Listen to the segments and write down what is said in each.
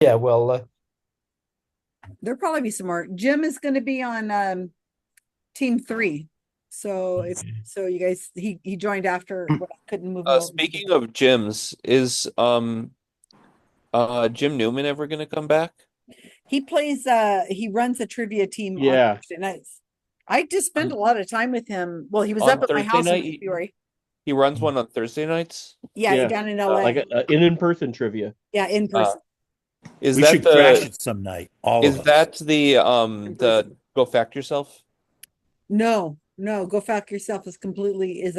Yeah, well, There'll probably be some more. Jim is going to be on team 3. So if okay. so you guys he joined after when I couldn't move him over to the Speaking of gyms, is Jim Newman ever gonna come back? he runs a trivia team on Yeah. Thursday nights. I just spent a On lot of time with him. Well, he was up on at my Thursday house in night? February. He runs one on Thursday nights? Yeah, Yeah. down in Uh, Like LA. a in-person trivia. Yeah, in uh, person. is We that should crash the it some night, all of is us. that the In person. the Go Fact Yourself? No, no, Go Fact Yourself is a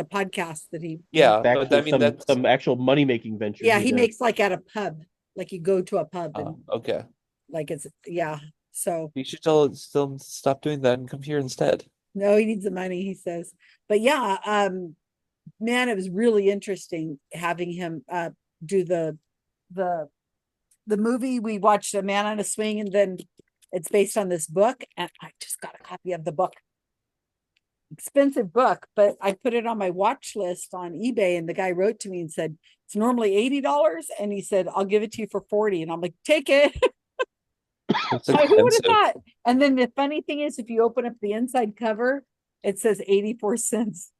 podcast that he Yeah, It's but I actually mean that's some actual money-making venture yeah, he he does. makes like at a pub. Like you go to a pub and okay. like it's yeah. So You should still stop doing that and come here instead. no, he needs the money, he says. But yeah, man, it was really interesting having him do the the movie. We watched A Man on a Swing, and then it's based on this book, and I just got a copy of the book. Expensive book, but I put it on my watch list on eBay, and the guy wrote to me and said it's normally $80, and he said I'll give it to you for 40, and I'm like, take it. It's Who would have expensive. thought? And then the funny thing is, if you open up the inside cover, it says 84 cents,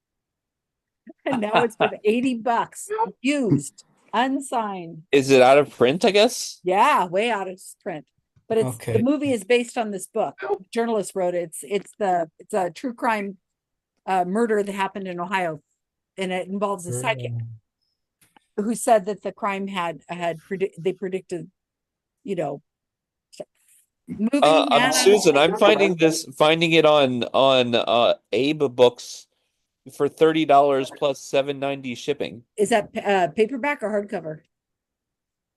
and now it's worth $80, used, unsigned. Is it out of print, I guess? Yeah, way out of print. But it's the Okay. movie is based on this book. The journalist wrote it. It's a true crime murder that happened in Ohio, and it involves a psychic who said that the crime they predicted, you know, movie Man on a Susan, I'm Swing. finding it on Abe Books for $30 plus 7.90 shipping. Is that paperback or hardcover?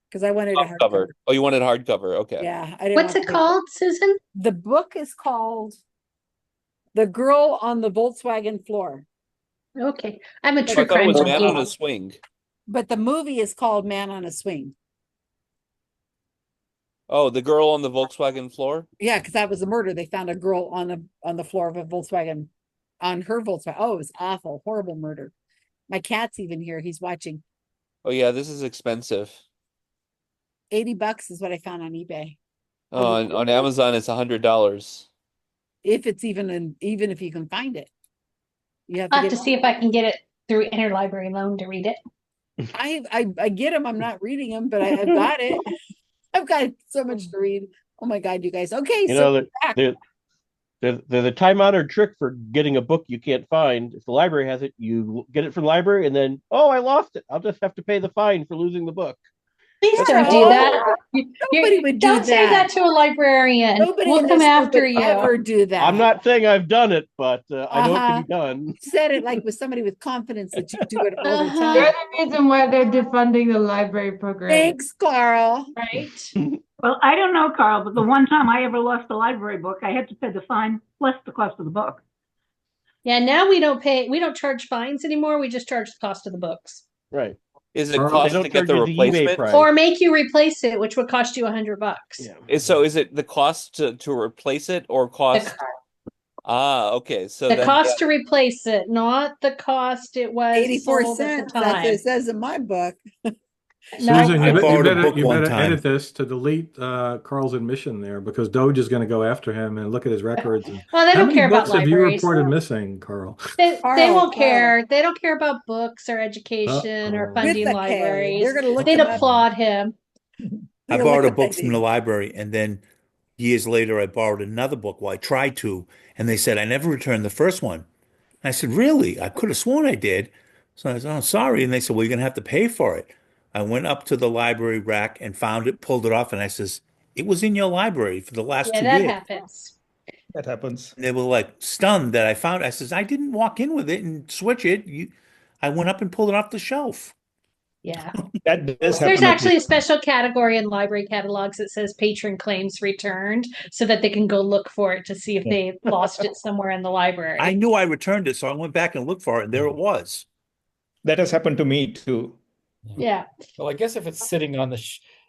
Because I wanted a Hardcover. hardcover. Oh, you wanted hardcover. Okay. Yeah, I didn't What's want it paper. called, Susan? The book is called The Girl on the Volkswagen Floor, Okay. I'm a but Oh, I true thought it crime was Man on junkie. a Swing. the movie is called Man on a Swing. Oh, the girl on the Volkswagen floor? Yeah, because that was a murder. They found a girl on the floor of a Volkswagen, on her Volkswagen. Oh, it was awful, horrible murder. My cat's even here. He's watching. Oh yeah, this is expensive. $80 is what I found on eBay. On Amazon, it's $100. If it's even if you can find it, you have to I'll have get. to see if I can get it through interlibrary loan to read it. I get them. I'm not reading them, but I've got it. I've got so much to read. Oh my God, you guys. Okay, You so know, we're back. they're the time-honored trick for getting a book you can't find. If the library has it, you get it from the library, and then, oh, I lost it. I'll just have to pay the fine for losing the book. Please don't do that. Oh, You nobody would do don't say that. that to a librarian. Nobody We'll in come this group after would you. ever do I'm that. not saying I've done it, but I know it can Uh-huh. be done. Said it like with somebody with confidence that you do it all the Uh-huh. time. You're the reason why they're defunding the library program. Thanks, Carl. Right? Well, I don't know, Carl, but the one time I ever lost a library book, I had to pay the fine plus the cost of the book. Yeah, now we don't charge fines anymore. We just charge the cost of the books. Right. Is it Carl, They cost to don't get charge the you the eBay replacement? price. Or make you replace it, which would cost you $100. Yeah. Is it the cost to replace it or cost? The, Okay. So the then, yeah. cost to replace it, not the cost it was 84 sold at the cents. That's what time. it says in my book. No, Susan, I borrowed a book you one better time. edit this to delete Carl's admission there because Doge is going to go after him and look at his records. And well, they how don't many care about books have you libraries. reported missing, Carl? They Carl, won't Carl. care. They don't care about books or education or Uh-oh. With funding the K. They're libraries. going to look They'd them up. applaud him. I They're going to look borrowed a up book that from the name. library, and then years later, I borrowed another book. Well, I tried to, and they said I never returned the first one. And I said, "Really? I could have sworn I did." So I said, "Oh, sorry." And they said, "Well, you're going to have to pay for it." I went up to the library rack and found it, pulled it off, and I says, "It was in your library for the last Yeah, two that years." happens. That happens. And they were like stunned that I found it. I says, "I didn't walk in with it and switch it. I went up and pulled it off the shelf." Yeah. That does There's happen at actually least. a special category in library catalogs that says patron claims returned so that they can go look for it to see if Yeah. they lost it somewhere in the I library. knew I returned it, so I went back and looked for it, and there it was. That has happened to me too. Yeah. Well, I guess if it's sitting on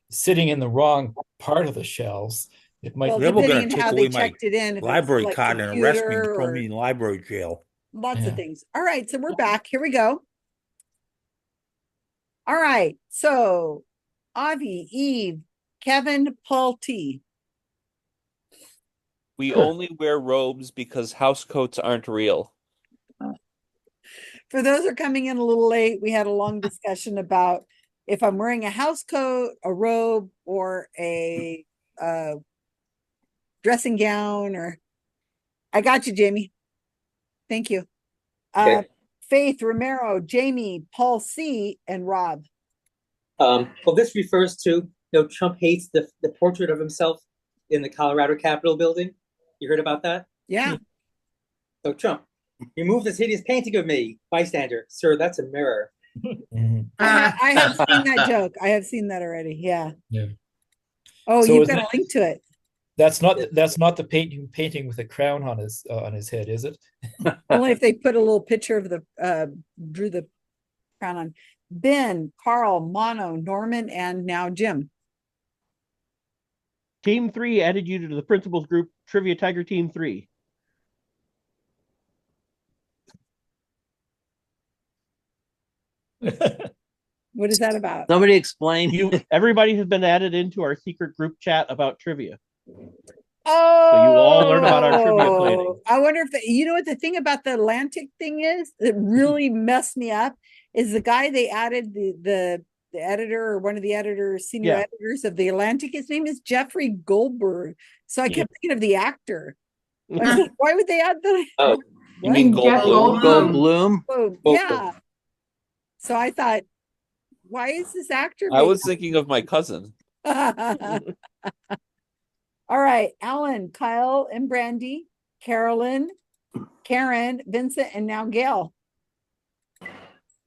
sitting in the wrong part of the shelves, it might Well, They were depending going on to take how they away my checked it in, if it's library like card and arrest me and computer throw or me in library jail. lots of Yeah. things. All right, so we're back. Here we go. All right, so Avi, Eve, Kevin Pulte. We only wear robes because house coats aren't real. For those who are coming in a little late, we had a long discussion about if I'm wearing a house coat, a robe, or a dressing gown, or I got you, Jamie. Thank you. Okay. Faith, Romero, Jamie, Paul C, and Rob. Well, this refers to, Trump hates the portrait of himself in the Colorado Capitol building. You heard about that? Yeah. So Trump, remove this hideous painting of me. Bystander, sir, that's a mirror. I have seen that joke. I have seen that already. Yeah. Yeah. Oh, So you've is got that- a link to it. That's not the painting with a crown on his head, is it? Only if they put a little picture of the drew the crown on. Ben, Karl, Mono, Norman, and now Jim. Team 3 added you to the principals group, Trivia Tiger Team 3. What is that about? Somebody explain. Everybody has been added into our secret group chat about trivia. Oh, So you will all learn about our trivia planning. I wonder if you know what the thing about the Atlantic thing is that really messed me up is the guy they added the editor or one of the editors, senior editors of the Atlantic. His name is Jeffrey Goldberg. So I kept thinking of the actor. I said, why would they add the? Oh, you mean Goldblum? Goldblum? Oh, yeah. So I thought, why is this actor? I was thinking of my cousin. All right, Alan, Kyle, and Brandy, Carolyn, Karen, Vincent, and now Gail.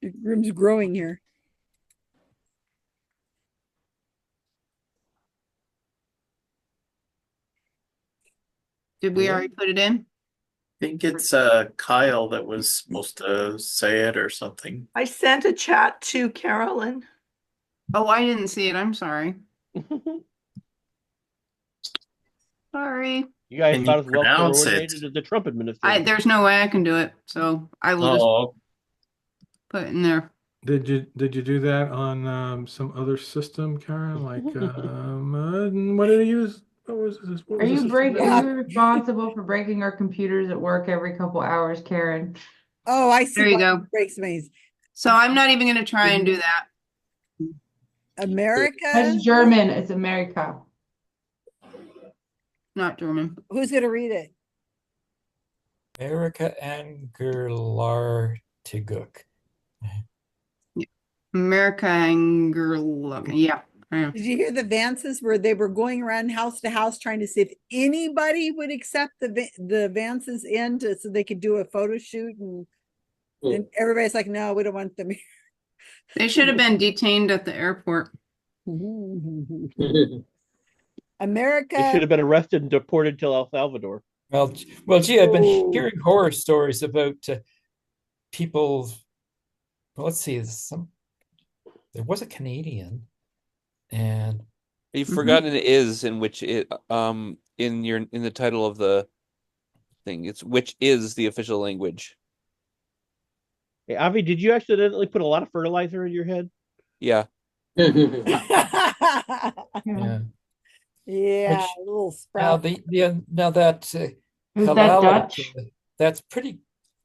The room's growing here. Did we already put it in? I think it's Kyle that was supposed to say it or something. I sent a chat to Carolyn. Oh, I didn't see it. I'm sorry. Sorry. You guys Can thought you as well pronounce coordinated it? as the Trump administration. There's no way I can do it, so I will just put it in there. Did you do that on some other system, Karen? Like what did he use? What was this? What Are was you this? are you responsible for breaking our computers at work every couple hours, Karen? Oh, I see. There you go. Breaks me. So I'm not even going to try and do that. America. That's German. It's America. Not German. Who's going to read it? America Angerlartiguk. America Anger. Yeah. Did you hear the Vances where they were going around house to house trying to see if anybody would accept the Vances in so they could do a photo shoot and everybody's like, no, we don't want them here. They should have been detained at the airport. America. They should have been arrested and deported to El Salvador. Well, gee, I've been hearing horror stories about people. Well, let's see, there was a Canadian, and You've forgotten it is in which it in the title of the thing. It's which is the official language. Hey, Avi, did you accidentally put a lot of fertilizer in your head? Yeah. yeah. Yeah, Which, a little sprout. Now that Is that Kalaalleq, Dutch? That's pretty.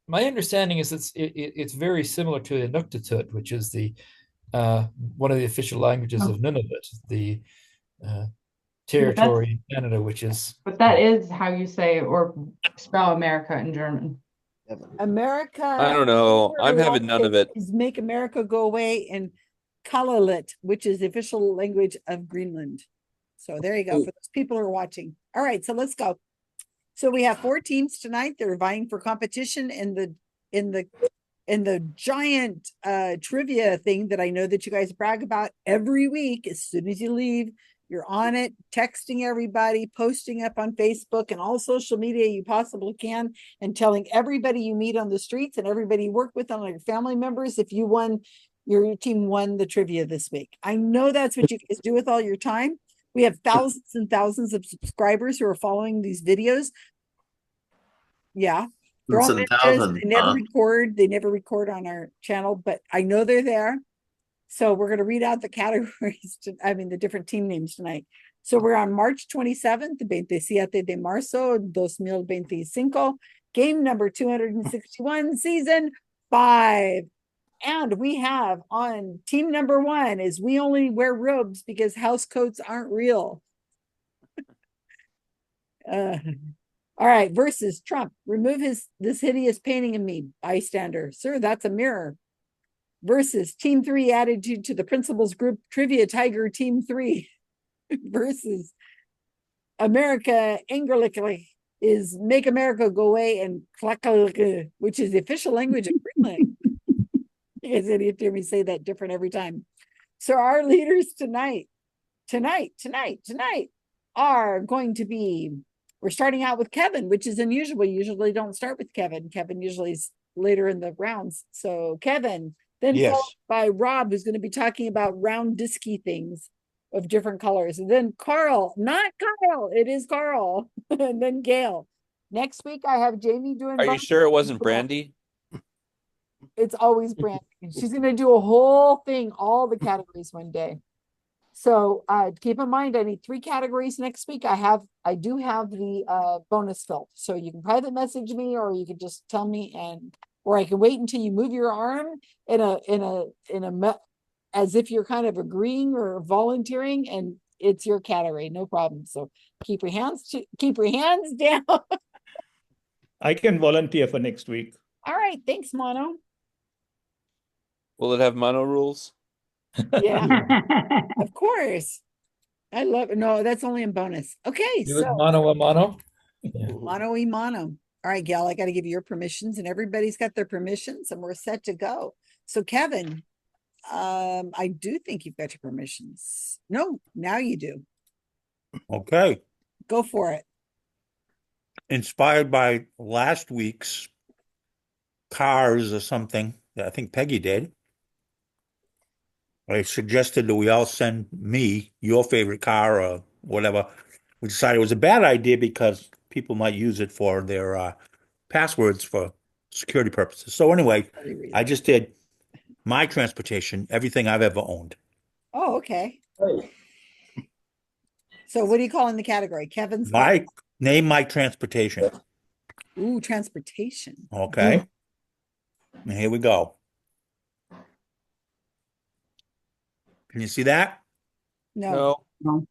My understanding is it's very similar to Inuktitut, which is the one of the official languages of Nunavut, the territory in Canada, which is. But that is how you say or spell America in German. America. I don't know. I'm having none of it. Is make America go away in Kalaalleq, which is the official language of Greenland. So there you go for those people who are watching. All right, so let's go. So we have 4 teams tonight. They're vying for competition in the giant trivia thing that I know that you guys brag about every week. As soon as you leave, you're on it, texting everybody, posting up on Facebook and all social media you possibly can, and telling everybody you meet on the streets and everybody you work with and all your family members if you won, your team won the trivia this week. I know that's what you guys do with all your time. We have thousands and thousands of subscribers who are following these videos. Yeah. They're all ninjas. They never record on our channel, but I know they're there. So we're going to read out the categories, the different team names tonight. So we're on March 27th, 27 de marzo, 2025, game number 261, season 5. And we have on team number 1 is we only wear robes because house coats aren't real. All right, versus Trump. Remove this hideous painting of me, bystander. Sir, that's a mirror. Versus team 3 attitude to the principals group trivia tiger team 3. Versus America Engerlich is make America go away and Klakalaka, which is the official language of Greenland. You guys didn't hear me say that different every time. So our leaders tonight are going to be, we're starting out with Kevin, which is unusual. We usually don't start with Kevin. Kevin usually is later in the rounds. So Kevin, then Yes. followed by Rob, who's going to be talking about round disky things of different colors. And then Karl, not Kyle, it is Karl. And then Gail. Next week I have Jamie doing. Are you sure it wasn't Brandy? It's always Brandy. She's going to do a whole thing, all the categories one day. So keep in mind, I need 3 categories next week. I do have the bonus filled. So you can private message me, or you can just tell me, or I can wait until you move your arm as if you're kind of agreeing or volunteering, and it's your category, no problem. So keep your hands down. I can volunteer for next week. All right, thanks, Mono. Will it have mono rules? Yeah, of course. I love it. No, that's only in bonus. Okay, Do it so mono a mono. mono y mono. All right, Gal, I got to give you your permissions, and everybody's got their permissions, and we're set to go. So Kevin, I do think you've got your permissions. No, now you do. Okay. Go for it. Inspired by last week's cars or something that I think Peggy did, I suggested that we all send me your favorite car or whatever. We decided it was a bad idea because people might use it for their passwords for security purposes. So anyway, I just did my transportation, everything I've ever owned. Oh, okay. So what do you call in the category? Kevin's car. Name my transportation. Ooh, transportation. Okay. And here we go. Can you see that? No. No.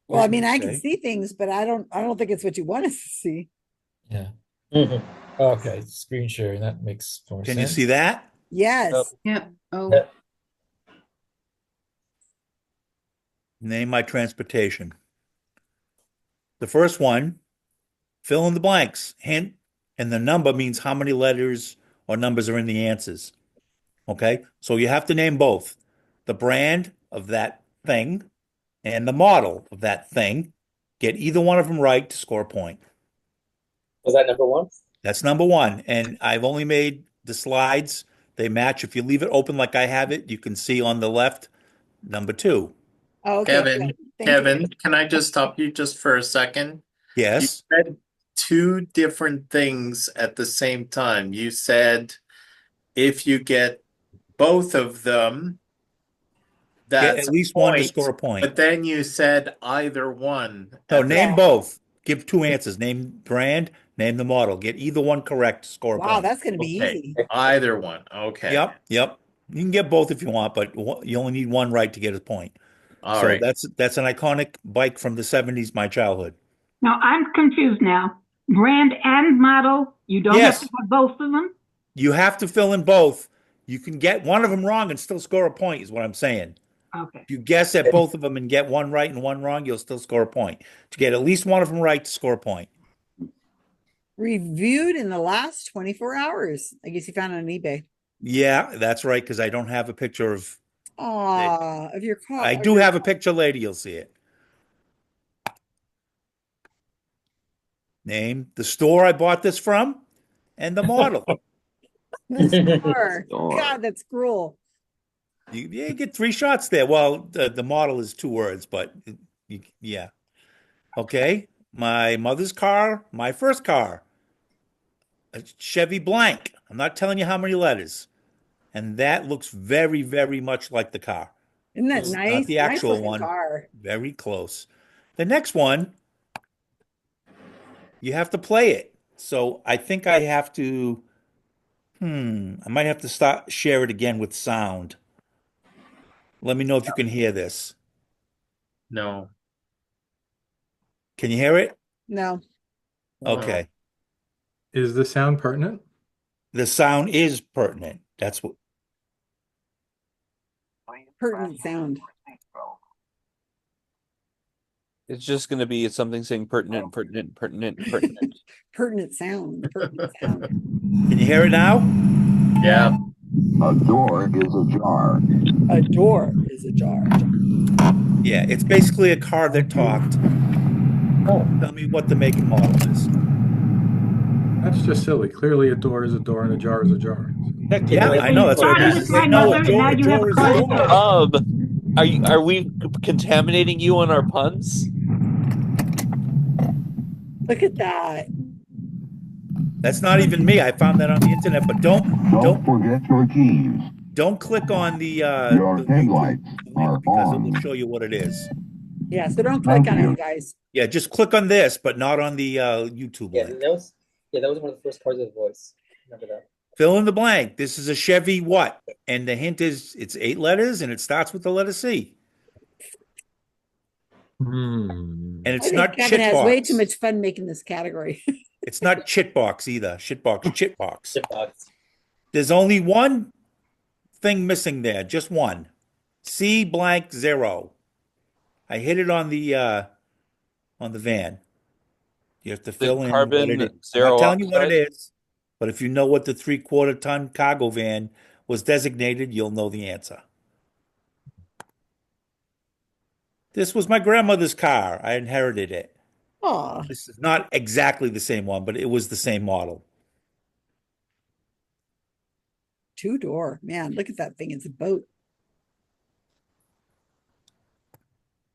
Well, I mean, I can see things, but I don't think it's what you want us to see. Yeah. Okay, screen sharing, that makes more sense. Can you see that? Yes. Yep. Oh. Yep. Name my transportation. The first one, fill in the blanks. Hint, and the number means how many letters or numbers are in the answers. Okay? So you have to name both the brand of that thing and the model of that thing. Get either one of them right to score a point. Was that number 1? That's number 1. And I've only made the slides. They match. If you leave it open like I have it, you can see on the left, number 2. Oh, okay. Kevin, Thank you. can I just stop you just for a second? Yes. You said 2 different things at the same time. You said if you get both of them, that's Get at least one to score a point. But then you said either one. No, name both. Give 2 answers. Name brand, name the model. Get either one correct to score a Wow, point. that's going to be easy. Either one. Okay. Yep. You can get both if you want, but you only need one right to get a point. All so right. that's an iconic bike from the 70s, my childhood. Now, I'm confused now. Brand and model, you don't have to have both of them? You have to fill in both. You can get one of them wrong and still score a point, is what I'm saying. Okay. If you guess at both of them and get one right and one wrong, you'll still score a point. To get at least one of them right to score a point. Reviewed in the last 24 hours. I guess you found it on eBay. Yeah, that's right, because I don't have a picture of of your car. I do have a picture later, you'll see it. Name the store I bought this from and the model. The store. God, that's cruel. You get 3 shots there. Well, the model is 2 words, but yeah. Okay. My mother's car, my first car, a Chevy blank. I'm not telling you how many letters. And that looks very, very much like the car. Isn't that This is not nice? the Nice actual looking one. car. Very close. The next one, you have to play it. So I think I have to, I might have to start share it again with sound. Let me know if you can hear this. No. Can you hear it? No. Okay. Is the sound pertinent? The sound is pertinent. That's what. Pertinent sound. It's just going to be something saying pertinent, pertinent, pertinent, pertinent. Pertinent sound. Pertinent sound. Can you hear it now? Yeah. A door is ajar. A door is ajar. Yeah, it's basically a car that talked. Tell me what the make and model is. That's just silly. Clearly, a door is a door and a jar is a jar. Yeah, I know. That's what Started I with said. my No, mother, and now you have a car to talk. Are we contaminating you on our puns? Look at that. That's not even me. I found that on the internet, but Don't forget your keys. don't click on the Your headlights are because it will on. show you what it is. Yeah, so don't click on it, you guys. Yeah, just click on this, but not on the YouTube Yeah, link. that was one of the first cars with voice. Remember that? Fill in the blank. This is a Chevy what? And the hint is it's 8 letters and it starts with the letter C. And I it's think not Kevin has way too Chitbox. much fun making this category. It's not Chitbox either. Chitbox, Chitbox. Chipbox. There's only one thing missing there, just one. C blank 0. I hit it on the van. You have to The fill in what it is. carbon I'm not zero telling you what it oxide. is, but if you know what the 3/4 ton cargo van was designated, you'll know the answer. This was my grandmother's car. I inherited it. Aw. This is not exactly the same one, but it was the same model. Two-door. Man, look at that thing. It's a boat.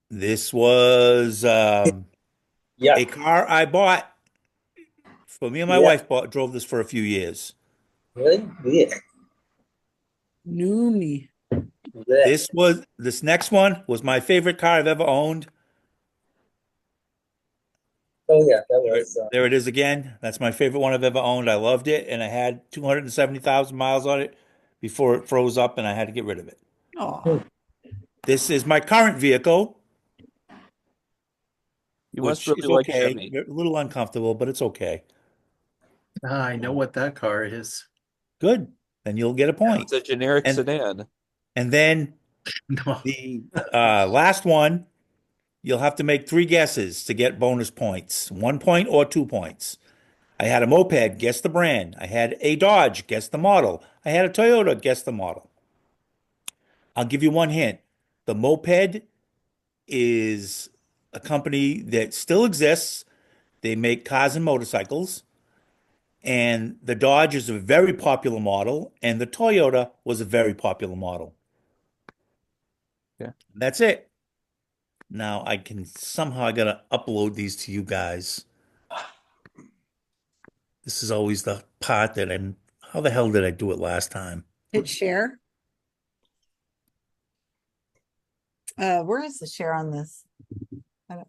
This was Yeah. a car I bought for me and my wife drove this for a few years. Really? Yeah. Noomy. This next one was my favorite car I've ever owned. Oh yeah, that was. There it is again. That's my favorite one I've ever owned. I loved it, and I had 270,000 miles on it before it froze up, and I had to get rid of it. Oh. This is my current vehicle, You which must is really like okay. Chevy. A little uncomfortable, but it's okay. I know what that car is. Good. Then you'll get a point. It's a generic sedan. And then the last one, you'll have to make 3 guesses to get bonus points. 1 point or 2 points. I had a moped, guess the brand. I had a Dodge, guess the model. I had a Toyota, guess the model. I'll give you one hint. The moped is a company that still exists. They make cars and motorcycles. And the Dodge is a very popular model, and the Toyota was a very popular model. Yeah. That's it. Now I gotta upload these to you guys. This is always the part that how the hell did I do it last time? Hit share. Where is the share on this?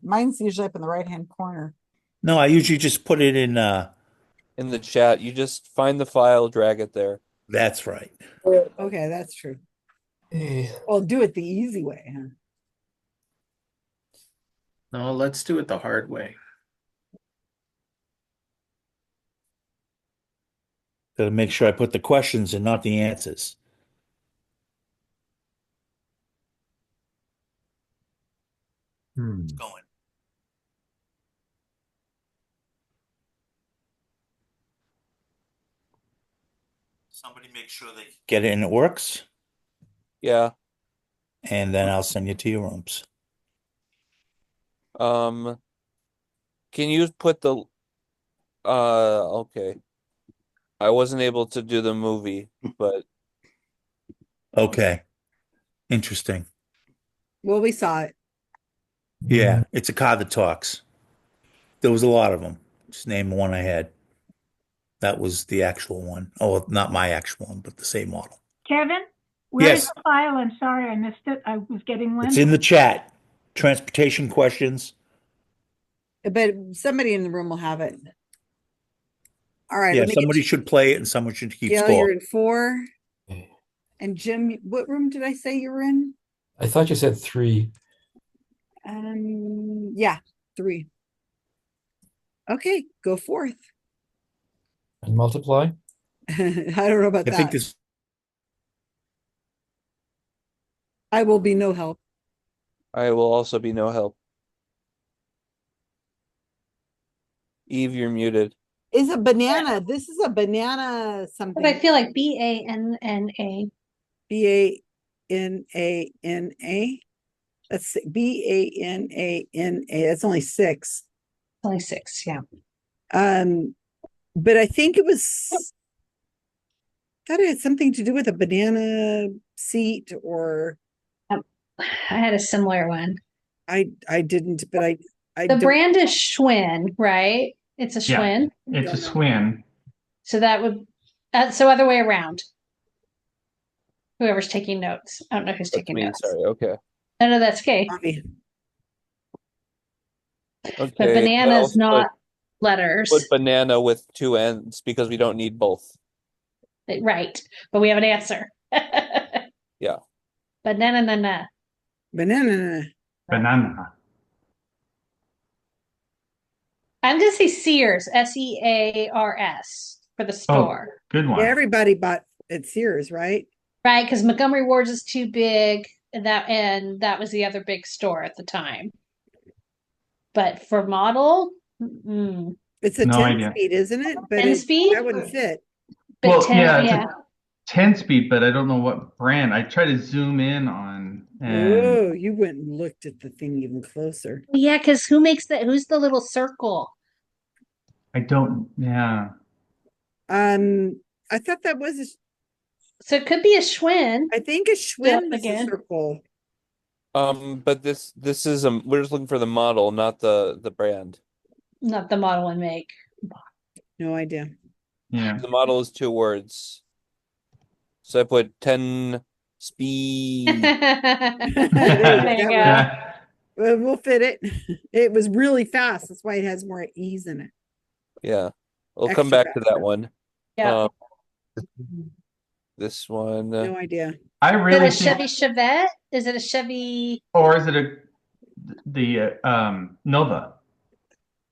Mine's usually up in the right-hand corner. No, I usually just put it in the chat. You just find the file, drag it there. That's right. Okay, that's true. Well, do it the easy way, huh? No, let's do it the hard way. Gotta make sure I put the questions and not the answers. It's going. Somebody make sure they get it and it works. Yeah. And then I'll send you to your rooms. Can you put the okay. I wasn't able to do the movie, but Okay. Interesting. Well, we saw it. Yeah, it's a car that talks. There was a lot of them. Just name the one I had. That was the actual one. Oh, not my actual one, but the same model. Kevin, Where is Yes. the file? I'm sorry, I missed it. I was getting It's Lynn. in the chat. Transportation questions. But somebody in the room will have it. All right, Yeah, let me somebody get should play it and someone should keep Gail, score. you're in 4. And Jim, what room did I say you were in? I thought you said 3. Yeah, 3. Okay, go forth. And multiply? I don't know about I think that. this I will be no help. I will also be no help. Eve, you're muted. Is a banana. This is a banana But something. I feel like BANNA. BANANA. That's BANANA. That's only 6. Only 6, yeah. But I think it was thought it had something to do with a banana seat, or I had a similar one. I didn't, but I The don't. brand is Schwinn, right? It's a Schwinn. It's a Schwinn. So that would, so other way around. Whoever's taking notes. I don't know who's taking Me, notes. sorry. Okay. No, that's okay. Okay. But banana is not letters. Put banana with 2 N's because we don't need both. Right. But we have an answer. Yeah. Banana. Banana. Banana. I'm going to say Sears, SEARS for the store. Oh, good one. Yeah, everybody bought at Sears, right? Right, because Montgomery Ward's is too big, and that was the other big store at the time. But for model, it's a No 10 idea. speed, isn't it? But 10 speed? that wouldn't fit. But Well, 10, yeah, it's yeah. a 10 speed, but I don't know what brand. I try to zoom in on, and Oh, you went and looked at the thing even closer. Yeah, because who makes that? Who's the little circle? I don't. Yeah. I thought that was So it could be a Schwinn. I think a Schwinn was a again. circle. But this is we're just looking for the model, not the brand. Not the model and make. No idea. Yeah. The model is 2 words. So I put 10 speed. There you go. Well, we'll fit it. It was really fast. That's why it has more ease in it. Yeah. We'll Extra come back to fast. that one. Yeah. This one. No idea. I really Is it a think, Chevy Chevette? Is it a Chevy? or is it the Nova?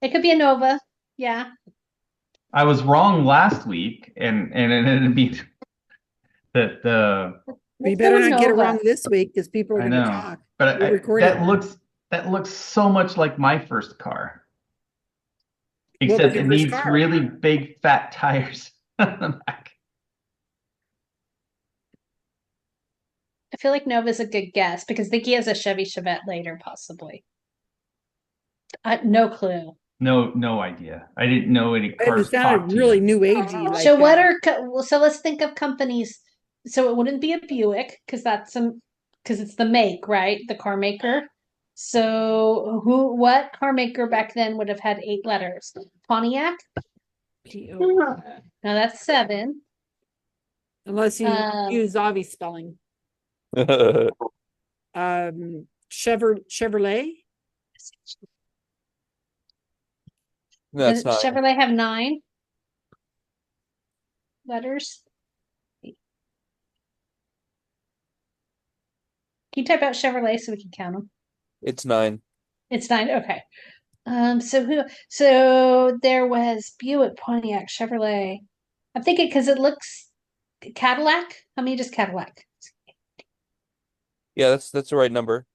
It could be a Nova. Yeah. I was wrong last week, and it ended up being that the. We better not get it Nova. wrong this week because people are I going to know, talk. but We're recording. that looks so much like my first car, What was except your it first needs car? really big fat tires on the back. I feel like Nova's a good guess because I think he has a Chevy Chevette later, possibly. No clue. No idea. I didn't know any It cars sounded talked to really you. new agey. Like So what that. are so let's think of companies. So it wouldn't be a Buick because it's the make, right? The car maker. So what car maker back then would have had 8 letters? Pontiac? Now that's 7. Unless you use Avi spelling. Chevrolet. That's Does not. Chevrolet have 9 letters? Can you type out Chevrolet so we can count them? It's 9. It's 9. Okay. So there was Buick, Pontiac, Chevrolet. I'm thinking because it looks Cadillac. How many does Cadillac? Yeah, that's the right number.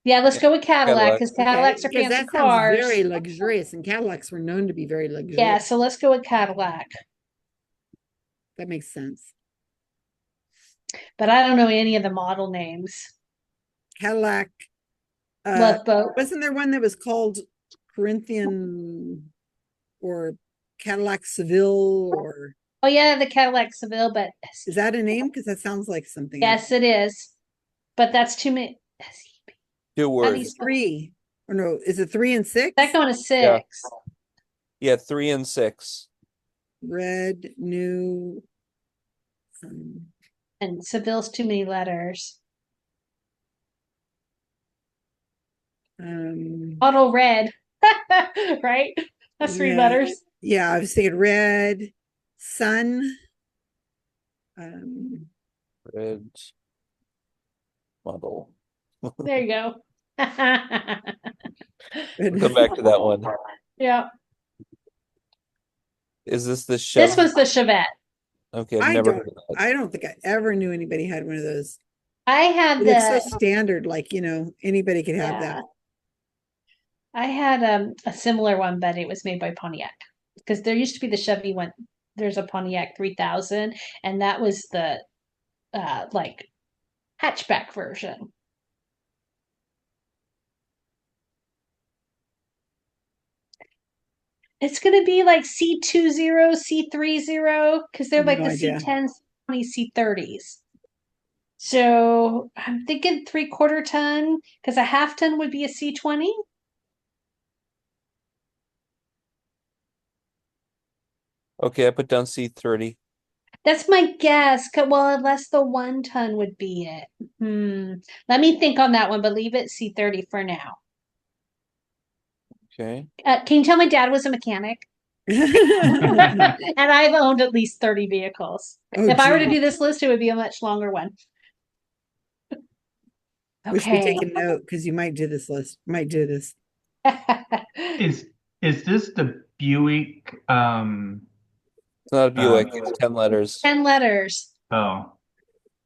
Yeah, let's go with Cadillac Cadillac. because Cadillacs are because fancy that sounds cars. very luxurious, and Cadillacs were known to be very luxurious. Yeah, so let's go with Cadillac. That makes sense. But I don't know any of the model names. Cadillac. Love boat. Wasn't there one that was called Corinthian or Cadillac Seville, or Oh yeah, the Cadillac Seville, but is that a name? Because that sounds like something. yes, it is. But that's too many. 2 words. 3, or no? Is it 3 and 6? That going to 6. Yeah, 3 and 6. Red, new. And And Seville's too many letters. Model red. Right? That's 3 letters. Yeah, I was thinking red, sun. Red model. There you go. We'll come back to that one. Yeah. Is this the Chev? This was the Chevette. Okay, I've never heard of that. I don't think I ever knew anybody had one of those. I had It's so the standard, like, anybody could have Yeah. that. I had a similar one, but it was made by Pontiac. Because there used to be the Chevy one. There's a Pontiac 3000, and that was the like hatchback version. It's gonna be like C20, C30, because they're like No the idea. C10s, C30s. So I'm thinking 3/4 ton, because a half ton would be a C20. Okay, I put down C30. That's my guess. Well, unless the 1 ton would be it. Let me think on that one, but leave it C30 for now. Okay. Can you tell my dad was a mechanic? And I've owned at least 30 vehicles. Oh, If I were to gee. do this list, it would be a much longer one. We should Okay. take a note because you might do this list. Might do this. Is this the Buick? It's not a Buick. It's 10 letters. 10 letters. Oh,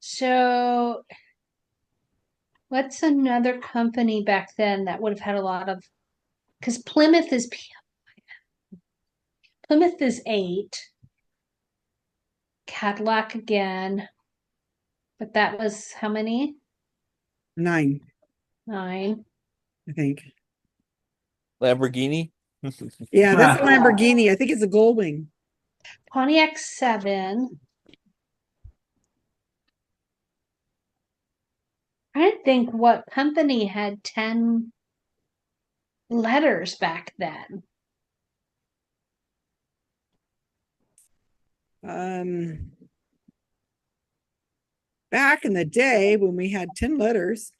So what's another company back then that would have had a lot of, because Plymouth is 8. Cadillac again. But that was how many? 9, 9. I think. Lamborghini? Yeah, that's a Lamborghini. I think it's a Goldwing. Pontiac 7. I think what company had 10 letters back then. Back in the day when we had 10 letters.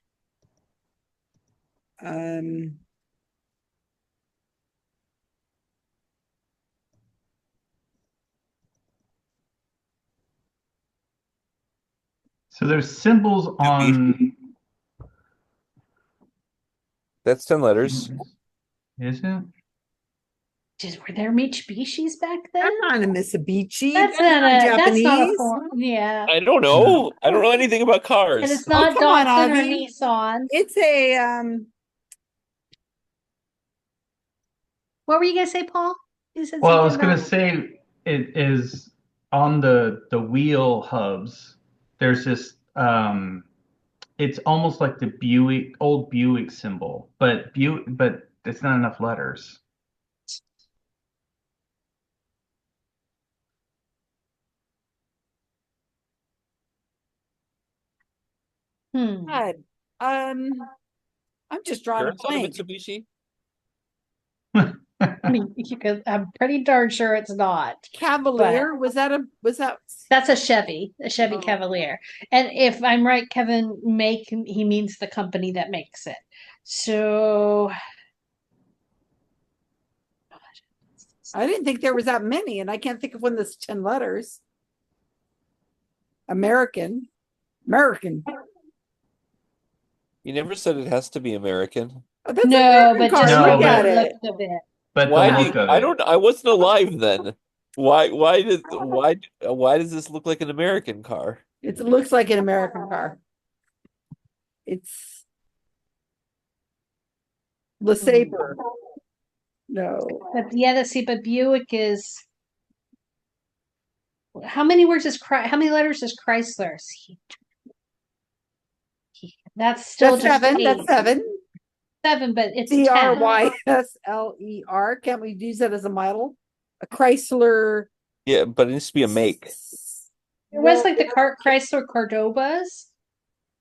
so there's symbols on. That's 10 letters. Is it? Were there Mitsubishis back then? I'm not a Mitsubishi. That's They're not Japanese. a form. Yeah. I don't know. I don't know anything about cars. And it's not come on, Datsun or Avi. Nissan. It's a What were you gonna say, Paul? You said Well, I was something gonna about- say it is on the wheel hubs. There's this it's almost like the old Buick symbol, but it's not enough letters. God. I'm just drawing Sure a it's not a blank. Mitsubishi? I mean, I'm pretty darn sure it's not. Cavalier, was that That's a Chevy Cavalier. And if I'm right, Kevin, he means the company that makes it. So I didn't think there was that many, and I can't think of one that's 10 letters. American. You never said it has to be American. Oh, that's no, American but car. just No, Look at but- it. look of it. But Why the do look you, of I it. don't I wasn't alive then. Why does this look like an American car? It looks like an American car. It's the Sabre. No. But yeah, let's see, but Buick is how many letters is Chrysler? That's still That's just 7. 8. That's 7. 7, but it's 10. Chrysler. Can't we use that as a model? A Chrysler. Yeah, but it needs to be a make. There was like the Chrysler Cordobas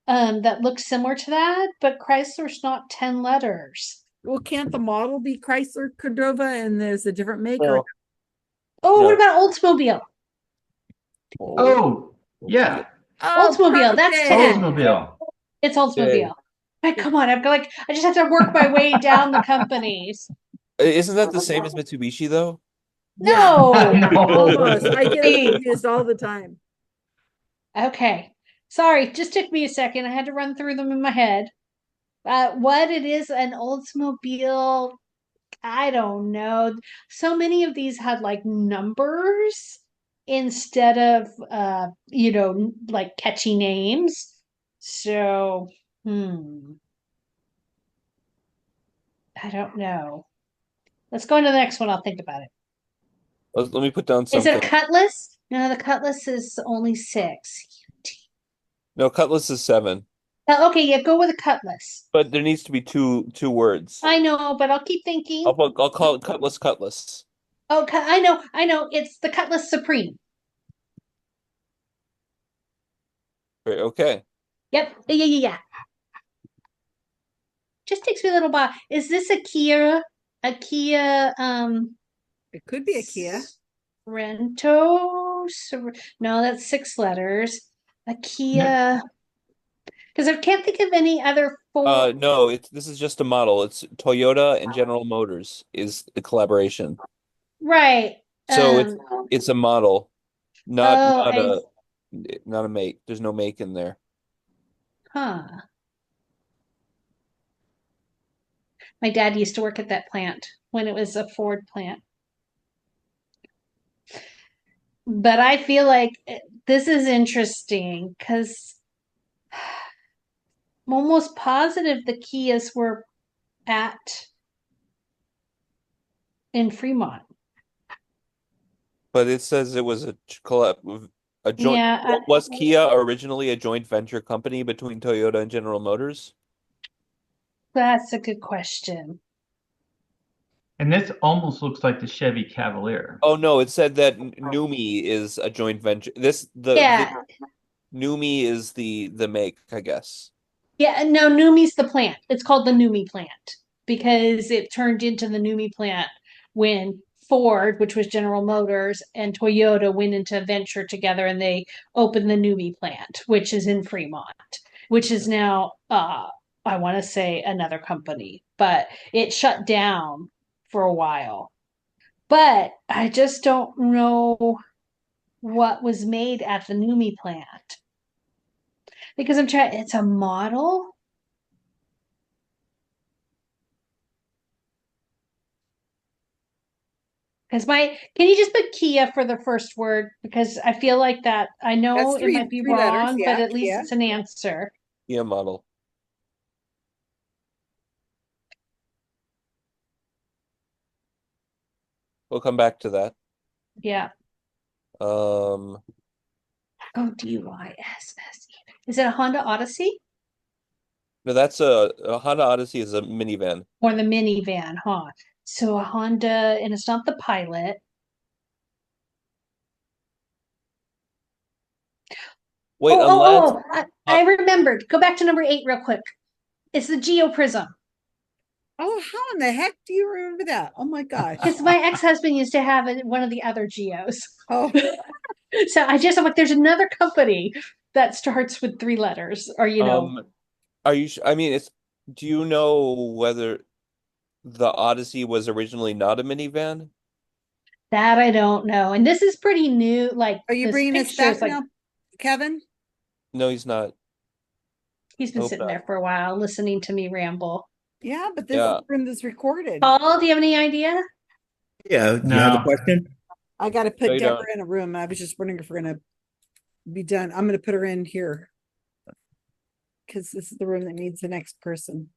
that look similar to that, but Chrysler's not 10 letters. Well, can't the model be Chrysler Cordova and there's a different maker? No. Oh, No. what about Oldsmobile? Oh, yeah. Oldsmobile. That's perfect. 10. Oldsmobile. It's Oldsmobile. But come on, I just have to work my way down the companies. Isn't that the same as Mitsubishi though? Yeah, No. almost. I get it Hey. confused all the time. Okay. Sorry, just took me a second. I had to run through them in my head. What it is, an Oldsmobile, I don't know. So many of these had like numbers instead of like catchy names. So, I don't know. Let's go into the next one. I'll think about it. Let me put down Is it something. a Cutlass? No, the Cutlass is only 6. No, Cutlass is 7. Okay, yeah, go with a Cutlass. But there needs to be two words. I know, but I'll keep thinking. I'll call it Cutlass. Oh, I know. It's the Cutlass Supreme. Okay. Yep. Yeah. Just takes me a little while. Is this a Kia? A Kia, It could be a Kia. Sorento? No, that's 6 letters. A Kia. Because I can't think of any other 4. No, this is just a model. It's Toyota and General Motors is the collaboration. Right. So it's a model, not I not a make. There's no make in there. Huh. My dad used to work at that plant when it was a Ford plant. But I feel like this is interesting because I'm almost positive the Kias were in Fremont. But it says it was a joint. Yeah. Was Kia originally a joint venture company between Toyota and General Motors? That's a good question. And this almost looks like the Chevy Cavalier. Oh no, it said that Numi is a joint venture. Yeah. Numi is the make, I guess. Yeah, no, Numi's the plant. It's called the Numi plant because it turned into the Numi plant when Ford, which was General Motors, and Toyota went into a venture together and they opened the Numi plant, which is in Fremont, which is now I want to say another company, but it shut down for a while. But I just don't know what was made at the Numi plant. Because it's a model. Can you just put Kia for the first word? Because I feel like that, I know That's it might be three letters, wrong, yeah, but at least Kia. it's an answer. Kia model. We'll come back to that. Yeah. Um, Oh, DYSSE. Is it a Honda Odyssey? no, that's a Honda Odyssey is a minivan. Or the minivan, huh? So a Honda, and it's not the Pilot. Wait, I remembered. Go back to number 8 real quick. It's the Geo Prism. Oh, how in the heck do you remember that? Oh my gosh. Because my ex-husband used to have one of the other Geos. Oh. So I'm like, there's another company that starts with 3 letters, or are you? I mean, do you know whether the Odyssey was originally not a minivan? That I don't know. And this is pretty new. Like, are you bringing us back now, Kevin? No, he's not. He's been sitting there for a while listening to me ramble. Yeah, but this is room that's recorded. Paul, do you have any idea? Yeah, you have a question? I got to put Deborah in a room. I was just wondering if we're going to be done. I'm going to put her in here because this is the room that needs the next person.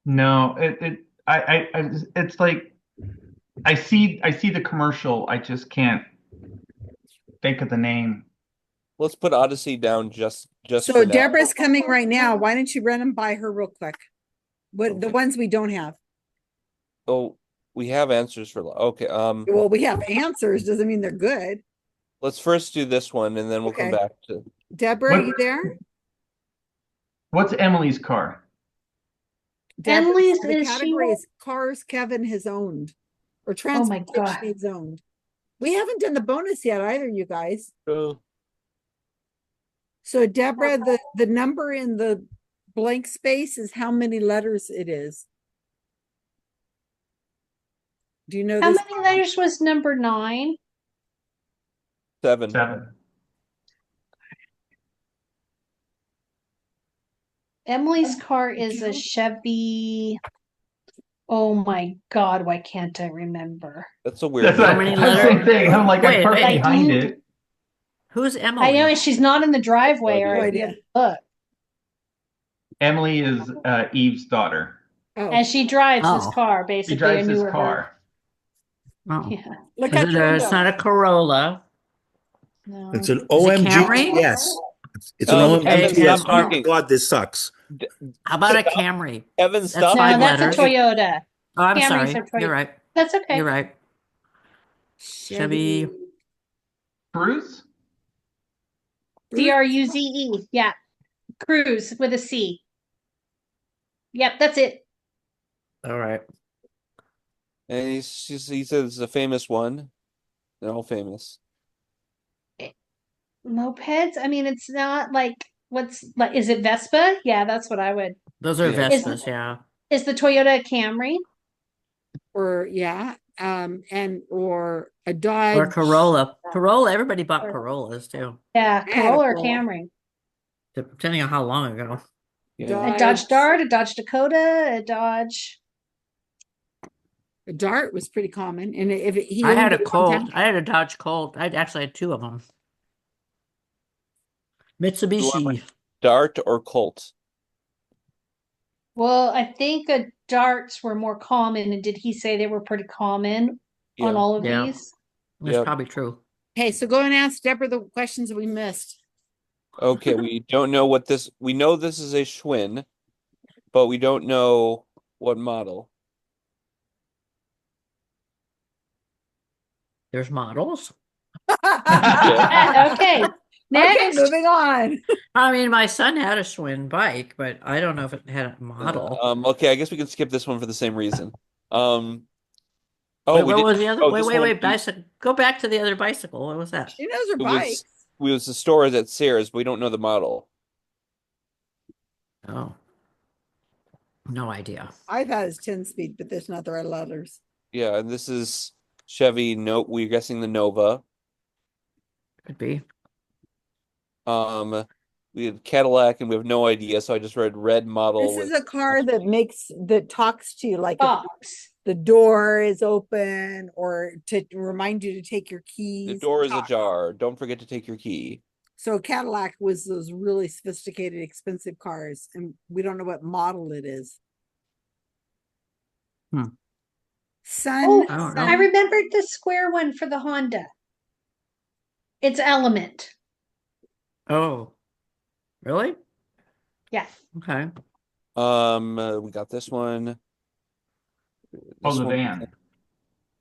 No, it's like I see the commercial. I just can't think of the name. Let's put Odyssey down just so for Deborah's coming right now. Why don't you run them by her real quick? What the ones we don't have? Oh, we have answers for okay. Well, we have answers. Doesn't mean they're good. Let's first do this one, and then we'll come back to Deborah. Are you there? What's Emily's car? Emily's the category is cars Kevin has owned or transportation God. he's owned. We haven't done the bonus yet either, you guys. So Deborah, the number in the blank space is how many letters it is. Do you know How this? many letters was number 9? 7. 7. Emily's car is a Chevy. Oh my God, why can't I remember? That's a weird How name. many letters? That's the same thing. I'm like, I Wait, parked wait. behind it. Who's Emily? I know, and she's not in the driveway or No I'd be idea. able to look. Emily is Eve's daughter. Oh, And she drives his Oh. car, She basically. drives I his knew her. car. Oh. Yeah. look Is out it your it's window. not a Corolla. No. It's an Is it OMG. Camry? Yes. It's an Okay, Evan, OMGTS. stop Oh my talking. God, this sucks. How about a Camry? Evan, That's stop. 5 No, that's a letters. Toyota. Oh, I'm Camrys sorry. are Toyota. You're right. That's okay. You're right. Chevy. Cruise? Cruze. Yeah. Cruise with a C. Yep, that's it. All right. And he says it's a famous one. They're all famous. Mopeds? I mean, it's not like is it Vespa? Yeah, that's what I would. Those are Yeah. Vespas, yeah. Is the Toyota a Camry? Or yeah, and or a Dodge Or Corolla. Corolla, everybody bought Corollas too, Yeah, I had a Corolla or Corolla. Camry. depending on how long ago. Yeah. A Dodge Dart, a Dodge Dakota, a Dodge. A Dart was pretty common, and if he I owned had a it one time- Colt. I had a Dodge Colt. I actually had 2 of them. Mitsubishi. Dart or Colt? Well, I think darts were more common, and did he say they were pretty common on Yeah. all of Yeah. these? That's Yep. probably true. Okay, so go and ask Deborah the questions we missed. Okay, we don't know what this. We know this is a Schwinn, but we don't know what model. There's models. Okay, Okay, next. moving on. I mean, my son had a Schwinn bike, but I don't know if it had a model. Okay, I guess we can skip this one for the same reason. Wait, we what did. was the other? Oh, wait, this wait, one, wait. Bicycle. Go back to the other bicycle. What was that? She knows her It bikes. was the store at Sears, but we don't know the model. Oh, no idea. I thought it was 10-speed, but there's not the right letters. Yeah, and this is Chevy. No, we're guessing the Nova. Could be. We had Cadillac, and we have no idea. So I just read red model. This is a car that talks to you like if Box. the door is open or to remind you to take your keys. The door is Talk. ajar. Don't forget to take your key. So Cadillac was those really sophisticated, expensive cars, and we don't know what model it is. Sun. Oh, I don't know. I remembered the square one for the Honda. It's Element. Oh, really? Yeah. Okay. We got this one. Oh, This the one- van.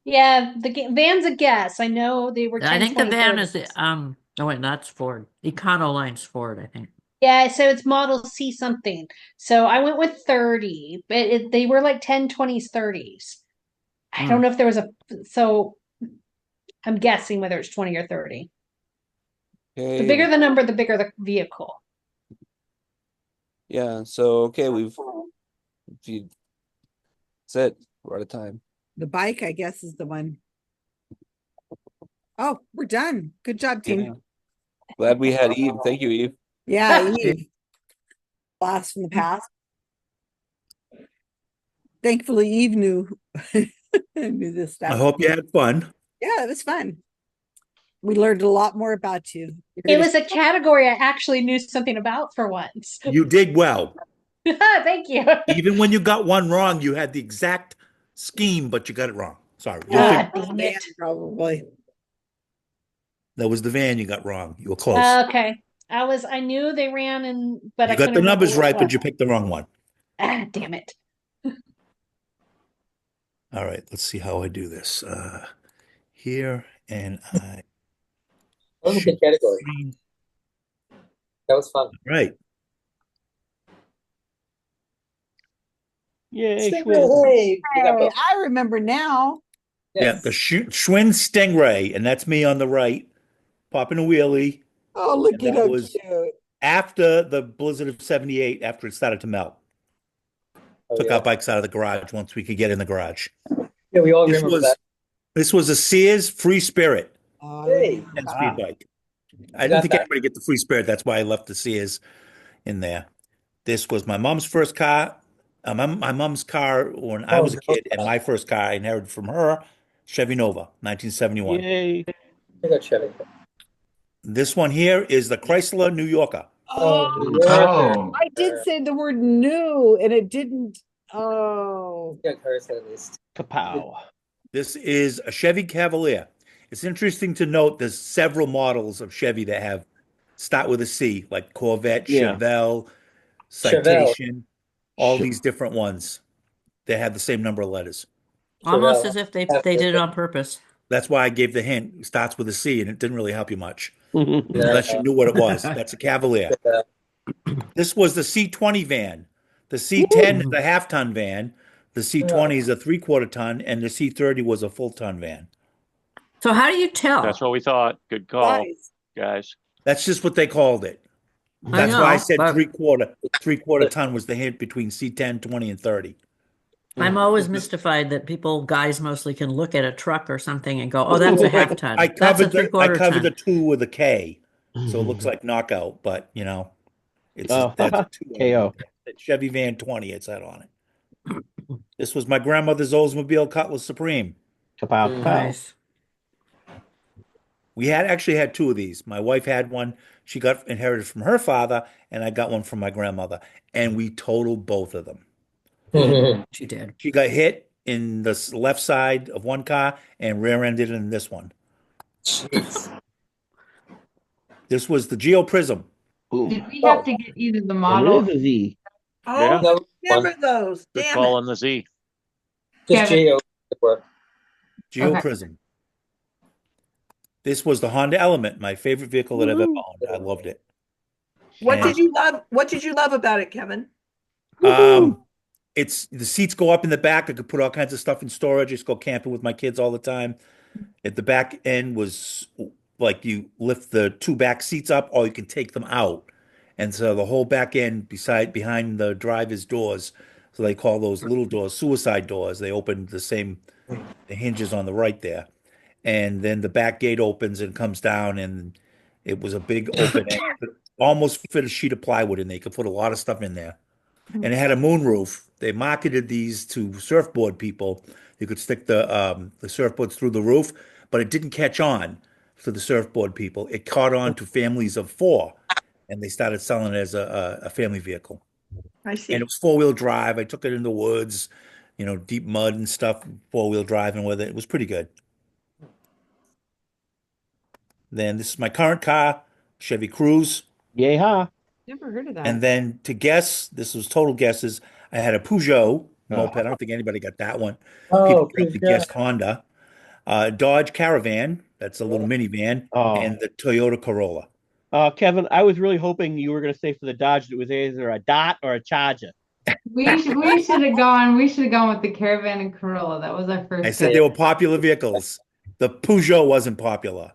Yeah, the van's a guess. I know they were 10, I think the 20, van 30s. is the Oh wait, that's Ford. Econoline's Ford, I think. Yeah, so it's Model C something. So I went with 30, but they were like 10, 20s, 30s. I don't know if there was so I'm guessing whether it's 20 or 30. Okay. The bigger the number, the bigger the vehicle. Yeah. So okay, that's it. We're out of time. The bike, I guess, is the one. Oh, we're done. Good job, team. Yeah. Glad we had Eve. Thank you, Eve. Yeah, Eve. Blast from the past. Thankfully, Eve knew this stuff. I hope you had fun. Yeah, it was fun. We learned a lot more about you. It was a category I actually knew something about for once. You did well. Thank you. Even when you got one wrong, you had the exact scheme, but you got it wrong. Sorry. You'll Ah, figure- dang it. Probably. that was the van you got wrong. You were close. Okay. I knew they ran but I You got couldn't the remember numbers what it right, but was. you picked the wrong one. Ah, damn it. All right, let's see how I do this. Here, and I. That was a good category. That was fun. Right. Yay, Hey, Schwinn. we got both. I remember now. Yeah, the Schwinn Stingray, and that's me on the right, popping a wheelie. Oh, look And at that how was cute. after the blizzard of 78, after it started to melt. Oh, Took yeah. our bikes out of the garage once we could get in the garage. Yeah, we all This remember was that. this was a Sears Free Spirit Hey, 10-speed bike. I you didn't got think that. anybody get the Free Spirit. That's why I left the Sears in there. This was my mom's first car. My mom's car when I Oh, was a kid, and my first car I inherited from her, Chevy Nova, 1971. Yay. I got Chevy. This one here is the Chrysler New Yorker. Oh, New Oh. Yorker. I did say the word new and it didn't. Oh. Yeah, cars at least. Kapow. This is a Chevy Cavalier. It's interesting to note there's several models of Chevy that have start with a C, like Corvette, Yeah. Chevelle, Chevelle. Citation, all these different ones. They have the same number of letters. Almost Chevelle. as if they did it on purpose. That's why I gave the hint. It starts with a C, and it didn't really help you much, Yeah. unless you knew what it was. That's a Cavalier. Chevelle. This was the C20 van. The C10 is a half-ton van. The C20 is a three-quarter ton, and the C30 was a full-ton van. So how do you tell? That's what we thought. Good call, Nice. guys. That's just what they called it. I That's why I know, said but three-quarter ton was the hint between C10, 20, and 30. I'm always mystified that guys mostly can look at a truck or something and go, "Oh, that's a half ton. I That's a covered three-quarter the ton." two with a K, so it looks like knockout, but that's a two. KO. Chevy Van 20, it said on it. This was my grandmother's Oldsmobile Cutlass Supreme. Kapow, kapow. Nice. We actually had two of these. My wife had one. She got inherited from her father, and I got one from my grandmother. And we totaled both of them. She did. She got hit in the left side of one car and rear-ended in this one. Jeez. This was the Geo Prism. Did we have to get either the And model? it is a Z. Oh, Yeah. No, remember those. Good Damn call it. on the Z. just Kevin. Geo would work. Geo Okay. Prism. This was the Honda Element, my favorite vehicle that I've ever owned. I loved it. What And- did you love? What did you love about it, Kevin? It's the seats go up in the back. I could put all kinds of stuff in storage. I used to go camping with my kids all the time. At the back end was like you lift the two back seats up, or you can take them out. And so the whole back end behind the driver's doors, so they call those little doors suicide doors. They open the hinges on the right there. And then the back gate opens and comes down, and it was a big open end. Almost fit a sheet of plywood in there. You could put a lot of stuff in there. And it had a moonroof. They marketed these to surfboard people. You could stick the surfboards through the roof, but it didn't catch on to the surfboard people. It caught on to families of four, and they started selling it as a family vehicle. I see. And it was four-wheel drive. I took it in the woods, deep mud and stuff, four-wheel driving with it. It was pretty good. Then this is my current car, Chevy Cruze. Yay-ha. Never heard of that. And then to guess, this was total guesses. I had a Peugeot moped. I don't think anybody got that one. People probably guessed Honda. Dodge Caravan, that's a little minivan, and the Toyota Corolla. Kevin, I was really hoping you were going to say for the Dodge that it was either a Dot or a Charger. We should have gone with the Caravan and Corolla. That was our first I said pick. they were popular vehicles. The Peugeot wasn't popular.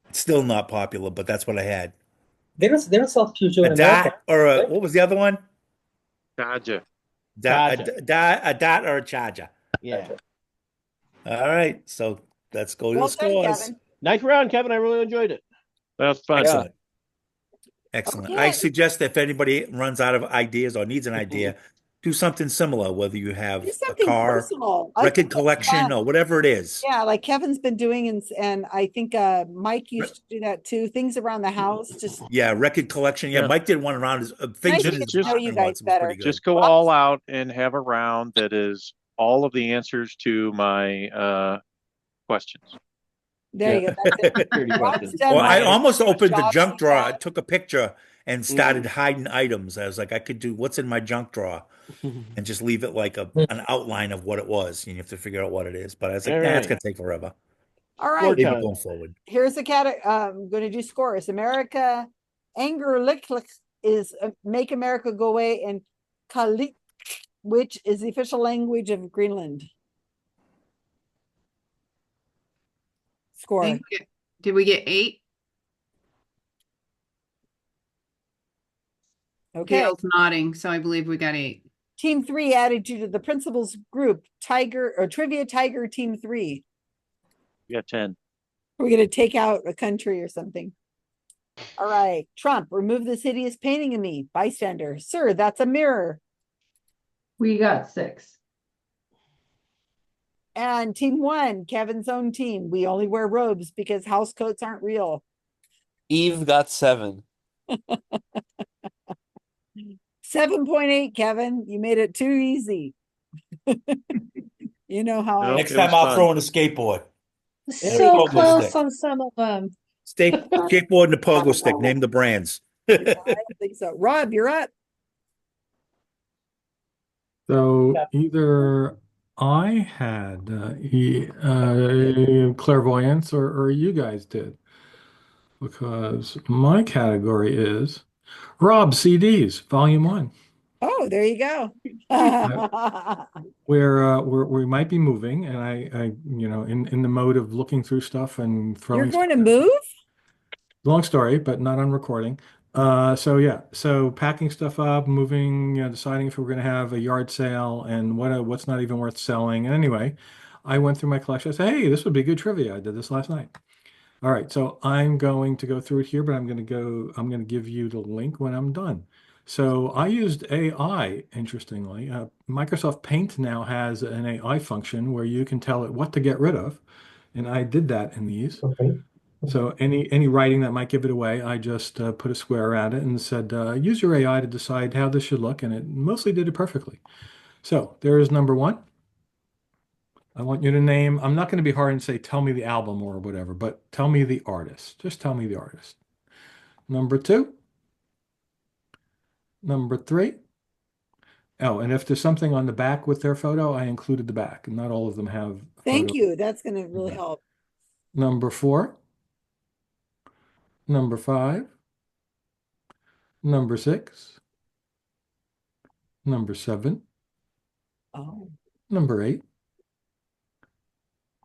It's still not popular, but that's what I had. They don't sell Peugeot in A America. Dot or what was the other one? Charger. A Dot or a Charger. Yeah. All right, so let's go to Well the done, scores. Kevin. Nice round, Kevin. I really enjoyed it. That's fun. Excellent. Excellent. Okay. I suggest if anybody runs out of ideas or needs an idea, do something similar, whether you have Do a something car, personal. I record think that's collection, fun. or whatever it is. Yeah, like Kevin's been doing, and I think Mike used to do that too. Things around the house, just Yeah, record collection. Yeah, Yeah. Mike did one around his things Nice in to his get to know apartment you guys once. It was better. pretty good. Just go all out and have a round that is all of the answers to my questions. there you go. That's it. 30 Ron's questions. done Well, I mine. almost opened the Jobs junk like drawer. I that. took a picture and started hiding items. I was like, I could do what's in my junk drawer and just leave it like an outline of what it was. And you have to figure out what it is. But I was like, All nah, it's right. gonna take forever. All Score right, Maybe time. going forward. here's the I'm going to do scores. America, anger lick is make America go away, and Kalik, which is the official language of Greenland. Score. Did we get 8? Okay. Gail's nodding, so I believe we got 8. Team 3 added you to the principal's group. Tiger or Trivia Tiger Team 3. You got 10. We're going to take out a country or something. All right. Trump, remove this hideous painting of me. Bystander. Sir, that's a mirror. We got 6. And Team 1, Kevin's own team. We only wear robes because house coats aren't real. Eve got 7. 7.8, Kevin. You made it too easy. You know how I Next time I'll throw in a skateboard. So Pogo close stick. on some of them. Skateboard and a pogo stick. Name the brands. I don't think so. Rob, you're up. So either I had clairvoyance or you guys did, because my category is Rob CDs, Volume 1. Oh, there you go. Where we might be moving, and I in the mode of looking through stuff and throwing. You're going to move? Long story, but not on recording. So packing stuff up, moving, deciding if we're going to have a yard sale and what's not even worth selling. And anyway, I went through my collection. I said, hey, this would be good trivia. I did this last night. All right, so I'm going to go through it here, but I'm going to give you the link when I'm done. So I used AI, interestingly. Microsoft Paint now has an AI function where you can tell it what to get rid of. And I did that in these. Okay. So any writing that might give it away, I just put a square around it and said, use your AI to decide how this should look. And it mostly did it perfectly. So there is number 1. I want you to name, I'm not going to be hard and say, tell me the album or whatever, but tell me the artist. Just tell me the artist. Number 2. Number 3. Oh, and if there's something on the back with their photo, I included the back. Not all of them have a Thank photo. you. That's going to really help. Number 4. Number 5. Number 6. Number 7. Oh. Number 8.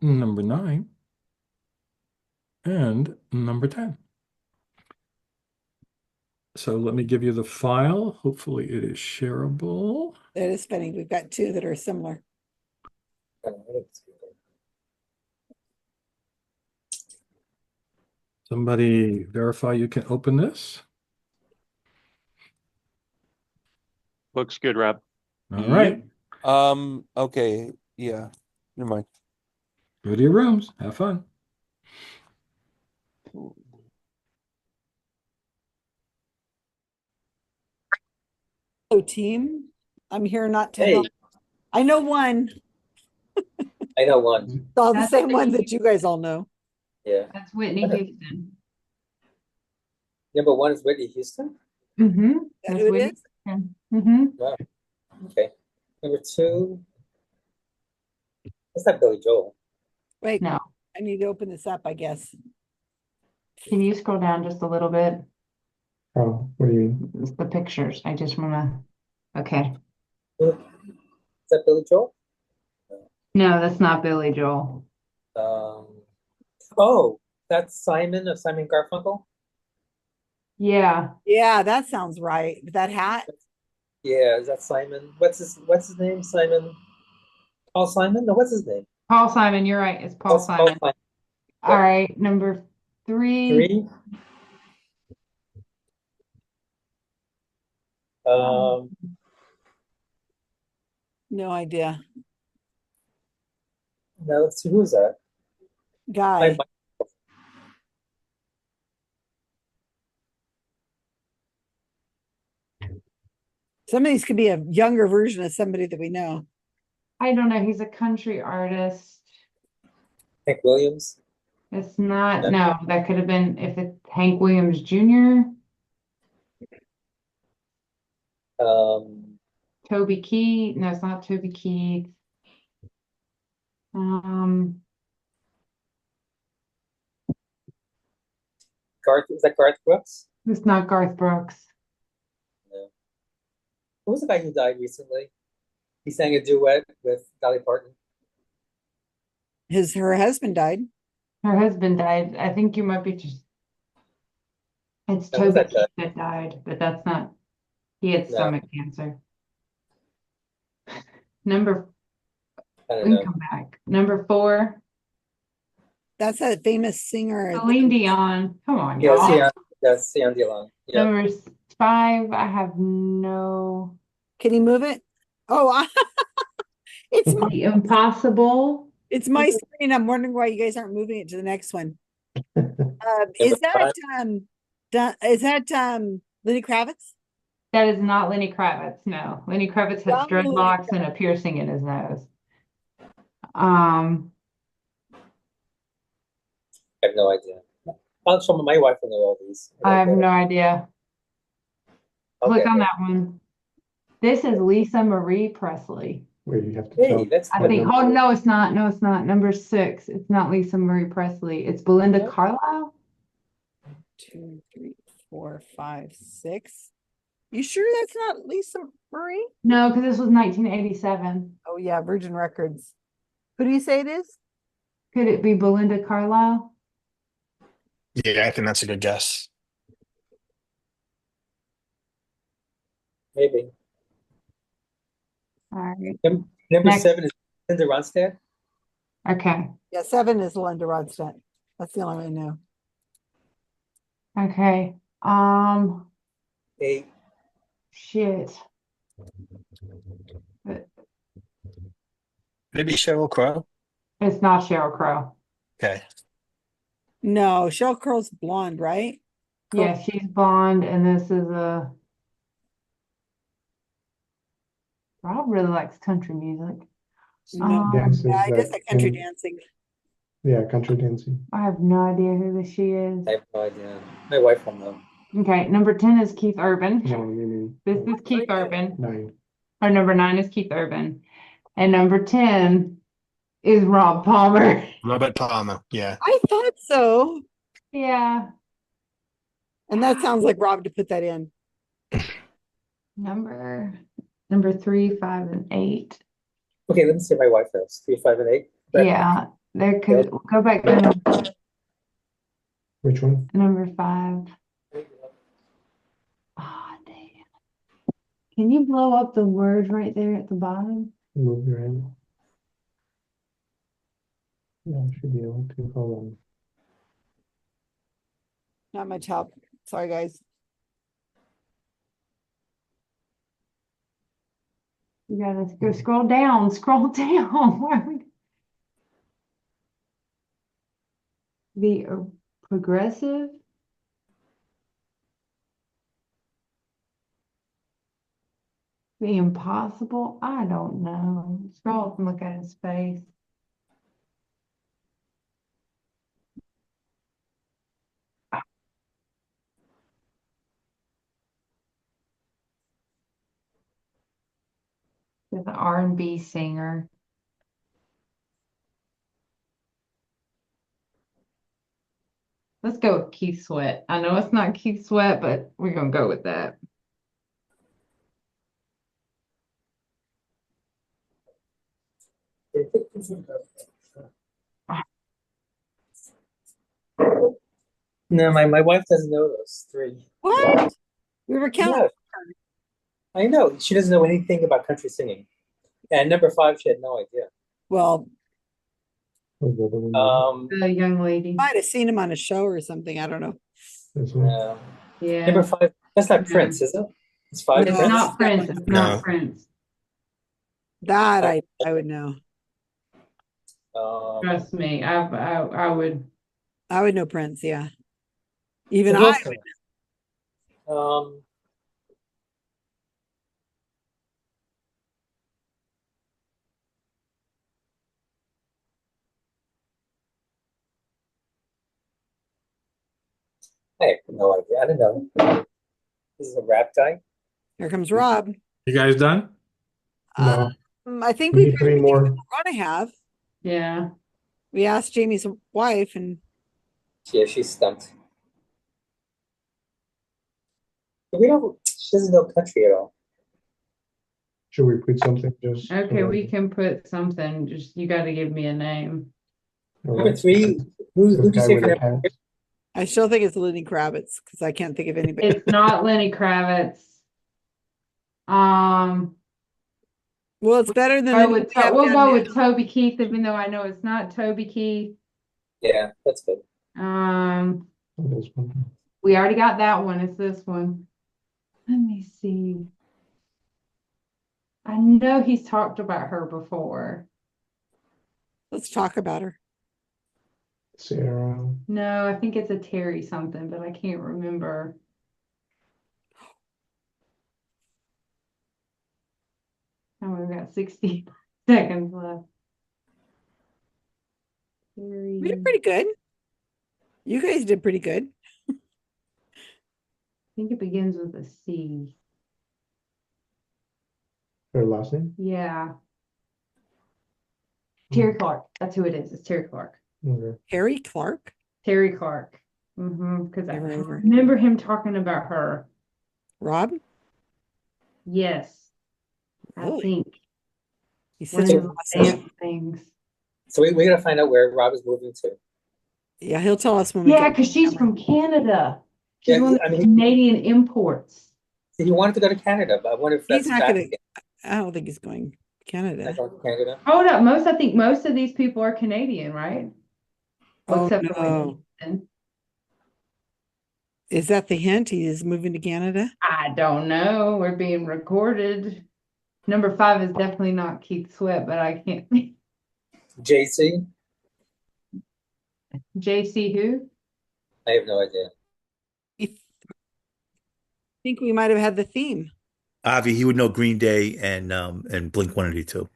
Number 9. And number 10. So let me give you the file. Hopefully it is shareable. That is funny. We've got 2 that are similar. Somebody verify you can open this. Looks good, Rob. All right. Okay. Yeah. Never mind. Go to your rooms. Have fun. Hello, team. I'm here not to Hey. help. I know one. I know one. It's all the That's same one Whitney. that you guys all know. Yeah. That's Whitney Houston. Number 1 is Whitney Houston. Mm-hmm. That That's who it Whitney is? Houston. Mm-hmm. Wow. Okay. Number 2. That's not Billy Joel. Wait, No. I need to open this up, I guess. Can you scroll down just a little bit? Oh, what do you mean? It's the pictures. I just wanna. Okay. Is that Billy Joel? No, that's not Billy Joel. Oh, that's Simon of Simon Garfunkel. Yeah. Yeah, that sounds right. That hat. Yeah, is that Simon? What's his name? Simon? Paul Simon? No, what's his name? Paul Simon. You're right. It's Paul Simon. Simon. All right. Number 3. 3. No idea. No, let's see, who is that? Guy. Some of these could be a younger version of somebody that we know. I don't know. He's a country artist. Hank Williams. It's not. No, that could have been if it's Hank Williams Jr. Toby Keith. No, it's not Toby Keith. Garth, is that Garth Brooks? It's not Garth Brooks. No. Who was the guy who died recently? He sang a duet with Dolly Parton. Her husband died. Her husband died. I think you might be just. It's That was Toby that guy. Keith that died, but that's not. He had No. stomach cancer. Number, I we don't can know. come back. Number 4, That's a famous singer. Celine Dion. Come on, Yes, y'all. yeah, yes, Celine Dion. Yeah. Number 5, I have no. Can you move it? Oh, it's my, The Impossible. it's my screen. I'm wondering why you guys aren't moving it to the next one. Number Is that five. is that Lenny Kravitz? That is not Lenny Kravitz. No, Lenny Kravitz has Young Lenny dreadlocks and a piercing in his nose. Um, I have no idea. I'll show my wife will know all these. I have no idea. Click Okay. on that one. This is Lisa Marie Presley. Wait, you have to Hey, tell. that's I what think. number- Oh no, it's not. No, it's not. Number 6. It's not Lisa Marie Presley. It's Belinda Carlisle. 2, 3, 4, 5, 6. You sure that's not Lisa Marie? No, because this was 1987. Oh yeah, Virgin Records. Who do you say it is? Could it be Belinda Carlisle? Yeah, I think that's a good guess. Maybe. All right. Number Next. 7 is Linda Ronstadt. Okay. Yeah, 7 is Linda Ronstadt. That's the only one I know. Okay. 8. Shit. Maybe Sheryl Crow. It's not Sheryl Crow. Okay. No, Sheryl Crow's blonde, right? Yeah, she's blonde, and this is a. Rob really likes country music. No, Dances yeah, I just that like country can- dancing. Yeah, country dancing. I have no idea who she is. I have no idea. My wife will know. Okay, number 10 is Keith Urban. No, maybe This is Keith Urban. 9. Or number 9 is Keith Urban. And number 10 is Rob Palmer. Robert Palmer. Yeah. I thought so. Yeah. And that sounds like Rob to put that in. Number 3, 5, and 8. Okay, let me see if my wife knows. 3, 5, and 8. But Yeah. There could go back to Which one? number 5. Ah, damn. Can you blow up the word right there at the bottom? Move your hand. Yeah, I should be able to. Hold on. Not much help. Sorry, guys. You gotta go scroll down. Scroll down. Why are we- The progressive. The impossible. I don't know. Scroll up and look at his face. He's an R&B singer. Let's go with Keith Sweat. I know it's not Keith Sweat, but we're gonna go with that. no, my wife doesn't know those 3. What? We were counting. Yeah. I know. She doesn't know anything about country singing. And number 5, she had no idea. Well, The young lady. might have seen him on a show or something. I don't know. No. Yeah. Number 5, that's not Yeah. Prince, is it? It's 5 It's Prince? not Prince. It's No. not Prince. That I would know. Trust me. I would. I would know Prince, yeah. Even Who I else? would. I have no idea. I don't know. This is a rap guy. Here comes Rob. You guys done? No. I think We we've need 3 more. gonna have. Yeah. We asked Jamie's wife, and Yeah, she's stumped. We don't. She doesn't know country at all. Should we put something just? Okay, we can put something. Just you got to give me a name. Number 3. Who'd you say for number 3? I still think it's Lenny Kravitz because I can't think of anybody. It's not Lenny Kravitz. Well, it's better than Go the with we have we'll down go now. with Toby Keith, even though I know it's not Toby Keith. Yeah, that's good. We already got that one. It's this one. Let me see. I know he's talked about her before. Let's talk about her. Sarah. No, I think it's a Terry something, but I can't remember. Oh, we've got 60 seconds left. We did pretty good. You guys did pretty good. I think it begins with a C. Her last name? Yeah. Terry Clark. That's who it is. It's Terry Clark. Okay. Harry Clark? Terry Clark. Because I Never heard of her. remember him talking about her. Rob? Yes. I Really? think. He One says of those dance things. So we got to find out where Rob is moving to. Yeah, he'll tell us when we Yeah, get because she's from Canada. She's Yeah, one of I the mean, Canadian imports. he wanted to go to Canada, but I wonder if He's that's not back gonna again. I don't think he's going to Canada. Not going to Canada. Hold up. I think most of these people are Canadian, right? Well, Oh, except for no. Whitney Houston. Is that the hint? He is moving to Canada? I don't know. We're being recorded. Number 5 is definitely not Keith Sweat, but I can't. JC? JC who? I have no idea. I think we might have had the theme. Avi, he would know Green Day and Blink 182,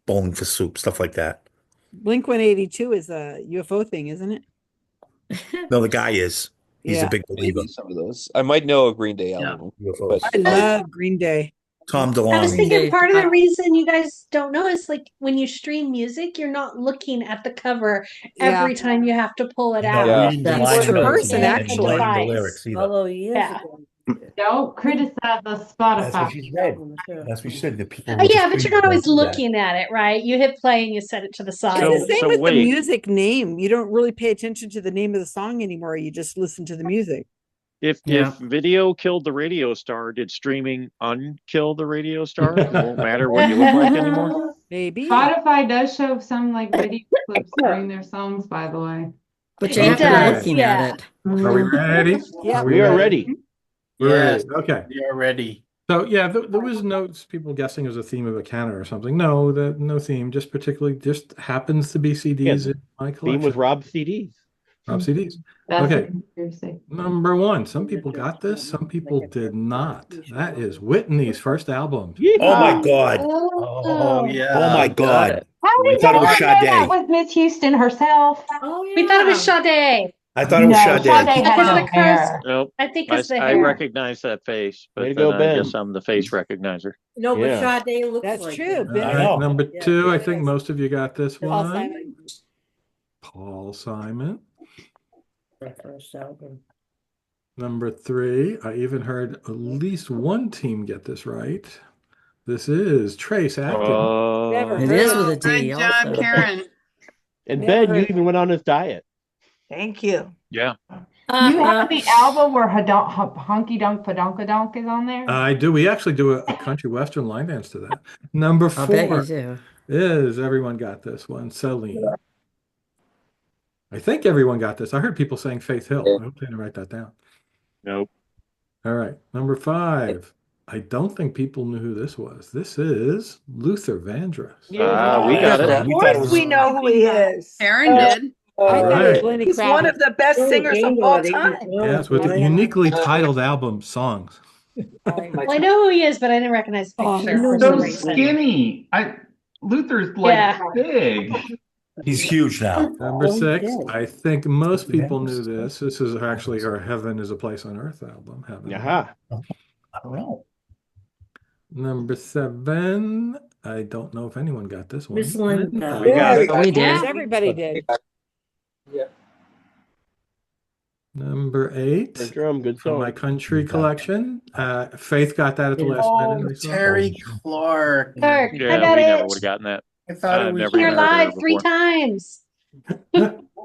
Bowling for Soup, stuff like that. Blink 182 is a UFO thing, isn't it? No, the guy is. He's a Yeah. big believer. Maybe some of those. I might know a Green Day album, UFOs. but I love Green Day. Tom I was DeLonge. thinking part of the reason you guys don't know is like when you stream music, you're not looking at the cover Yeah. every time you have to pull it You're out. not reading the You liner stream notes person, in a actually. and learning the device. lyrics either. Although years Yeah. ago. Don't criticize the That's Spotify. what she said. That's what she said. The people Oh, with the yeah, but you're streaming not don't always do that. looking at it, right? You hit play and you set it to the side. It's the same So with the wait. music name. You don't really pay attention to the name of the song anymore. You just listen to the music. If Yeah. video killed the radio star, did streaming unkill the radio star? It won't matter what you look like anymore. Maybe. Spotify does show some like video clips during their songs, by the way. But you It have to be does, looking yeah. at it. Are we ready? Yeah. We are ready. We're Yes, ready. Okay. we are ready. So yeah, there was notes, people guessing it was a theme of a Canada or something. No, no theme, just happens to be CDs Yeah, in my Theme was collection. Rob CDs. Rob CDs. That's Okay. a conspiracy. Number 1. Some people got this, some people did not. That is Whitney's first album. Oh my God. Oh, yeah. Oh my got God. it. How I did thought it y'all was know that Sade. was Miss Houston herself? Oh yeah. We thought it was Sade. I thought it was No, Sade. Sade had Because no the crow's, hair. Nope. I think I, it's the I hair. recognize that face, Way to but go, then I Ben. guess I'm the face recognizer. No, but Yeah. Sade looks That's like true. him. Ben. All I right, know. number Yeah. 2, I think most of you got this Paul one. Simon. Paul Simon. Their first album. Number 3, I even heard at least one team get this right. This is Trace Acton. Never It heard is of with a it. D Good job, also. Karen. And Never Ben, you heard. even went on his diet. Thank you. Yeah. You have the album where Honky Donk Padonkadonk is on there? I do. We actually do a country western line dance to that. Number I'll bet you 4 do. is everyone got this one. Celine. I think everyone got this. I heard people saying Faith Hill. I hope they didn't write that down. Nope. All right. Number 5. I don't think people knew who this was. This is Luther Vandross. We got it. Of course we know who he is. Aaron did. I thought it was Right. Lenny He's one Kravitz. of the best singers of all time. Yes, with the uniquely titled album Songs. Well, I know who he is, but I didn't recognize the Oh, picture no, for So some reason. skinny. Luther's like Yeah. big. He's huge now. Number 6, I think most people knew this. This is actually our Heaven is a Place on Earth album. Heaven. Aha. I don't know. Number 7, I don't know if anyone got this one. Miss Linda. We got it. Oh, we Of course, did. everybody did. Yeah. Number 8, Good drum, good from my song. country collection. Faith got that at the last minute. I saw. Terry Clark. Clark, Yeah, I got we it. never would have gotten that. I thought I've it was never Here even heard of her live 3 before. times.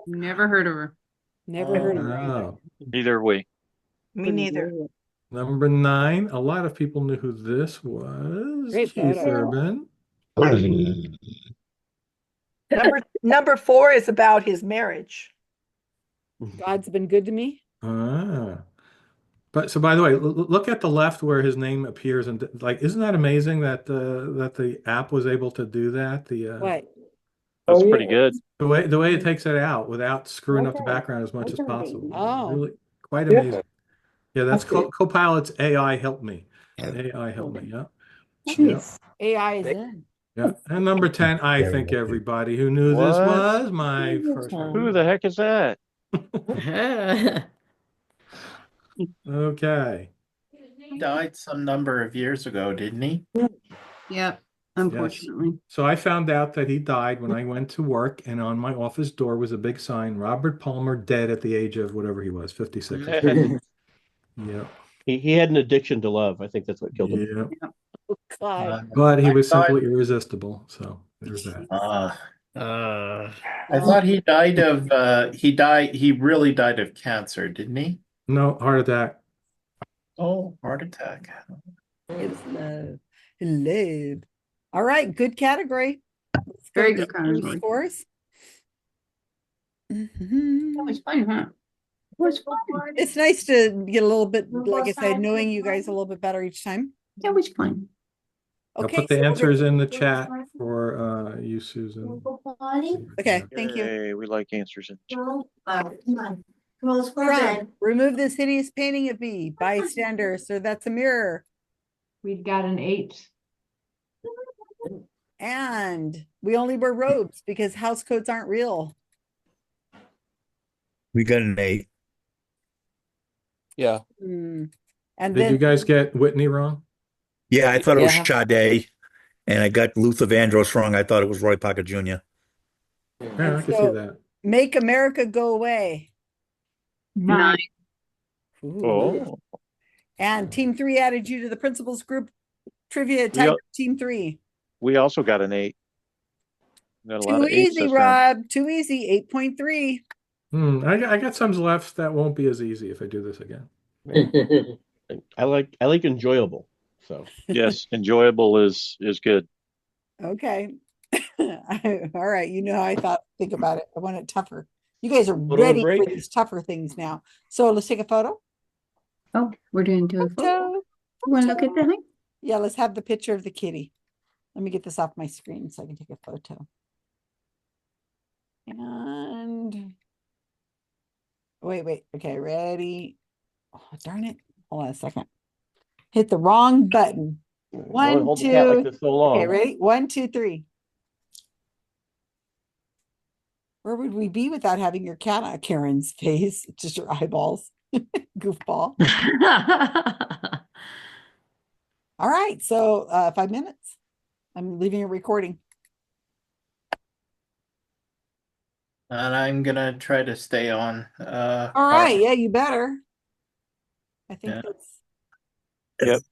Never heard of her. Never heard of it. Oh. Neither have we. Me neither. Number 9, a lot of people knew who this was. Great Keith photo. Urban. Number 4 is about his marriage. God's been good to me. Ah. But so by the way, look at the left where his name appears, and like, isn't that amazing that the app was able to do that? What? That's pretty good. The way it takes it out without screwing up the background as much as possible. Oh. Really quite amazing. Yeah, that's Copilot's AI help me. AI help me. Yeah. Yeah. AI is in. Yeah. And number 10, I think everybody who knew this What? was my first one. Who the heck is that? Okay. He died some number of years ago, didn't he? Yep, unfortunately. Yes. So I found out that he died when I went to work, and on my office door was a big sign, Robert Palmer dead at the age of whatever he was, 56. Yeah. He had an addiction to love. I think that's what killed him. Yeah. Oh, God. But he I was thought- simply irresistible. So there's that. I thought he died of he really died of cancer, didn't he? No, heart attack. Oh, heart attack. It's love. Love. All right, good category. Let's go Very to good category. Scores. That was fun, huh? It was fun. It's nice to get a little bit, like I said, knowing you guys a little bit better each time. That was fun. I'll Okay, put the so we're answers in the chat for you, Susan. Okay, thank you. Yay, we like answers in Come on, let's go to From bed. remove this hideous painting of me, bystander. So that's a mirror. We've got an 8. And we only wear robes because house coats aren't real. We got an 8. Yeah. Hmm. And Did then you guys get Whitney wrong? Yeah, I thought it was Yeah. Sade, and I got Luther Vandross wrong. I thought it was Roy Parker Jr. Yeah, I And can see so- that. make America go away. 9. Ooh. Oh, And team 3 added you to the principals group trivia We type al- team 3. we also got an 8. Got a lot Too of 8s easy, this round. Rob. Too easy. 8.3. I got some left that won't be as easy if I do this again. I like enjoyable. So Yes, enjoyable is good. Okay. All right. You know how I think about it. I want it tougher. You guys are Photo ready for break. these tougher things now. So let's take a photo. Oh, we're doing a photo. Photo. You want to look at the thing? Yeah, let's have the picture of the kitty. Let me get this off my screen so I can take a photo. And wait. Okay, ready. Oh, darn it. Hold on a second. Hit the wrong button. One, hold the cat like two. this so long. Okay, ready? 1, 2, 3. Where would we be without having your cat on Karen's face? Just your eyeballs. Goofball. All right. So 5 minutes. I'm leaving a recording. And I'm gonna try to stay on. All right. Yeah, you better. I think Yeah. Yep.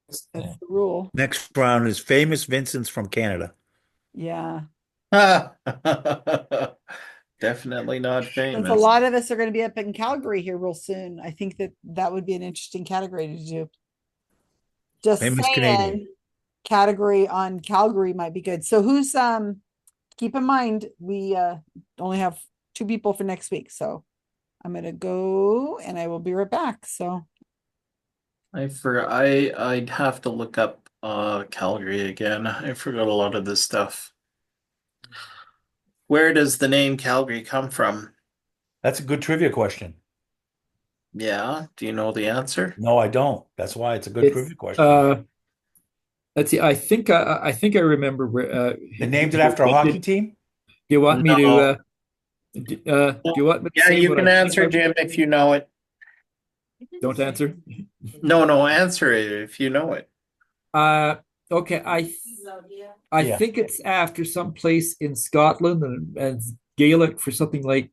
that's the rule. Next round is famous Vincents from Canada. Yeah. Definitely not Since famous. a lot of us are going to be up in Calgary here real soon, I think that would be an interesting category to do. Just Famous saying, Canadian. category on Calgary might be good. So who's keep in mind we only have 2 people for next week. So I'm gonna go and I will be right back. So I'd have to look up Calgary again. I forgot a lot of this stuff. Where does the name Calgary come from? That's a good trivia question. Yeah, do you know the answer? No, I don't. That's why it's a good trivia question. Let's see. I think I remember where They named it after a hockey team? Do you want me to do you want me to Yeah, say you what can I answer, think Jim, if you know it. Don't answer. No, answer it if you know it. Okay, I Yeah. think it's after some place in Scotland and Gaelic for something like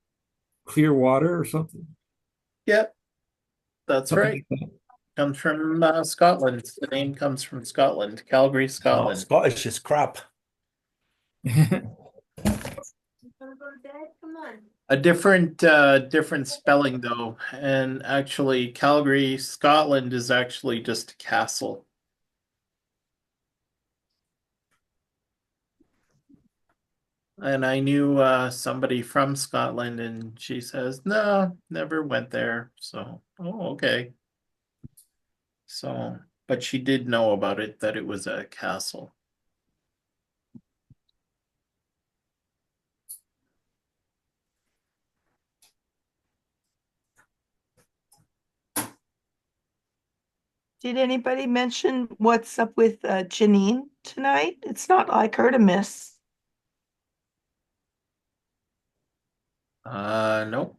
clear water or something. Yep, that's Something right. like that. Comes from Scotland. The name comes from Scotland, Calgary, Oh, Scotland. Scottish is crap. A different spelling though, and actually Calgary, Scotland is actually just a castle. And I knew somebody from Scotland, and she says, "No, never went there." So, oh, okay. So, but she did know about it, that it was a castle. Did anybody mention what's up with Janine tonight? It's not like her to miss. No.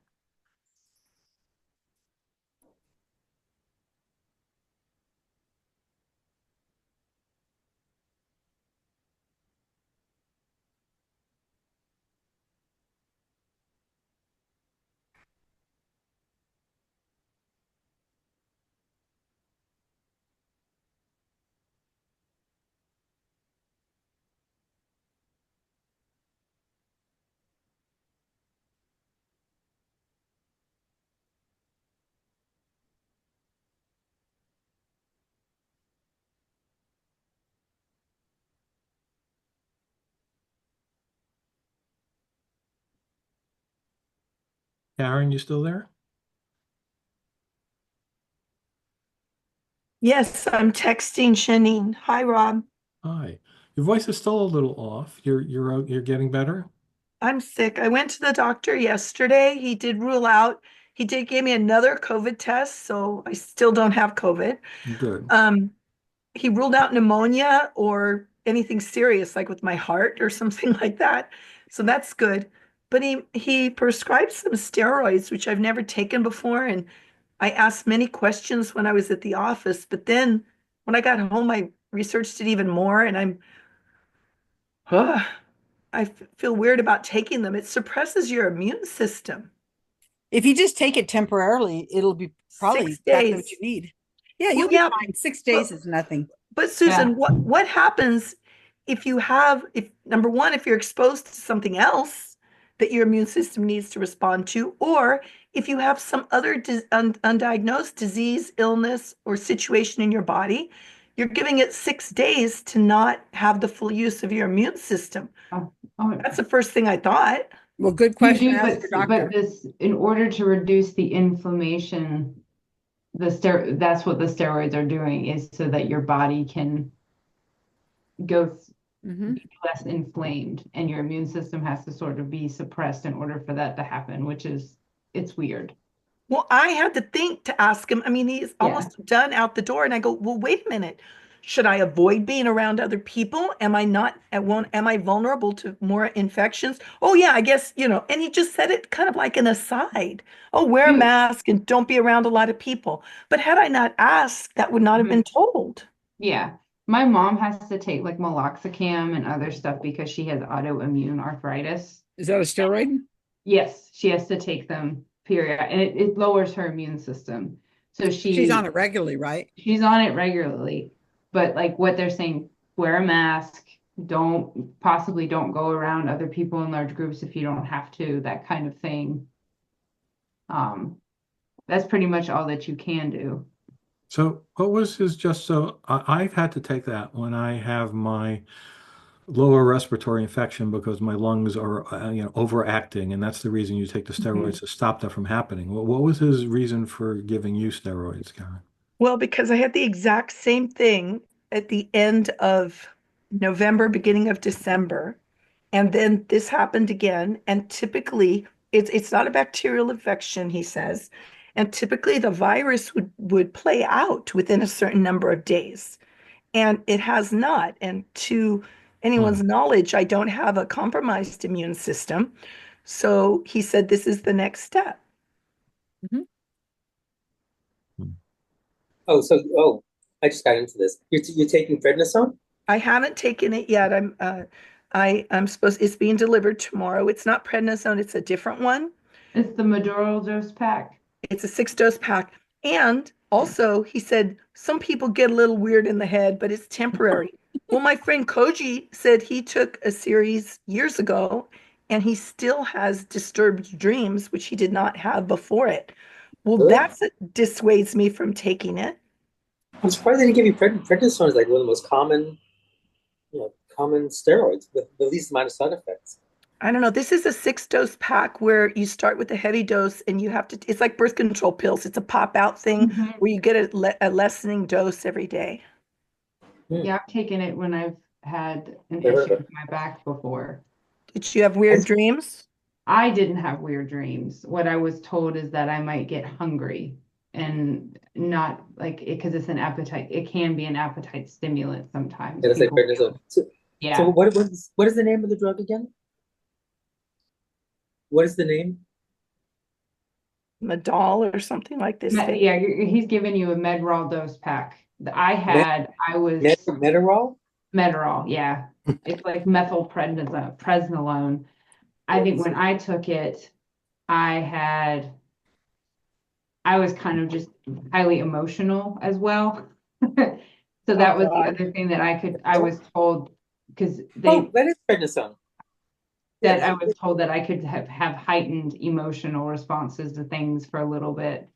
Karen, you still there? Yes, I'm texting Janine. Hi, Rob. Hi. Your voice is still a little off. You're getting better? I'm sick. I went to the doctor yesterday. He did rule out, he did give me another COVID test, so I still don't have COVID. Good. He ruled out pneumonia or anything serious, like with my heart or something like that. So that's good. But he prescribed some steroids, which I've never taken before. And I asked many questions when I was at the office. But then when I got home, I researched it even more. And I feel weird about taking them. It suppresses your immune system. If you just take it temporarily, it'll be probably 6 exactly what days. you need. Yeah, Well, you'll be yeah, fine. 6 days is nothing. But Susan, Yeah. what happens if you have, if number one, if you're exposed to something else that your immune system needs to respond to, or if you have some other undiagnosed disease, illness, or situation in your body, you're giving it 6 days to not have the full use of your immune system. That's the first thing I thought. Well, good You question. do, Ask your doctor. but this, in order to reduce the inflammation, that's what the steroids are doing, is so that your body can go be less inflamed, and your immune system has to sort of be suppressed in order for that to happen, which is, it's weird. Well, I had to think to ask him. I mean, he's almost done out the door. And I go, well, wait a minute. Should I avoid being around other people? Am I not at one? Am I vulnerable to more infections? Oh, yeah, I guess, and he just said it kind of like an aside. Oh, wear a mask and don't be around a lot of people. But had I not asked, that would not have been told. Yeah. My mom has to take like meloxicam and other stuff because she has autoimmune arthritis. Is that a steroid? Yes, she has to take them, period. And it lowers her immune system. So She's on it regularly, right? She's on it regularly. But like what they're saying, wear a mask, don't go around other people in large groups if you don't have to, that kind of thing. That's pretty much all that you can do. So what was his just so I've had to take that when I have my lower respiratory infection because my lungs are overacting, and that's the reason you take the steroids to stop that from happening. What was his reason for giving you steroids, Karen? Well, because I had the exact same thing at the end of November, beginning of December. And then this happened again. And typically, it's not a bacterial infection, he says. And typically, the virus would play out within a certain number of days. And it has not. And to anyone's knowledge, I don't have a compromised immune system. So he said this is the next step. I just got into this. You're taking prednisone? I haven't taken it yet. I'm supposed, it's being delivered tomorrow. It's not prednisone, it's a different one. It's the Maduro dose pack. It's a 6-dose pack. And also, he said some people get a little weird in the head, but it's temporary. Well, my friend Koji said he took a series years ago and he still has disturbed dreams, which he did not have before it. Well, Really? that dissuades me from taking it. I'm surprised they didn't give you prednisone is like one of the most common, common steroids with the least amount of side effects. I don't know. This is a 6-dose pack where you start with a heavy dose and you have to, it's like birth control pills. It's a pop out thing where you get a lessening dose every day. Yeah, I've taken it when I've had an issue with my back before. Did you have weird dreams? I didn't have weird dreams. What I was told is that I might get hungry and not like it because it's an appetite. It can be an appetite stimulant sometimes. Yeah, that's like prednisone. Yeah. So what is the name of the drug again? What is the name? Medol or something like this. Yeah, he's giving you a Medrol dose pack. I was Medrol? Medrol, yeah. It's like methylprednisolone. I think when I took it, I was kind of just highly emotional as well. So that was the other thing that I was told because that is prednisone. That I was told that I could have heightened emotional responses to things for a little bit,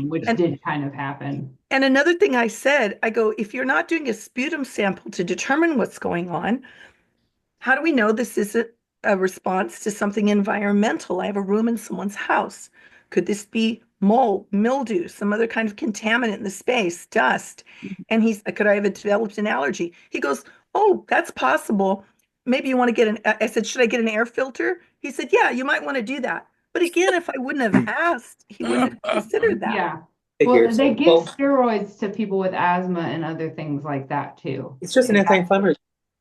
which did kind of happen. And another thing I said, I go, if you're not doing a sputum sample to determine what's going on, how do we know this isn't a response to something environmental? I have a room in someone's house. Could this be mold, mildew, some other kind of contaminant in the space, dust? And could I have developed an allergy? He goes, oh, that's possible. Maybe you want to get I said, should I get an air filter? He said, yeah, you might want to do that. But again, if I wouldn't have asked, he wouldn't have considered that. Yeah. Well, they give steroids to people with asthma and other things like that too. It's just an anti-inflammatory.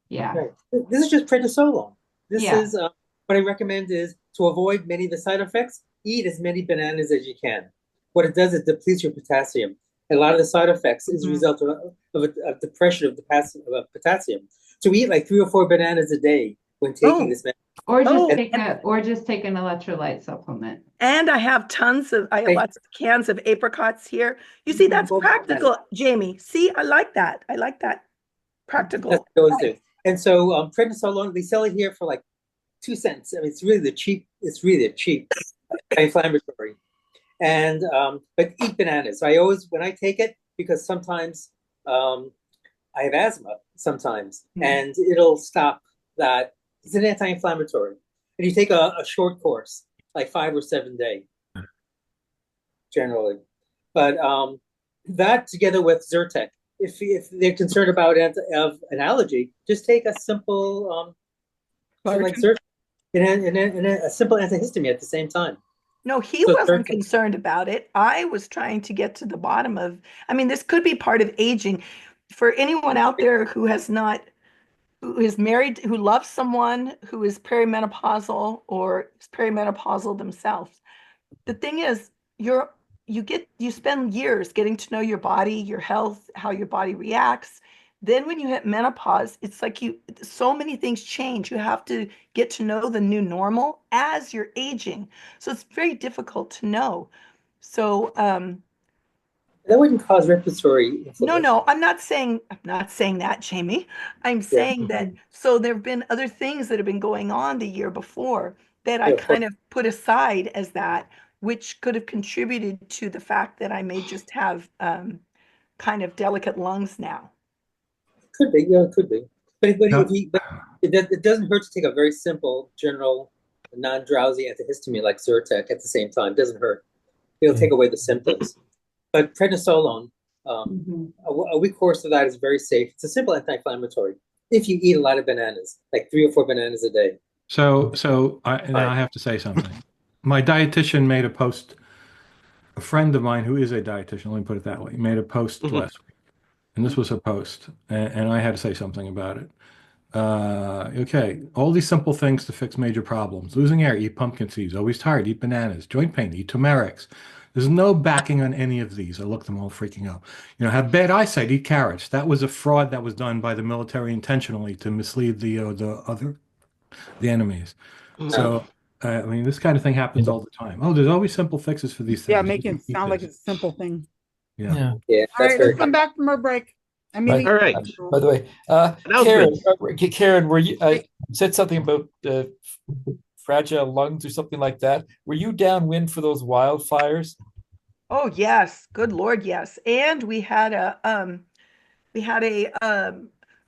Yeah. Right. This is just prednisolone. This is what I recommend is to avoid many of the side effects, eat as many bananas as you can. What it does is depletes your potassium. And a lot of the side effects is a result of depression of the potassium. So we eat like 3 or 4 bananas a day when taking this medicine. Or just take an electrolyte supplement. And I have I have lots of cans of apricots here. You see, that's practical, Jamie. See, I like that. I like that. Practical. That's what those do. And so prednisolone, they sell it here for like 2 cents. I mean, it's really a cheap anti-inflammatory. And but eat bananas. So I always, when I take it, because sometimes I have asthma sometimes, and it'll stop that. It's an anti-inflammatory. And you take a short course, like 5 or 7 day, generally. But that together with Zyrtec, if they're concerned about an allergy, just take a simple like Zyrtec and a simple antihistamine at the same time. No, he wasn't concerned about it. I was trying to get to the bottom of, I mean, this could be part of aging. For anyone out there who who is married, who loves someone who is perimenopausal or is perimenopausal themselves, the thing is, you spend years getting to know your body, your health, how your body reacts. Then when you hit menopause, it's like so many things change. You have to get to know the new normal as you're aging. So it's very difficult to know. So that wouldn't cause respiratory inflammation. No, I'm not saying that, Jamie. I'm saying that so there have been other things that have been going on the year before that I kind of put aside as that, which could have contributed to the fact that I may just have kind of delicate lungs now. Could be, yeah, it could be. But it doesn't hurt to take a very simple, general, non-drowsy antihistamine like Zyrtec at the same time. It doesn't hurt. It'll take away the symptoms. But prednisolone, a week course of that is very safe. It's a simple anti-inflammatory if you eat a lot of bananas, like 3 or 4 bananas a day. So I have to say something. My dietitian made a post. A friend of mine who is a dietitian, let me put it that way, made a post last week. And this was her post, and I had to say something about it. Okay, all these simple things to fix major problems. Losing hair, eat pumpkin seeds. Always tired, eat bananas. Joint pain, eat turmerics. There's no backing on any of these. I looked them all freaking out. Have bad eyesight, eat carrots. That was a fraud that was done by the military intentionally to mislead the enemies. So, I mean, this kind of thing happens all the time. Oh, there's always simple fixes for these things. Yeah, make it sound like it's a simple thing. Yeah. Yeah. All right, let's come back from our break. All right. By the way, Karen, were you said something about fragile lungs or something like that. Were you downwind for those wildfires? Oh yes, good Lord, yes. And we had a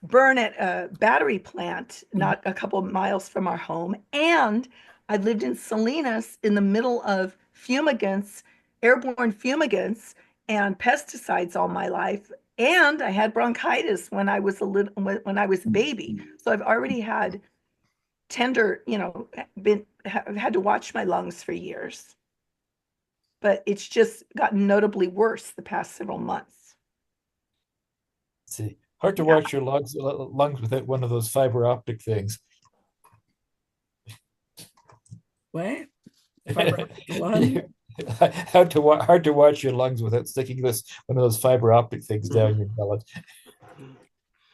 burn at a battery plant not a couple of miles from our home. And I lived in Salinas in the middle of fumigants, airborne fumigants and pesticides all my life. And I had bronchitis when I was a baby. So I've already had have had to watch my lungs for years. But it's just gotten notably worse the past several months. Let's see, hard to watch your lungs without one of those fiber optic things. What? Hard to watch your lungs without sticking one of those fiber optic things down your gullet.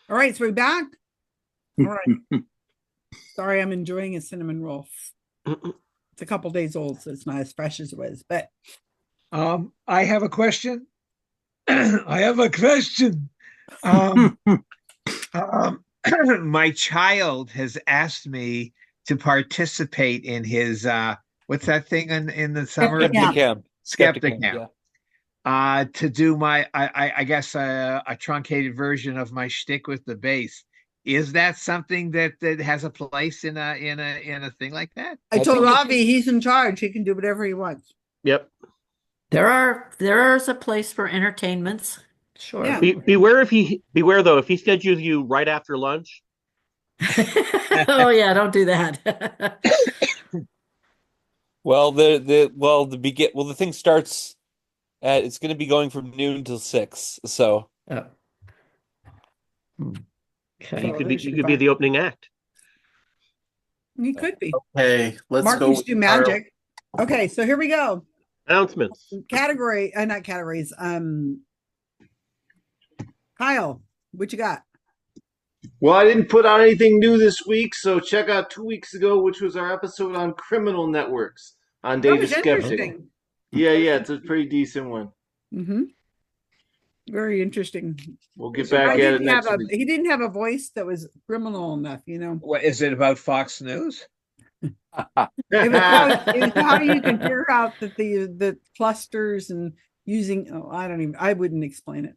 All right, so we're back. All right. Sorry, I'm enjoying a cinnamon roll. It's a couple days old, so it's not as fresh as it was. But I have a question. I have a question. My child has asked me to participate in his what's that thing in the summer? Skeptic camp. To do my I guess a truncated version of my shtick with the bass. Is that something that has a place in a thing like that? I told Ravi he's in charge. He can do whatever he wants. Yep. There's a place for entertainments. Sure. Yeah. Beware though, if he schedules you right after lunch. Oh yeah, don't do that. Well, the thing starts at, it's going to be going from noon till 6. So. Oh. Okay. You could be the opening act. He could be. Okay, let's Mark go. used to do magic. Okay, so here we go. Announcements. Not categories. Kyle, what you got? Well, I didn't put out anything new this week, so check out 2 weeks ago, which was our episode on criminal networks on Data Skeptic. Yeah, it's a pretty decent one. Mm-hmm. Very interesting. We'll get back at it next week. He didn't have a voice that was criminal enough, What is it about Fox News? It was how you can figure out that the clusters and using. Oh, I wouldn't explain it.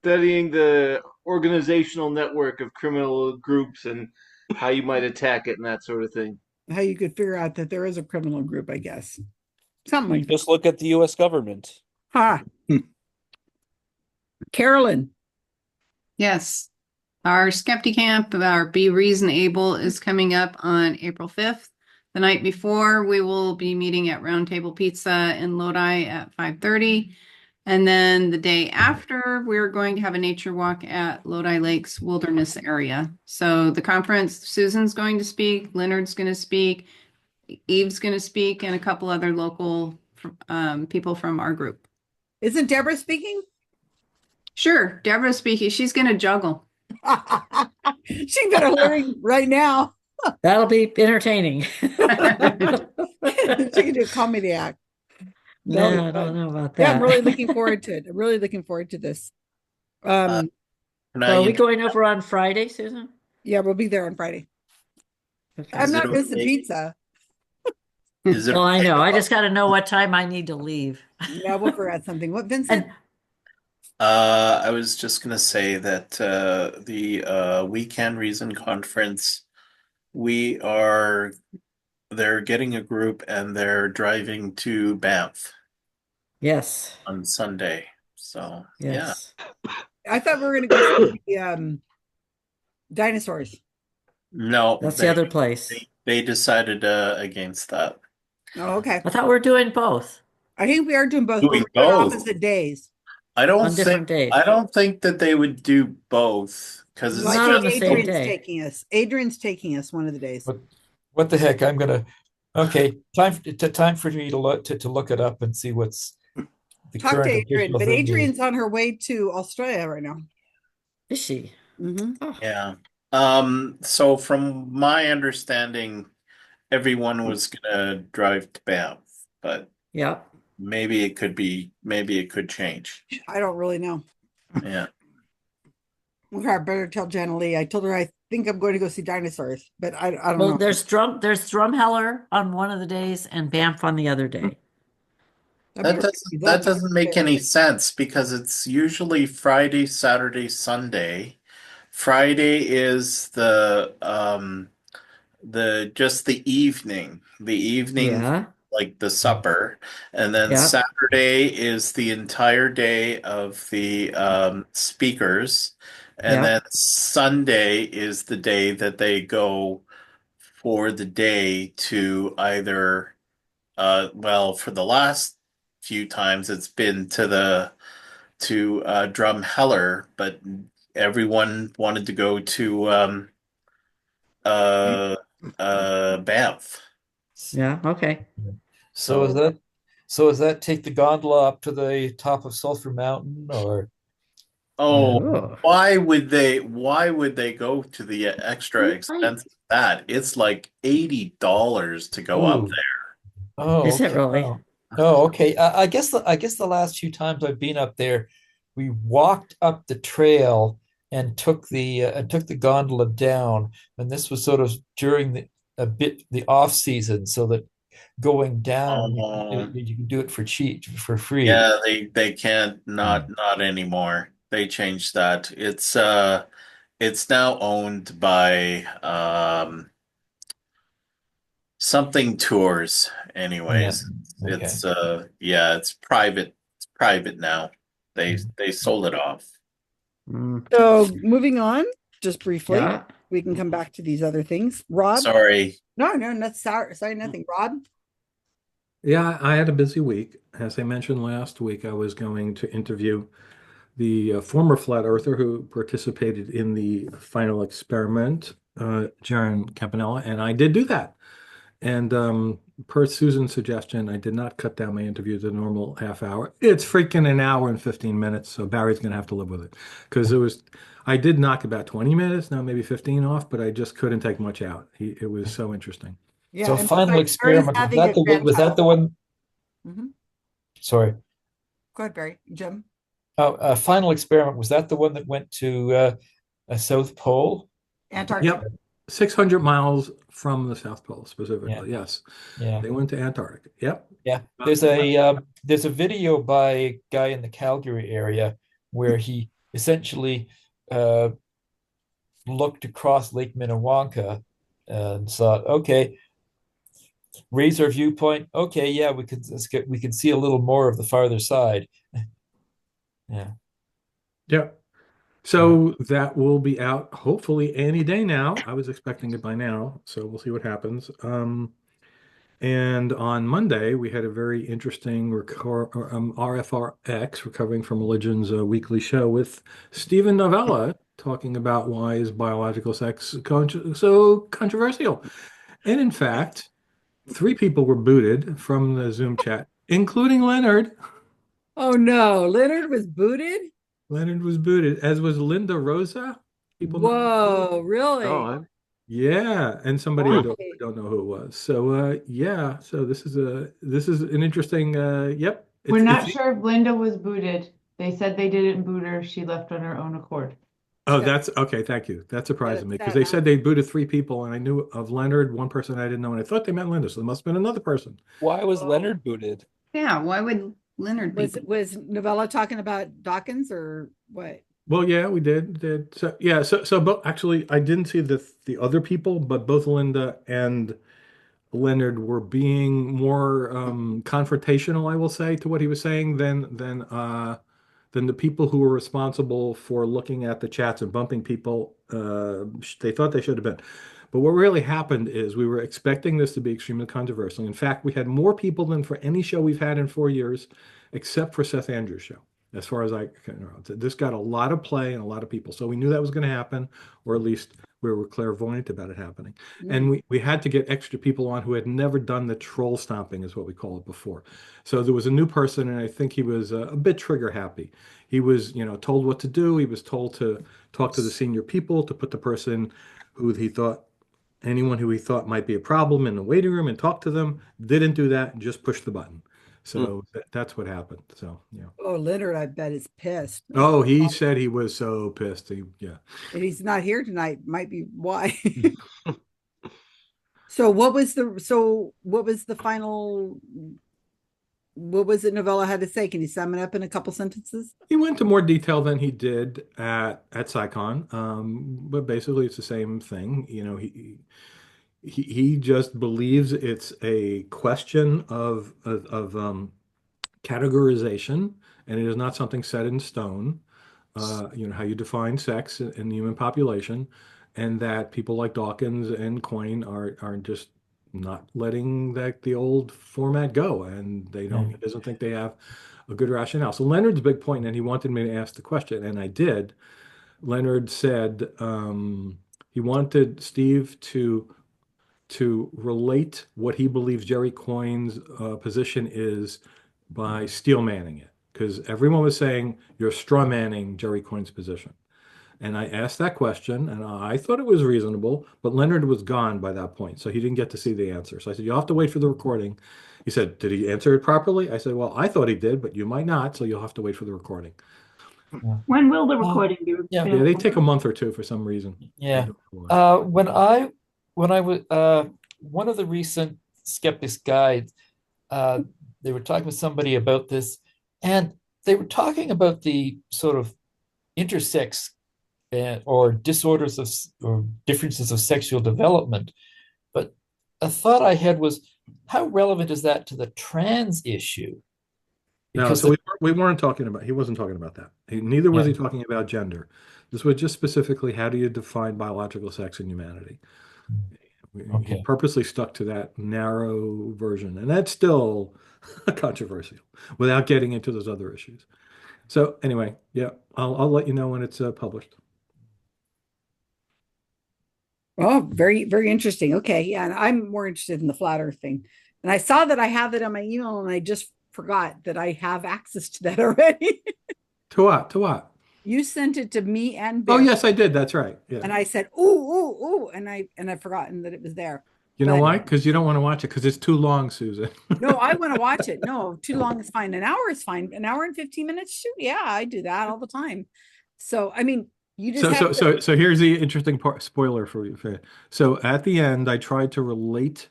Studying the organizational network of criminal groups and how you might attack it and that sort of thing. How you could figure out that there is a criminal group, I guess. Something like Just look at the U.S. government. Ha. Carolyn. Yes. Our Skeptic Camp, our Be Reasonable, is coming up on April 5th. The night before, we will be meeting at Round Table Pizza in Lodi at 5:30. And then the day after, we're going to have a nature walk at Lodi Lakes Wilderness Area. So the conference, Susan's going to speak, Leonard's going to speak, Eve's going to speak, and a couple other local people from our group. Isn't Deborah speaking? Sure, Deborah's speaking. She's going to juggle. She better learn right now. That'll be entertaining. She can do a comedy act. No, I don't know about that. Yeah, I'm really looking forward to it. I'm really looking forward to this. So are we going over on Friday, Susan? Yeah, we'll be there on Friday. Okay. I'm not missing pizza. Well, I know. I just got to know what time I need to leave. Yeah, we'll figure out something. What, Vincent? I was just going to say that the We Can Reason conference, they're getting a group and they're driving to Banff. Yes. On Sunday. So, yes. Yeah. I thought we were going to go see the dinosaurs. No. That's the other place. They decided against that. Oh, okay. I thought we were doing both. I think we are doing both. Doing but we're doing both. opposite days. I don't On different days. I don't think that they would do both because it's Not on the same Adrian's day. taking us. Adrian's taking us one of the days. What the heck? I'm gonna. Okay, time for me to look it up and see what's the Talk to current Adrian, official but thing is. Adrian's on her way to Australia right now. Is she? Mm-hmm. Yeah. So from my understanding, everyone was gonna drive to Banff, but yeah, maybe it could change. I don't really know. Yeah. Okay, I better tell Jenna Lee. I told her think I'm going to go see dinosaurs, but I don't Well, know. there's Drumheller on one of the days and Banff on the other day. That doesn't make any sense because it's usually Friday, Saturday, Sunday. Friday is the just the evening Yeah. like the supper, and then Yeah. Saturday is the entire day of the speakers, and Yeah. then Sunday is the day that they go for the day to either well, for the last few times it's been to Drumheller, but everyone wanted to go to uh Banff. Yeah. Okay. So is that take the gondola up to the top of Sulphur Mountain or Oh, Oh. why would they go to the extra expense of that? It's like $80 to go up Ooh. there. Oh, Is it okay. really? Oh, okay. I guess the last few times I've been up there, we walked up the trail and took the gondola down, and this was sort of during the off season, so that going down Oh, you can do it for cheap for free. yeah, they can't not anymore. They changed that. It's now owned by something tours Yeah. anyways. Okay. Yeah, it's private now. They sold it off. So moving on, just briefly, Yeah. we can come back to these other things. Rob? Sorry. No, not sorry, nothing. Rob? Yeah, I had a busy week. As I mentioned last week, I was going to interview the former flat earther who participated in the final experiment, Jaron Campanella, and I did do that. And per Susan's suggestion, I did not cut down my interview to the normal half hour. It's freaking an hour and 15 minutes, so Barry's going to have to live with it. Because I did knock about 20 minutes, now maybe 15 off, but I just couldn't take much out. It was so interesting. Yeah, So and final besides, Barry's experiment, having a was that the one? Mhm. Sorry. Go ahead, Barry. Jim? Oh, final experiment, was that the one that went to a South Pole? Antarctica. Yep. 600 miles from the South Pole, specifically. Yeah. Yes. Yeah. They went to Antarctica. Yep. Yeah. There's a video by a guy in the Calgary area where he essentially looked across Lake Minnewanka and thought, okay, raise our viewpoint. Okay, yeah, we can see a little more of the farther side. Yeah. Yep. So that will be out hopefully any day now. I was expecting it by now, so we'll see what happens. And on Monday, we had a very interesting RFRX, Recovering from Religion's weekly show with Stephen Novella talking about why is biological sex so controversial. And in fact, 3 people were booted from the Zoom chat, including Leonard. Oh no, Leonard was booted? Leonard was booted, as was Linda Rosa. People know. Whoa, really? Yeah, and somebody I don't know who it was. So yeah, so this is an interesting yep. We're not sure if Linda was booted. They said they didn't boot her. She left on her own accord. Oh, that's okay. Thank you. That surprised me because they said they booted 3 people, and I knew of Leonard, one person I didn't know, and I thought they meant Linda, so there must have been another person. Why was Leonard booted? Yeah, why would Leonard be? Was Novella talking about Dawkins or what? Well, yeah, we did. So yeah, but actually, I didn't see the other people, but both Linda and Leonard were being more confrontational, I will say, to what he was saying than the people who were responsible for looking at the chats and bumping people. They thought they should have been. But what really happened is we were expecting this to be extremely controversial. In fact, we had more people than for any show we've had in 4 years, except for Seth Andrews' show. As far as I can remember, this got a lot of play and a lot of people. So we knew that was going to happen, or at least we were clairvoyant about it happening. And we had to get extra people on who had never done the troll stomping, is what we call it, before. So there was a new person, and I think he was a bit trigger happy. He was, told what to do. He was told to talk to the senior people, to put the person anyone who he thought might be a problem in the waiting room and talk to them. Didn't do that, just pushed the button. So that's what happened. So yeah. Oh, Leonard, I bet is pissed. Oh, he said he was so pissed. Yeah. And he's not here tonight. Might be why. So what was the final, what was it Novella had to say? Can you sum it up in a couple sentences? He went into more detail than he did at SciCon, but basically it's the same thing. He just believes it's a question of categorization, and it is not something set in stone. How you define sex in the human population, and that people like Dawkins and Coyne are just not letting the old format go, and he doesn't think they have a good rationale. So Leonard's big point, and he wanted me to ask the question, and I did. Leonard said he wanted Steve to relate what he believes Jerry Coyne's position is by steel manning it, because everyone was saying you're straw manning Jerry Coyne's position. And I asked that question, and I thought it was reasonable, but Leonard was gone by that point, so he didn't get to see the answer. So I said, you'll have to wait for the recording. He said, did he answer it properly? I said, well, I thought he did, but you might not, so you'll have to wait for the recording. When will the recording be Yeah, available? they take a month or two for some reason. Yeah. When I was one of the recent Skeptics Guides, they were talking with somebody about this, and they were talking about the sort of intersex or disorders or differences of sexual development. But a thought I had was, how relevant is that to the trans issue? No, so we weren't talking about, he wasn't talking about that. Neither was he talking about gender. This was just specifically, how do you define biological sex in humanity? He purposely stuck to that narrow version, and that's still controversial without getting into those other issues. So anyway, yeah, I'll let you know when it's published. Oh, very, very interesting. Okay. Yeah. And I'm more interested in the flat earth thing. And I saw that I have it on my email, and I just forgot that I have access to that already. To what? To what? You sent it to me and Oh, Barry. yes, I did. That's right. Yeah. And I said, ooh, ooh, ooh. And I've forgotten that it was there. You know why? Because you don't want to watch it because it's too long, Susan. No, I want to watch it. No, too long is fine. An hour is fine. An hour and 15 minutes. Shoot. Yeah, I do that all the time. So, I mean, you just so here's the interesting part, spoiler for you. So at the end, I tried to relate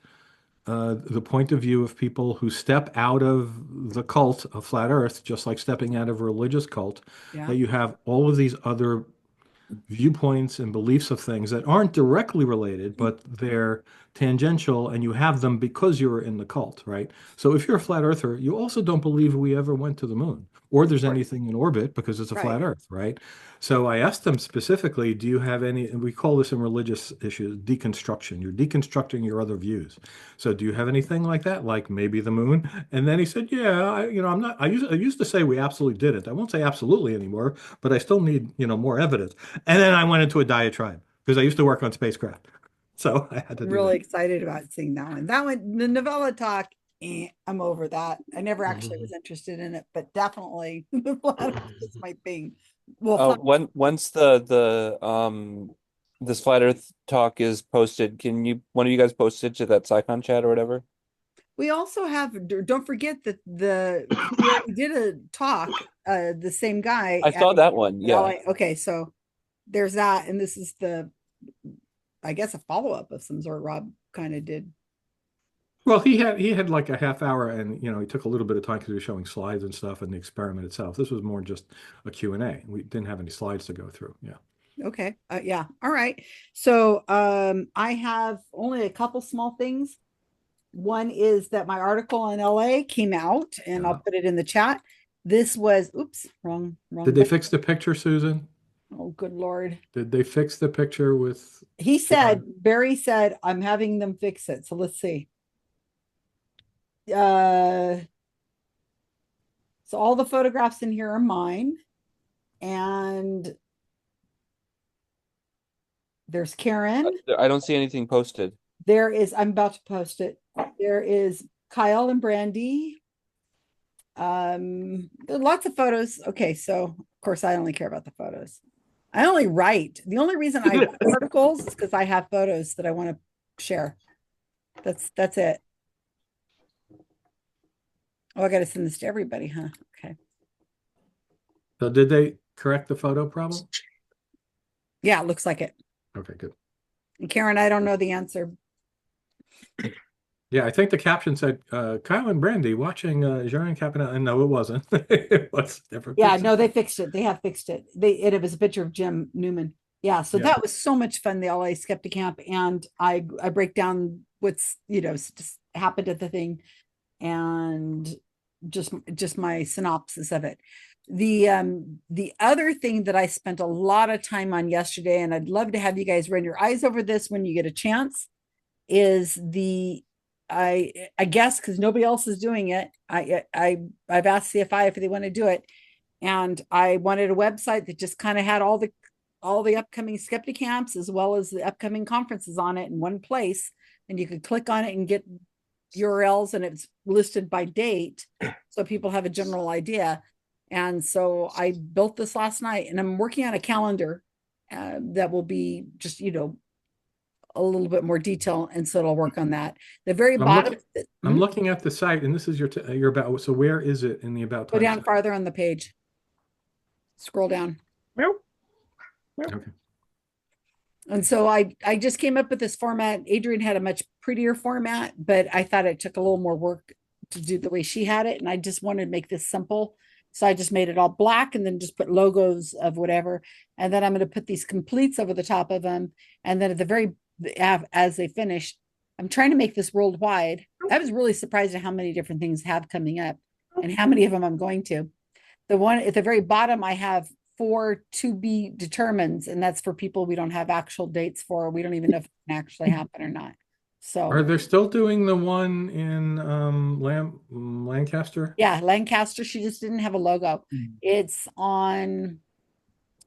the point of view of people who step out of the cult of flat Earth, just like stepping out of a religious cult, that you have all of these other viewpoints and beliefs of things that aren't directly related, but they're tangential, and you have them because you were in the cult, right? So if you're a flat earther, you also don't believe we ever went to the moon or there's anything in orbit because it's a flat earth, right? So I asked them specifically, do you have any, and we call this in religious issues, deconstruction. You're deconstructing your other views. So do you have anything like that, like maybe the moon? And then he said, yeah, I'm not, I used to say we absolutely did it. I won't say absolutely anymore, but I still need, more evidence. And then I went into a diatribe because I used to work on spacecraft. So I had to do really excited about seeing that one. That one, the novella talk, I'm over that. I never actually was interested in it, but definitely the flat earth is my thing. Well, once this flat Earth talk is posted, one of you guys post it to that SciCon chat or whatever? we also have, don't forget that we did a talk, the same guy. I saw that one. Yeah. LA. Okay, so there's that, and this is I guess a follow-up of some sort. Rob kind of did. Well, he had like a half hour, and he took a little bit of time because he was showing slides and stuff and the experiment itself. This was more just a Q&A. We didn't have any slides to go through. Yeah. Okay. Yeah. All right. So I have only a couple small things. One is that my article on LA came out, and I'll put it in the chat. This was, oops, wrong. Did they fix the picture, Susan? Oh, good Lord. Did they fix the picture with? Barry said, I'm having them fix it. So let's see. So all the photographs in here are mine. And there's Karen. I don't see anything posted. I'm about to post it. There is Kyle and Brandy. Lots of photos. Okay, so of course I only care about the photos. I only write. The only reason I write articles is because I have photos that I want to share. That's it. Oh, I got to send this to everybody, huh? Okay. So did they correct the photo problem? Yeah, it looks like it. Okay, good. And Karen, I don't know the answer. Yeah, I think the caption said Kyle and Brandy watching Jean Capita, and no, it wasn't. It was a different Yeah, picture. no, they fixed it. They have fixed it. It was a picture of Jim Newman. Yeah, so Yeah. that was so much fun, the LA Skeptic Camp, and I break down what's just happened at the thing, and just my synopsis of it. The other thing that I spent a lot of time on yesterday, and I'd love to have you guys run your eyes over this when you get a chance, is I guess because nobody else is doing it. I've asked CFI if they want to do it, and I wanted a website that just kind of had all the upcoming skeptic camps as well as the upcoming conferences on it in one place, and you could click on it and get URLs, and it's listed by date so people have a general idea. And so I built this last night, and I'm working on a calendar that will be just a little bit more detail, and so it'll work on that. The very bottom. I'm looking at the site, and this is your about. So where is it in the about Go time? down farther on the page. Scroll down. Okay. And so I just came up with this format. Adrian had a much prettier format, but I thought it took a little more work to do the way she had it, and I just wanted to make this simple. So I just made it all black and then just put logos of whatever. And then I'm going to put these completes over the top of them. And then at the very as they finish, I'm trying to make this worldwide. I was really surprised at how many different things have coming up and how many of them I'm going to. The one at the very bottom, I have 4 to be determined, and that's for people we don't have actual dates for. We don't even know if it can actually happen or not. So Are they still doing the one in Lancaster? yeah, Lancaster. She just didn't have a logo. It's on.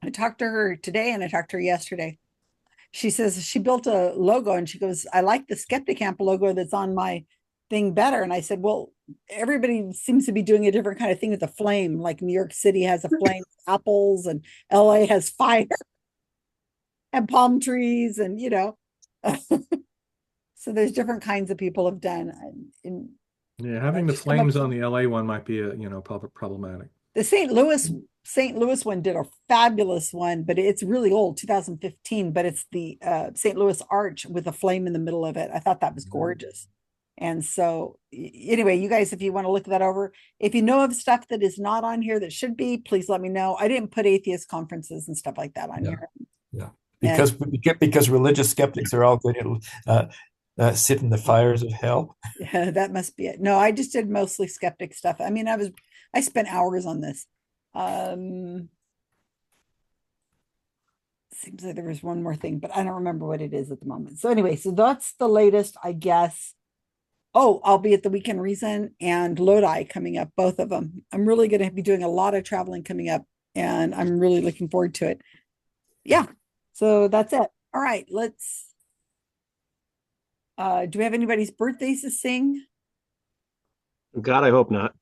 I talked to her today and I talked to her yesterday. She says she built a logo and she goes, I like the Skeptic Camp logo that's on my thing better. And I said, well, everybody seems to be doing a different kind of thing with a flame. Like New York City has a flame, apples, and LA has fire and palm trees, and so there's different kinds of people have done. Yeah, having the flames on the LA one might be problematic. The St. Louis one did a fabulous one, but it's really old, 2015, but it's the St. Louis Arch with a flame in the middle of it. I thought that was gorgeous. And so anyway, you guys, if you want to look that over, if you know of stuff that is not on here that should be, please let me know. I didn't put atheist conferences and stuff like that on here. Yeah. Because religious skeptics are all going to sit in the fires of hell. Yeah, that must be it. No, I just did mostly skeptic stuff. I mean, I spent hours on this. Seems like there was one more thing, but I don't remember what it is at the moment. So anyway, so that's the latest, I guess. Oh, I'll be at the Weekend Reason and Lodi coming up, both of them. I'm really going to be doing a lot of traveling coming up, and I'm really looking forward to it. Yeah, so that's it. All right, let's. Do we have anybody's birthdays to sing? God, I hope not.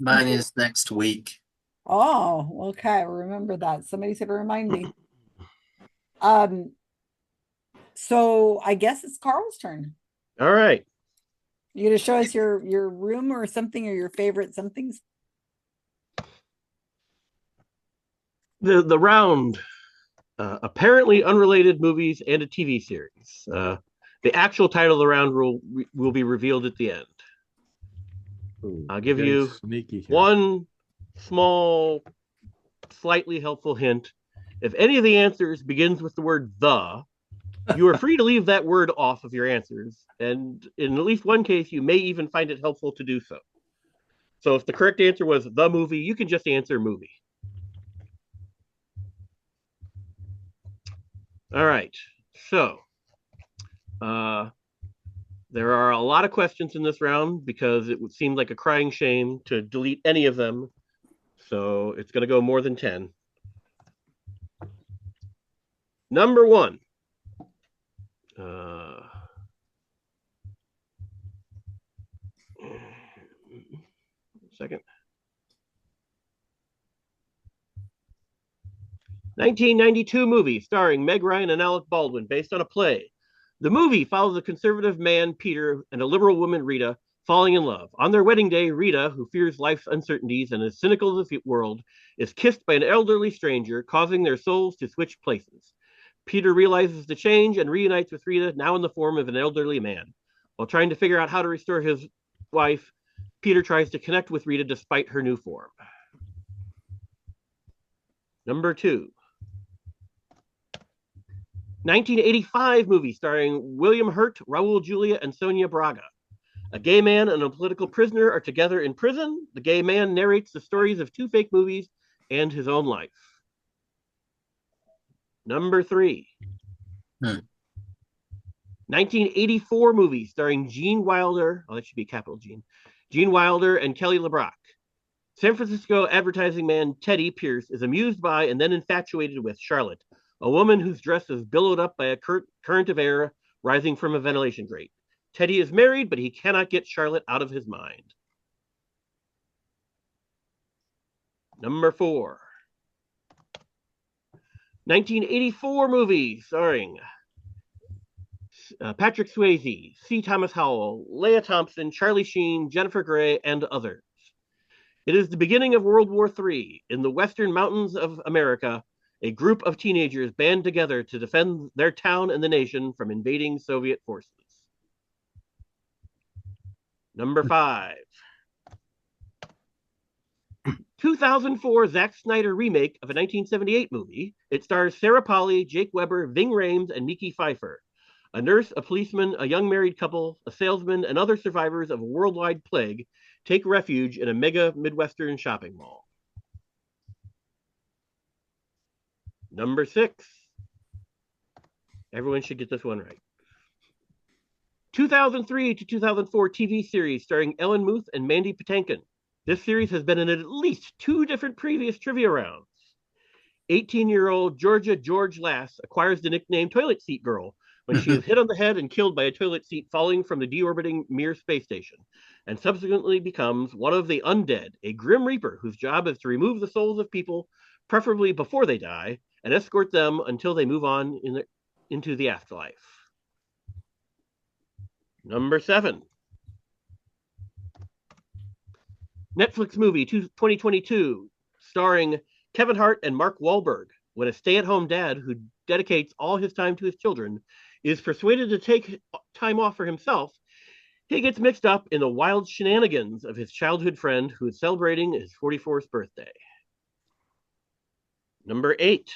Mine is next week. Oh, okay. Remember that. Somebody said to remind me. So I guess it's Karl's turn. All right. You gonna show us your room or something, or your favorite somethings? The round, apparently unrelated movies and a TV series. The actual title of the round will be revealed at the end. Ooh, I'll give you sneaky one small, slightly helpful hint. If any of the answers begins with the word "the," you are free to leave that word off of your answers, and in at least one case, you may even find it helpful to do so. So if the correct answer was "the movie," you can just answer "movie." All right. So there are a lot of questions in this round because it would seem like a crying shame to delete any of them. So it's going to go more than 10. Number 1. Second. 1992 movie starring Meg Ryan and Alec Baldwin based on a play. The movie follows a conservative man, Peter, and a liberal woman, Rita, falling in love. On their wedding day, Rita, who fears life's uncertainties and is cynical of the world, is kissed by an elderly stranger, causing their souls to switch places. Peter realizes the change and reunites with Rita, now in the form of an elderly man. While trying to figure out how to restore his wife, Peter tries to connect with Rita despite her new form. Number 2. 1985 movie starring William Hurt, Raul Julia, and Sonia Braga. A gay man and a political prisoner are together in prison. The gay man narrates the stories of 2 fake movies and his own life. Number 3. 1984 movie starring Gene Wilder. Oh, that should be capital Gene. Gene Wilder and Kelly LeBrock. San Francisco advertising man Teddy Pierce is amused by and then infatuated with Charlotte, a woman whose dress is billowed up by a current of air rising from a ventilation grate. Teddy is married, but he cannot get Charlotte out of his mind. Number 4. 1984 movie starring Patrick Swayze, C. Thomas Howell, Leah Thompson, Charlie Sheen, Jennifer Grey, and others. It is the beginning of World War III. In the western mountains of America, a group of teenagers band together to defend their town and the nation from invading Soviet forces. Number 5. 2004 Zack Snyder remake of a 1978 movie. It stars Sarah Polley, Jake Weber, Ving Rhames, and Mickey Pfeiffer. A nurse, a policeman, a young married couple, a salesman, and other survivors of a worldwide plague take refuge in a mega Midwestern shopping mall. Number 6. Everyone should get this one right. 2003 to 2004 TV series starring Ellen Muth and Mandy Patinkin. This series has been in at least 2 different previous trivia rounds. 18-year-old Georgia George Lass acquires the nickname Toilet Seat Girl when she is hit on the head and killed by a toilet seat falling from the deorbiting Mir space station, and subsequently becomes one of the undead, a grim reaper whose job is to remove the souls of people, preferably before they die, and escort them until they move on into the afterlife. Number 7. Netflix movie 2022 starring Kevin Hart and Mark Wahlberg, when a stay-at-home dad who dedicates all his time to his children is persuaded to take time off for himself, he gets mixed up in the wild shenanigans of his childhood friend who is celebrating his 44th birthday. Number 8.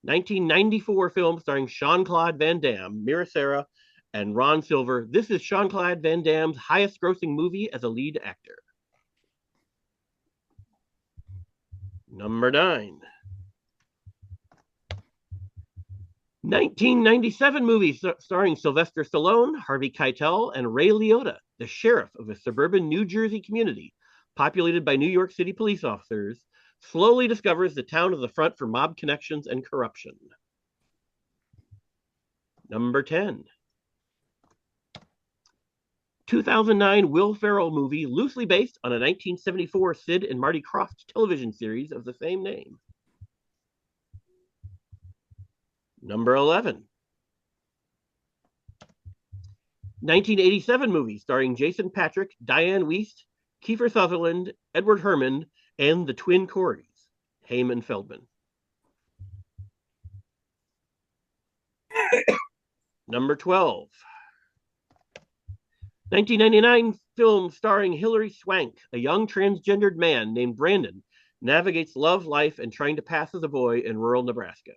1994 film starring Jean-Claude Van Damme, Mira Sara, and Ron Silver. This is Jean-Claude Van Damme's highest-grossing movie as a lead actor. Number 9. 1997 movie starring Sylvester Stallone, Harvey Keitel, and Ray Liotta, the sheriff of a suburban New Jersey community populated by New York City police officers, slowly discovers the town is the front for mob connections and corruption. Number 10. 2009 Will Ferrell movie loosely based on a 1974 Sid and Marty Krofft television series of the same name. Number 11. 1987 movie starring Jason Patric, Diane Wiest, Kiefer Sutherland, Edward Herrmann, and the twin Coreys, Haim and Feldman. Number 12. 1999 film starring Hilary Swank, a young transgendered man named Brandon navigates love, life, and trying to pass as a boy in rural Nebraska.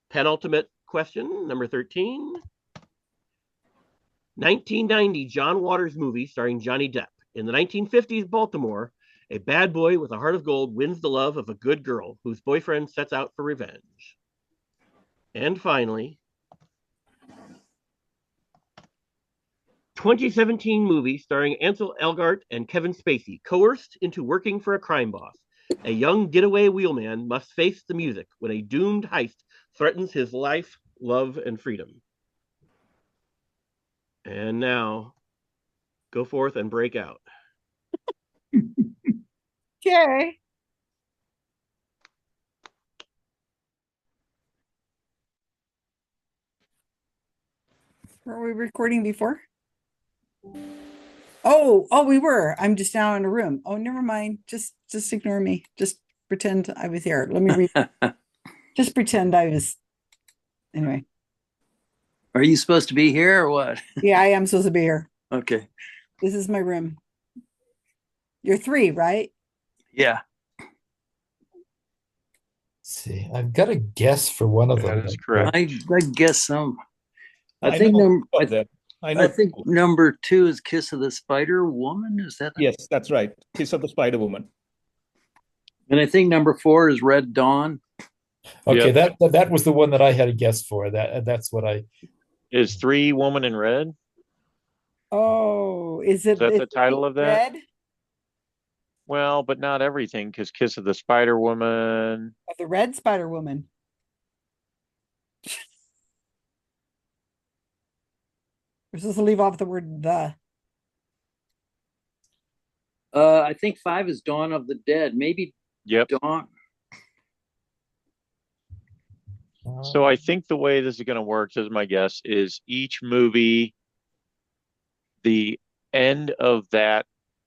Penultimate question, number 13. 1990 John Waters movie starring Johnny Depp. In the 1950s Baltimore, a bad boy with a heart of gold wins the love of a good girl whose boyfriend sets out for revenge. And finally, 2017 movie starring Ansel Elgort and Kevin Spacey, coerced into working for a crime boss. A young getaway wheelman must face the music when a doomed heist threatens his life, love, and freedom. And now, go forth and break out. Okay. Were we recording before? Oh, we were. I'm just now in a room. Oh, never mind. Just ignore me. Just pretend I was here. Let me read. Just pretend I was. Anyway. Are you supposed to be here or what? Yeah, I am supposed to be here. Okay. This is my room. You're 3, right? Yeah. See, I've got a guess for one of them. That is correct. I guess some. I I think know two of them. I think number 2 is Kiss of the Spider Woman. Is that? Yes, that's right. Kiss of the Spider Woman. And I think number 4 is Red Dawn. Okay, that was the one that I had a guess for. That's what I. Is 3 Woman in Red? Oh, is that the title of that? Red? Well, but not everything, because Kiss of the Spider Woman. The Red Spider Woman. We're supposed to leave off the word the. I think 5 is Dawn of the Dead. Maybe. Yep. Dawn. So I think the way this is going to work, as my guess, is each movie, the end of that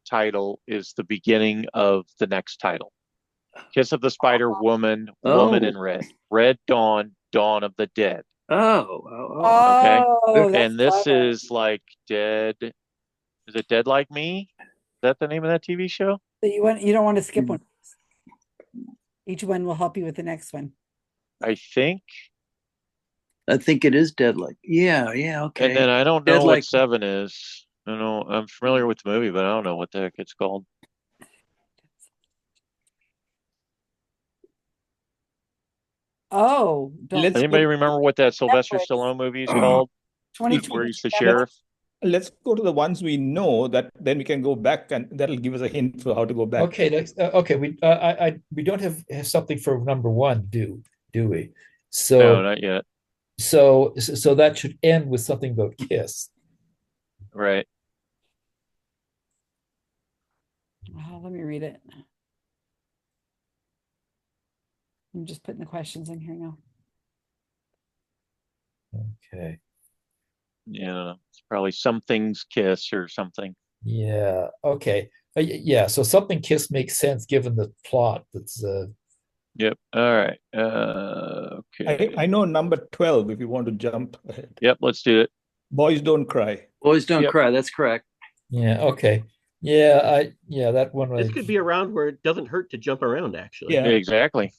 title is the beginning of the next title. Kiss of the Spider Woman, Woman in Red. Red Dawn, Dawn of the Dead. Okay. And this is like Dead. Is it Dead Like Me? Is that the name of that TV show? So you don't want to skip one. Each one will help you with the next one. I think it is Dead Like. Yeah, okay. And then I don't know Dead what Like 7 is. I know I'm familiar with the movie, but I don't know what the heck it's called. Oh, anybody remember what that Sylvester Stallone movie is called? 2020. Where he's the sheriff. Let's go to the ones we know that then we can go back and that'll give us a hint for how to go back. Okay, okay. We don't have something for number 1, do we? So no, not yet. So that should end with something about Kiss. Right. Let me read it. I'm just putting the questions in here now. Okay. Yeah, it's probably Something's Kiss or something. Yeah. Okay. Yeah. So something Kiss makes sense given the plot. That's. Yep. All right. Okay. I know number 12 if you want to jump ahead. Yep. Let's do it. Boys Don't Cry. Boys Don't Cry. That's correct. Yeah. Okay. Yeah. That one. This could be a round where it doesn't hurt to jump around. Actually. Yeah. Exactly.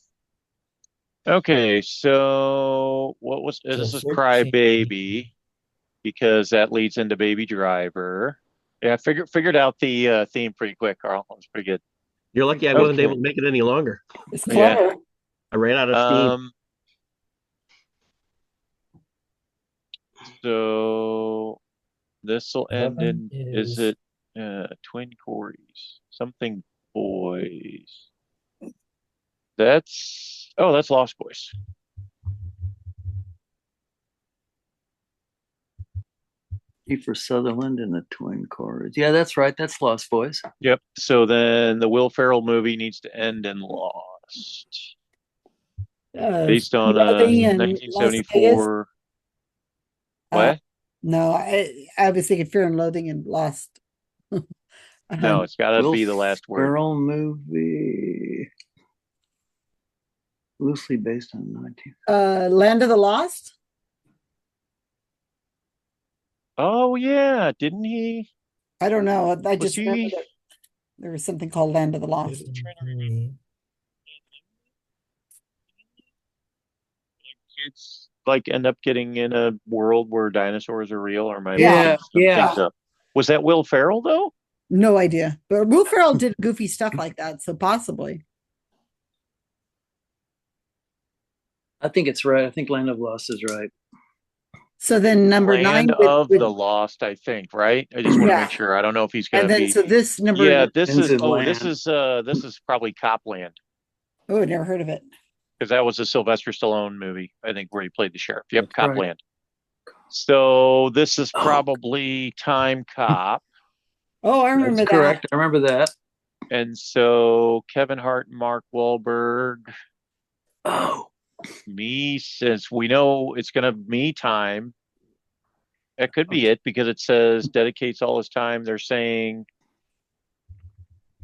Okay. So what was this? Is Cry Baby, because that leads into Baby Driver. Yeah. I figured out the theme pretty quick, Karl. That was pretty good. You're lucky I wasn't able to make it any longer. It's clever. Yeah. I ran out of steam. So this will end in, is it Twin Corys? Something Boys. That's Lost Boys. Kiefer Sutherland and the Twin Corys. Yeah, that's right. That's Lost Boys. Yep. So then the Will Ferrell movie needs to end in Lost. Based on 1974. What? No, I was thinking Fear and Loathing and Lost. No, it's got to be the last word. Ferrell movie. Loosely based on 19. Land of the Lost? Oh yeah, didn't he? I don't know. I just remember that there was something called Land of the Lost. Kids like end up getting in a world where dinosaurs are real, or my Yeah. Was that Will Ferrell though? No idea. But Will Ferrell did goofy stuff like that, so possibly. I think it's right. I think Land of Lost is right. So then number 9 Land of the Lost, I think, right? I just want to make sure. I don't know if he's going to be. So this number. Yeah, this is probably Copland. Oh, I never heard of it. Because that was a Sylvester Stallone movie, I think, where he played the sheriff. Yep, that's Copland. Right. So this is probably Time Cop. Oh, I remember that. Correct. I remember that. And so Kevin Hart and Mark Wahlberg. Oh. Me, since we know it's going to Me Time. That could be it because it says dedicates all his time. They're saying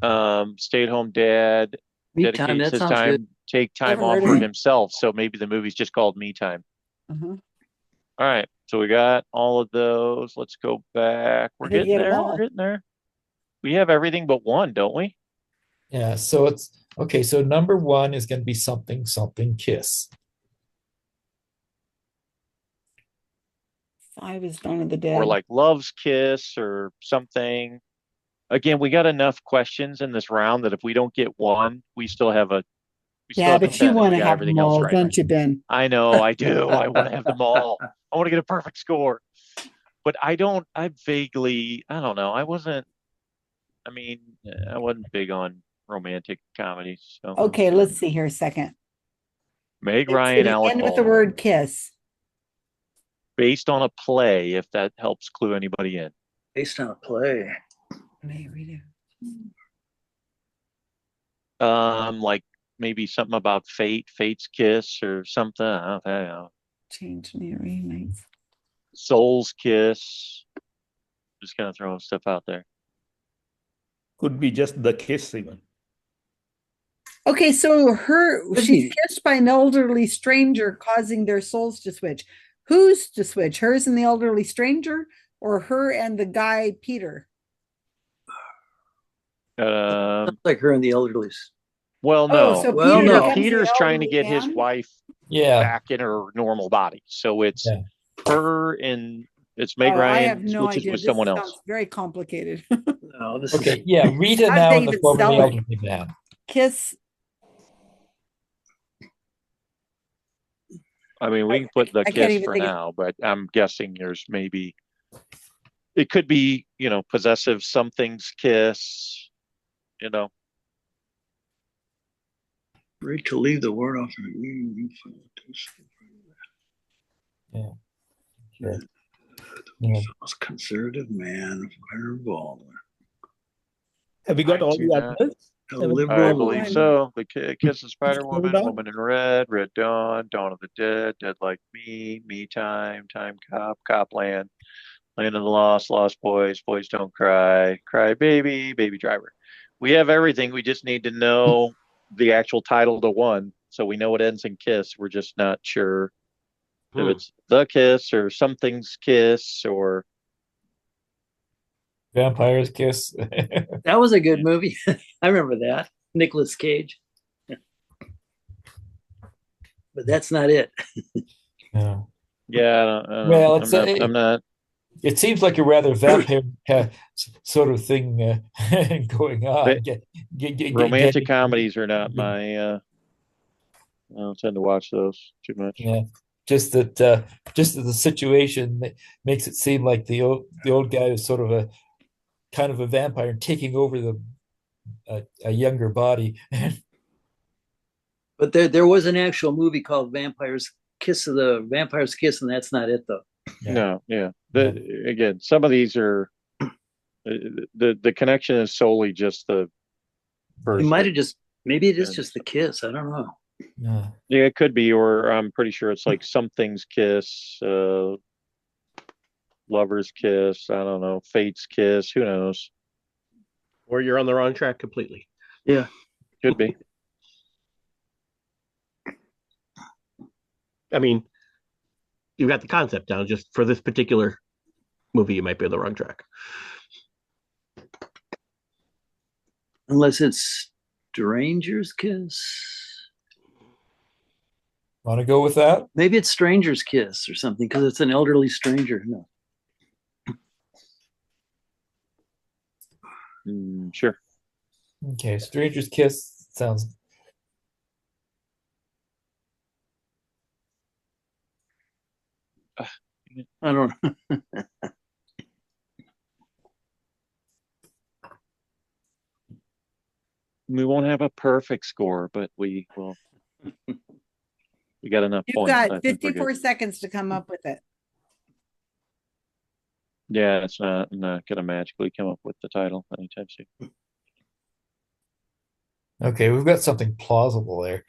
stay-at-home dad Me time. dedicates That his sounds good. time, take time Never off heard of for it. himself. So maybe the movie's just called Me Time. Uh-huh. All right. So we got all of those. Let's go back. We're I think you getting get them there. We're all. getting there. We have everything but one, don't we? Yeah, so it's okay. So number one is going to be something, something kiss. 5 is Dawn of the Or Dead. like Love's Kiss or something. Again, we got enough questions in this round that if we don't get one, we still have a Yeah, but you 10 and want we to got have them everything else all, right. don't you, Ben? I know, I do. I want to have them all. I want to get a perfect score. But I don't know. I wasn't big on romantic comedies. So Okay, let's see here a second. Meg It's Ryan, the Alec end with the Baldwin, word kiss. based on a play, if that helps clue anybody in. Based on a play. Like maybe something about Fate's Kiss or something. I don't know. Change the remakes. Soul's Kiss. Just kind of throwing stuff out there. Could be just the kiss even. Okay, so she's kissed by an elderly stranger, causing their souls to switch. Who's to switch? Hers and the elderly stranger, or her and the guy Peter? Like her and the elderlies. Well, no. So Peter becomes the Peter's trying to elderly get his man? wife back in her normal body. So it's her and it's Meg I Ryan have no switches idea. with This someone sounds else. very complicated. No, this Okay, yeah, Rita How now did in they the even form of the spell it? elderly man. Kiss. I mean, we can put the I can't kiss even for think of- now, but I'm guessing there's maybe it could be, possessive something's kiss, Ready to leave the word off. Yeah. Sure. Most conservative man, Fire Baldwin. Have we got all the others? A I liberal believe woman. so. The Kiss of Spider-Woman, Hold on. Woman in Red, Red Dawn, Dawn of the Dead, Dead Like Me, Me Time, Time Cop, Copland, Land of the Lost, Lost Boys, Boys Don't Cry, Cry Baby, Baby Driver. We have everything. We just need to know the actual title to one, so we know it ends in Kiss. We're just not sure if it's The Kiss or Something's Kiss or Vampire's Kiss. That was a good movie. I remember that. Nicolas Cage. But that's not it. Yeah. Yeah, I don't Well, I'm not. It seems like a rather vampire sort of thing going on. Romantic comedies are not my. I don't tend to watch those too much. Yeah, just that the situation makes it seem like the old guy is sort of a kind of a vampire taking over a younger body. But there was an actual movie called Vampire's Kiss, and that's not it though. No, yeah. Again, some of these are the connection is solely just the It might have maybe it is just the kiss. I don't know. Yeah, it could be, or I'm pretty sure it's like Something's Kiss, Lover's Kiss, I don't know, Fate's Kiss, who knows? Or you're on the wrong track completely. Yeah. Could be. I mean, you got the concept down. Just for this particular movie, you might be on the wrong track. Unless it's Stranger's Kiss. Want to go with that? Maybe it's Stranger's Kiss or something because it's an elderly stranger. No. Sure. Okay, Stranger's Kiss sounds. I don't know. We won't have a perfect score, but we will. We got enough You've points. I got think we're 54 good. seconds to come up with it. Yeah, I'm not gonna magically come up with the title anytime soon. Okay, we've got something plausible there.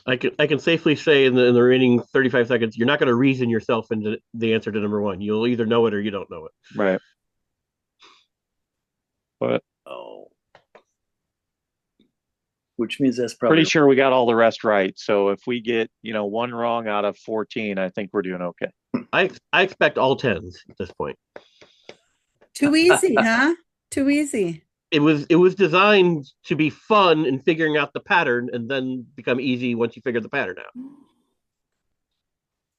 I can safely say in the remaining 35 seconds, you're not going to reason yourself into the answer to number one. You'll either know it or you don't know it. Right. But which means that's probably pretty sure we got all the rest right. So if we get, one wrong out of 14, I think we're doing okay. I expect all tens at this point. Too easy, huh? Too easy. It was designed to be fun in figuring out the pattern and then become easy once you figure the pattern out.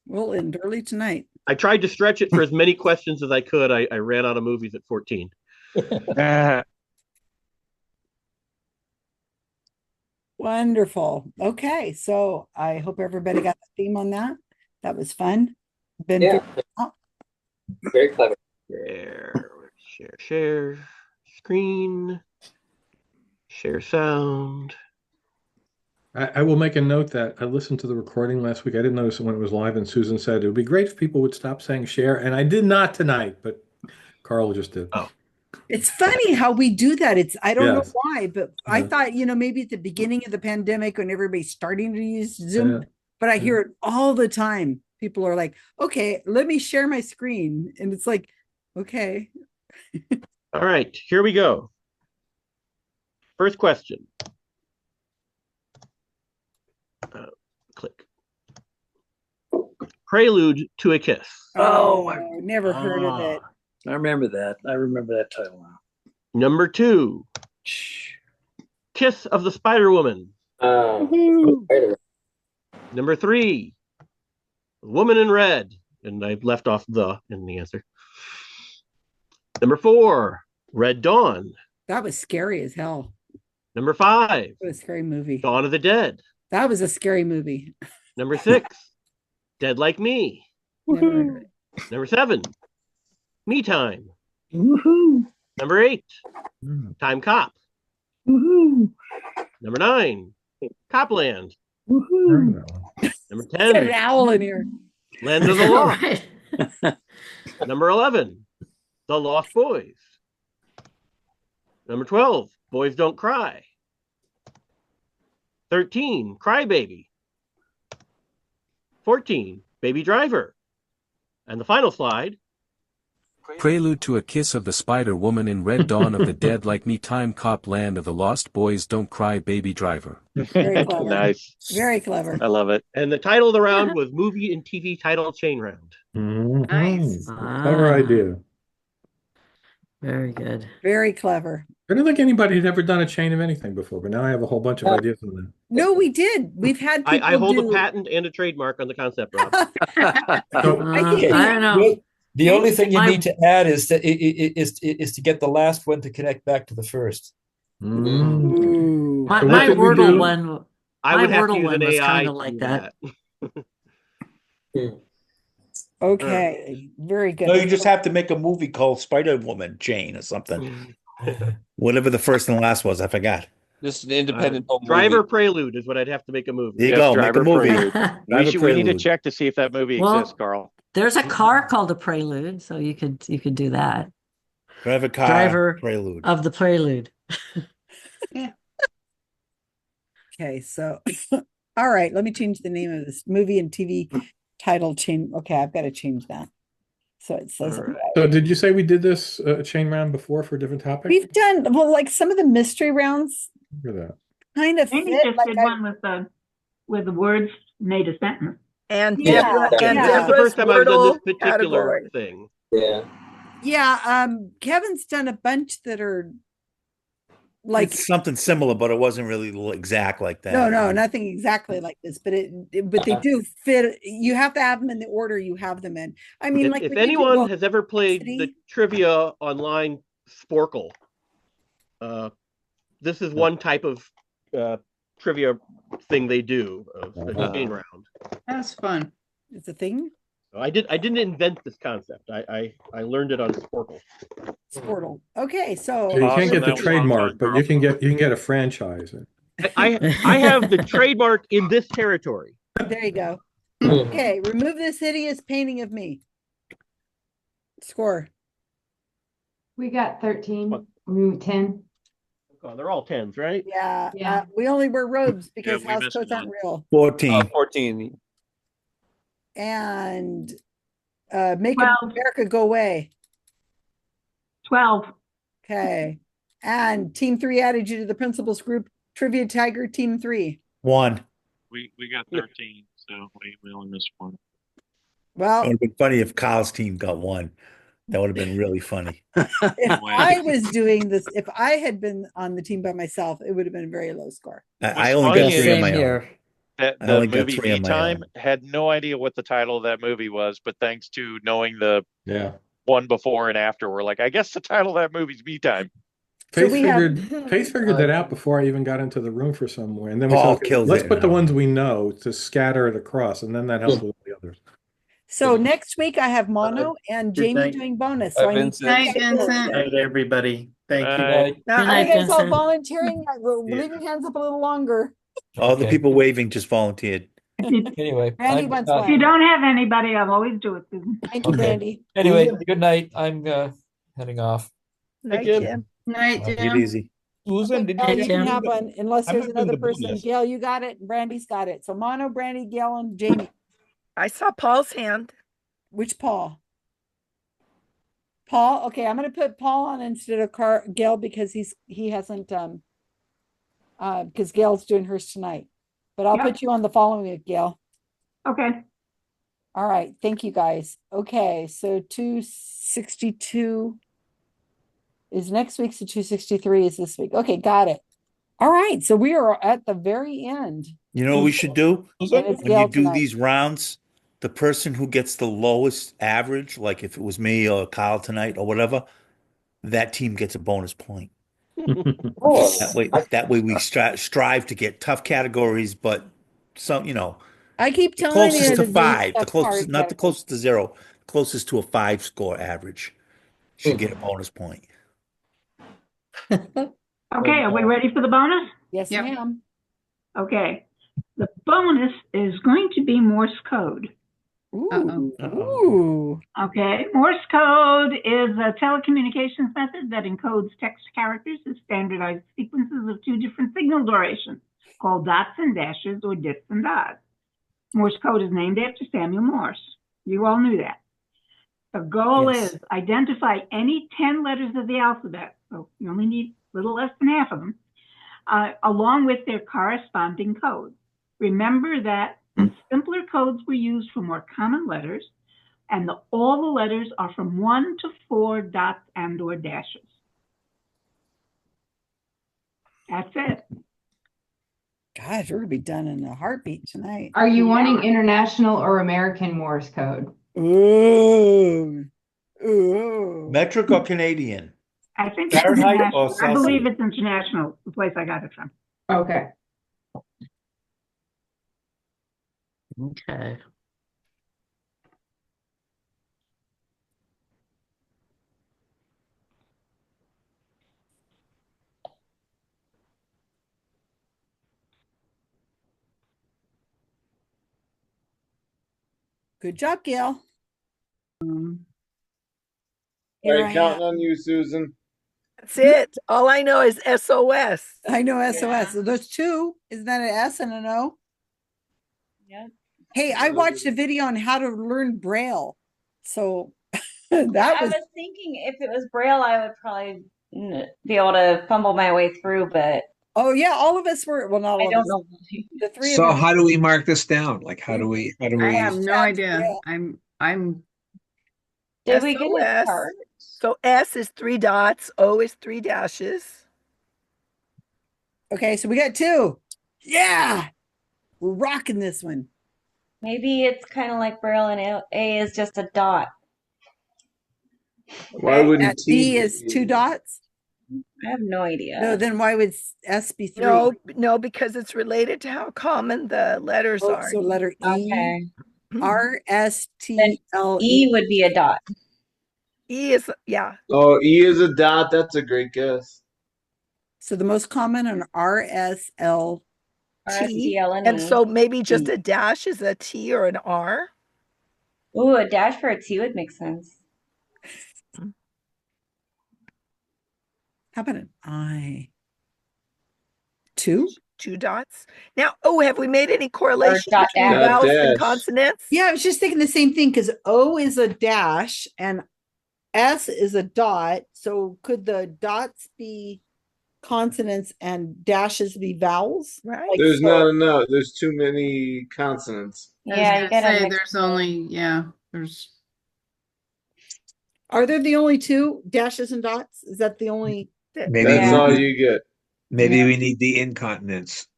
We'll end early tonight. I tried to stretch it for as many questions as I could. I ran out of movies at 14. Wonderful. Okay, so I hope everybody got the theme on that. That was fun. Been very clever. Share screen, share sound. I will make a note that I listened to the recording last week. I didn't notice it when it was live, and Susan said it would be great if people would stop saying share, and I did not tonight, but Karl just did. Oh. It's funny how we do that. I don't know Yes. why, but I thought, maybe at the beginning of the pandemic when everybody's starting to use Zoom, but I hear it all the time. People are like, okay, let me share my screen. And it's like, okay. All right, here we go. First question. Click. Prelude to a Kiss. Oh, I never heard of it. I remember that. I remember that title now. Number 2. Kiss of the Spider Woman. Number 3. Woman in Red. And I left off the in the answer. Number 4. Red Dawn. That was scary as hell. Number 5. It was a scary movie. Dawn of the Dead. That was a scary movie. Number 6. Dead Like Me. Never heard of it. Number 7. Me Time. Woohoo. Number 8. Time Cop. Woohoo. Number 9. Copland. Woohoo. Number Get 10. an owl in here. Land of the Lost. Number 11. The Lost Boys. Number 12. Boys Don't Cry. 13. Crybaby. 14. Baby Driver. And the final slide. Prelude to a Kiss of the Spider Woman in Red Dawn of the Dead Like Me Time Cop Land of the Lost Boys Don't Cry Baby Driver. Very clever. Nice. Very clever. I love it. And the title of the round was Movie and TV Title Chain Round. Nice. Clever idea. Very good. Very clever. I don't think anybody had ever done a chain of anything before, but now I have a whole bunch of ideas on that. No, we did. We've had people I hold do... a patent and a trademark on the concept, Rob. I don't know. The only thing you need to add is to get the last one to connect back to the first. My So what did we Wordle do? one. I would my have to Wordle use one an was AI kind to of like do that. Okay, very good. No, you just have to make a movie called Spider Woman Jane or something. Whatever the first and last was, I forgot. Just an independent home Driver movie. Prelude is what I'd have to make a movie. There you go, make a Driver movie. Prelude. Driver We need to Prelude. check to see if that movie Well, exists, Karl. There's a car called a Prelude, so you could do that. Driver car Driver Prelude. of the Prelude. Okay, so all right, let me change the name of this movie and TV title chain. Okay, I've got to change that. So it says it right. So did you say we did this chain round before for a different topic? We've done like some of the mystery rounds Look at that. kind of Amy fit. just Like did one with the words made a sentence. And Yeah, Deborah, and yeah. This is the Deborah's first time I've done this Wordle particular category. thing. Yeah, Kevin's done a bunch that are like It's something similar, but it wasn't really exact like that. no, nothing exactly like this, but but they do fit. You have to have them in the order you have them in. I mean, like If when you do anyone Well has ever played the trivia online Sporkle, this is one type of trivia thing they do, a chain round. That's fun. It's a thing. I didn't invent this concept. I learned it on Sporkle. Sportle. Okay, so So you can't get the That was trademark, but you can get a franchise. I have the trademark in this territory. there you go. Okay, remove this hideous painting of me. Score. We got 13. We 10. Oh, they're all 10s, right? Yeah. We only wear robes because we house missed coats aren't real. 14. 14. And Make 12. America Go Away. 12. Okay. And Team 3 added you to the principals group. Trivia Tiger Team 3. 1. We got 13, so we only missed one. Well, It would have been funny if Kyle's team got 1. That would have been really funny. if I was doing this, if I had been on the team by myself, it would have been a very low score. I only got 3 on my own. here. That I the only got movie 3 Me on my Time own. had no idea what the title of that movie was, but thanks to knowing the Yeah. one before and after, we're like, I guess the title of that movie's Me Time. Faith we have- figured that out before I even got into the room for somewhere. And then we Paul said, okay, kills let's it put in the that ones we know to scatter it across, and then that helps with the others. So next week I have mono and Good Jamie night. doing bonus. So Bye, I need Vincent. Night, Vincent. Good night, everybody. Thank you. Bye. Now, Good are night, you guys all Vincent. volunteering? We're leaving hands up a little longer. All the Okay. people waving just volunteered. Anyway, Brandy I'm, wants uh, If you don't have anybody, I'll always do it, Susan. Thank you, okay. Brandy. Anyway, good night. I'm heading off. Night, Jim. Jim. Night, Take it Jim. easy. Susan, Okay, did Gail, Hey, you can Jim. have one unless I'm there's not doing another the person. bonus. Gail, you got it. And Brandy's got it. So mono, Brandy, Gail, and Jamie. I saw Paul's hand. Which Paul? Paul. Okay, I'm gonna put Paul on instead of Gail because he hasn't because Gail's doing hers tonight. But I'll Yep. put you on the following week, Gail. Okay. All right, thank you guys. Okay, so 262 is next week, so 263 is this week. Okay, got it. All right, so we are at the very end. You know what we should do? And it's When you Gail do tonight. these rounds, the person who gets the lowest average, like if it was me or Kyle tonight or whatever, that team gets a bonus point. That way we strive to get tough categories, but some, I keep the telling you closest to to do 5, the tough closest, card not the categories. closest to 0, closest to a 5 score average should get a bonus point. Okay, are we ready for the bonus? Yes, Yep. ma'am. Okay. The bonus is going to be Morse code. Ooh. Uh-oh. Ooh. Okay. Morse code is a telecommunications method that encodes text characters as standardized sequences of two different signal durations called dots and dashes or dits and dots. Morse code is named after Samuel Morse. You all knew that. The goal Yes. is identify any 10 letters of the alphabet, so you only need a little less than half of them, along with their corresponding codes. Remember that the simpler codes were used for more common letters, and all the letters are from 1 to 4 dots and or dashes. That's it. Gosh, we're gonna be done in a heartbeat tonight. Are you wanting international or American Morse code? Ooh. Ooh. Metric or Canadian? I think it's Fahrenheit or international. I believe Celsius? it's international, the place I got it from. Okay. Okay. Good job, Gail. All Here right, I counting am. on you, Susan. That's it. All I know is SOS. I know SOS. So there's two. Isn't that an S and an O? Yeah. Hey, I watched a video on how to learn Braille. So I that was was thinking if it was Braille, I would probably be able to fumble my way through, but oh yeah, all of us were well, not all I of don't us. know. The three So of us. how do we mark this down? Like how do we I have no idea. I'm Did we get a SOS. card? So S is 3 dots, O is 3 dashes. Okay, so we got two. Yeah. We're rocking this one. Maybe it's kind of like Braille and A is just a dot. Why wouldn't At D is 2 dots? I have no idea. No, then why would S be 3? No, because it's related to how common the letters Oh, are. so letter E. Okay. R S T L E would be a dot. E is, yeah. Oh, E is a dot. That's a great guess. So the most common on RSL T. RSTL and And E. so maybe just a dash is a T or an R. Ooh, a dash for a T would make sense. How about an I? 2? 2 dots. Now, have we made any correlation dot between dash. vowels and dash. consonants? Yeah, I was just thinking the same thing because O is a dash and S is a dot. So could the dots be consonants and dashes be vowels? Right. Like There's so. no. There's too many consonants. Yeah, you gotta Say mix there's the- only, yeah, there's Are there the only 2 dashes and dots? Is that the only? That's Yeah. all you get. Maybe Yeah. we need the incontinence.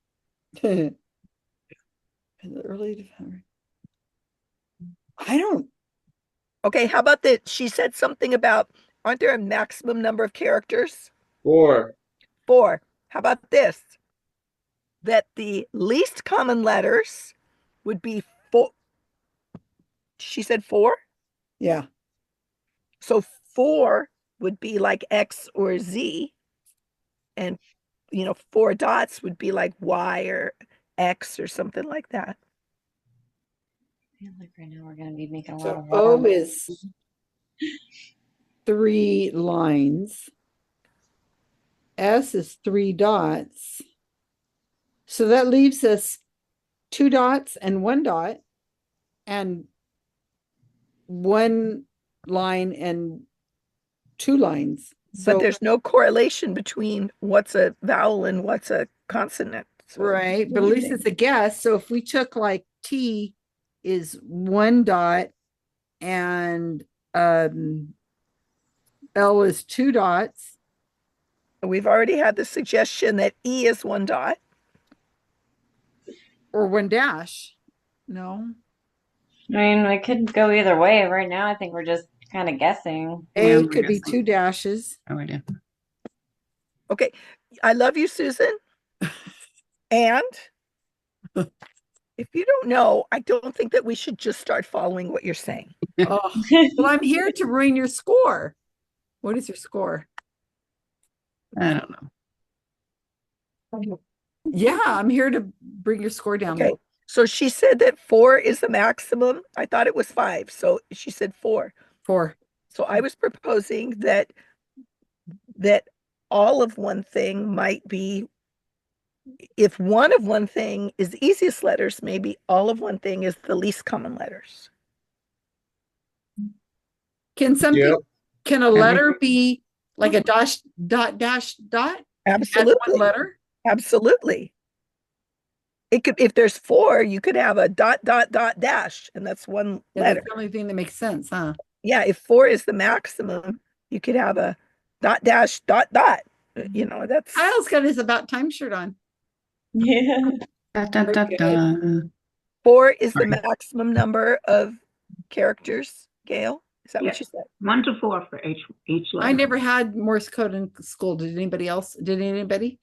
In the early December. I don't. Okay, how about that? She said something about, aren't there a maximum number of characters? 4. 4. How about this? That the least common letters would be 4. She said 4? Yeah. So 4 would be like X or Z. And, 4 dots would be like Y or X or something like that. I feel like right now we're gonna be making a lot So of O water. is 3 lines. S is 3 dots. So that leaves us 2 dots and 1 dot and 1 line and 2 lines. So But there's no correlation between what's a vowel and what's a consonant. So right, but at least it's a guess. So if we took like T is 1 dot and L is 2 dots. We've already had the suggestion that E is 1 dot. Or 1 dash. No. I mean, it could go either way. Right now, I think we're just kind of guessing. A could be 2 dashes. no idea. Okay. I love you, Susan. And if you don't know, I don't think that we should just start following what you're saying. Oh, well, I'm here to ruin your score. What is your score? I don't know. Yeah, I'm here to bring your score down. Okay. So she said that 4 is the maximum. I thought it was 5. So she said 4. 4. So I was proposing that all of one thing might be, if one of one thing is the easiest letters, maybe all of one thing is the least common letters. Can something Yep. can a letter be like a dash dot dash dot? Absolutely. As one letter? Absolutely. It could, if there's 4, you could have a dot dot dot dash, and that's one Yeah, letter. that's the only thing that makes sense, huh? Yeah, if 4 is the maximum, you could have a dot dash dot dot. That's Kyle's got his about time shirt on. Yeah. Da, da, da, Very da. 4 is the maximum number of characters, Gail. Is that what Yes. you said? 1 to 4 for each letter. I never had Morse code in school. Did anybody else? Did anybody?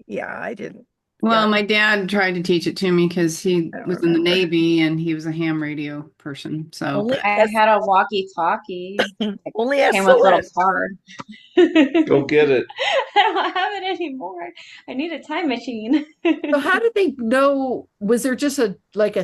Yeah, I didn't. Well, Yeah. my dad tried to teach it to me because he I don't was in the remember. Navy and he was a ham radio person. So Only I had a walkie-talkie. only Came with a little SOS. card. Go get it. I don't have it anymore. I need a time machine. So how did they know? Was there just a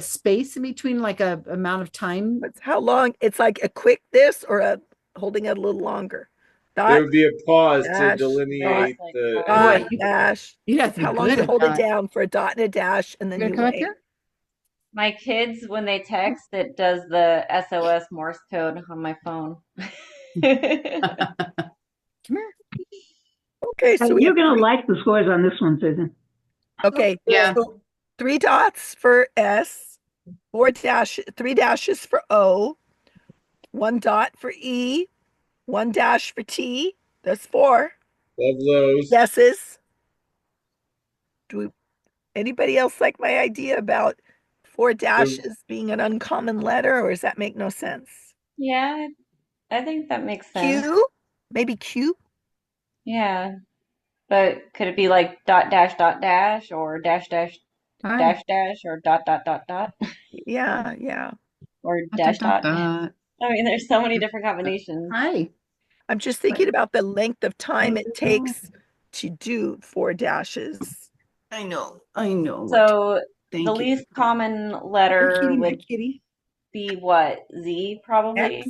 space in between, like a amount of time? But how long? It's like a quick this or a holding it a little longer. There Dot, would be a pause to dash, delineate the. dot, Boy, dash. You'd have to be How long good you at hold it that. down for a dot and a dash, and then you you gonna come up wait. here? My kids, when they text, it does the SOS Morse code on my phone. Come here. Okay, so we You're have going to like the scores on this one, Susan. okay. Yeah. So 3 dots for S, 3 dashes for O, 1 dot for E, 1 dash for T. That's 4 Love those. guesses. Anybody else like my idea about 4 dashes being an uncommon letter, or does that make no sense? Yeah, I think that makes sense. Q? Maybe Q? Yeah. But could it be like dot dash or dash dash dash dash or dot dot dot dot Yeah, yeah. or Da, dash da, dot? da. I mean, there's so many different combinations. Hi. I'm just thinking about the length of time it takes to do 4 dashes. I know. So Thank the you. least common Hi, letter kitty, my would kitty. be what? Z probably? X.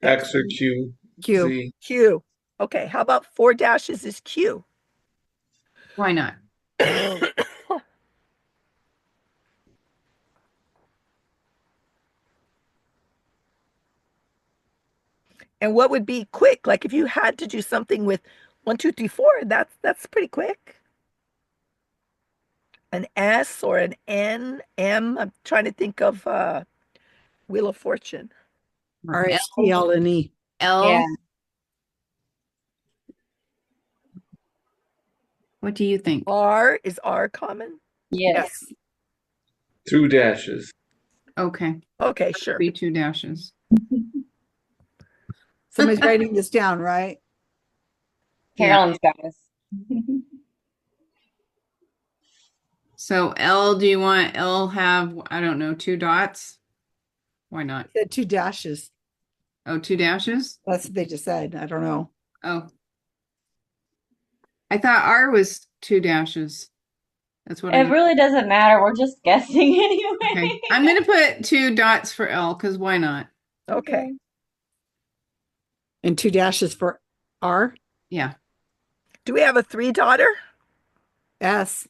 X or Q. Q. Z. Q. Okay, how about 4 dashes is Q? Why not? And what would be quick? Like if you had to do something with 1, 2, 3, 4, that's pretty quick. An S or an N, M. I'm trying to think of Wheel of Fortune. RSTLNE. L. Yeah. What do you think? R, is R common? Yes. 2 dashes. Okay. Okay, sure. Be 2 dashes. Somebody's writing this down, right? Carolyn's got us. So L, do you want L have, I don't know, 2 dots? Why not? Said 2 dashes. Oh, 2 dashes? That's what they just said. I don't know. Oh. I thought R was 2 dashes. That's what It really doesn't matter. We're just guessing anyway. Okay. I'm going to put 2 dots for L because why not? Okay. And 2 dashes for R? Yeah. Do we have a 3 daughter? S.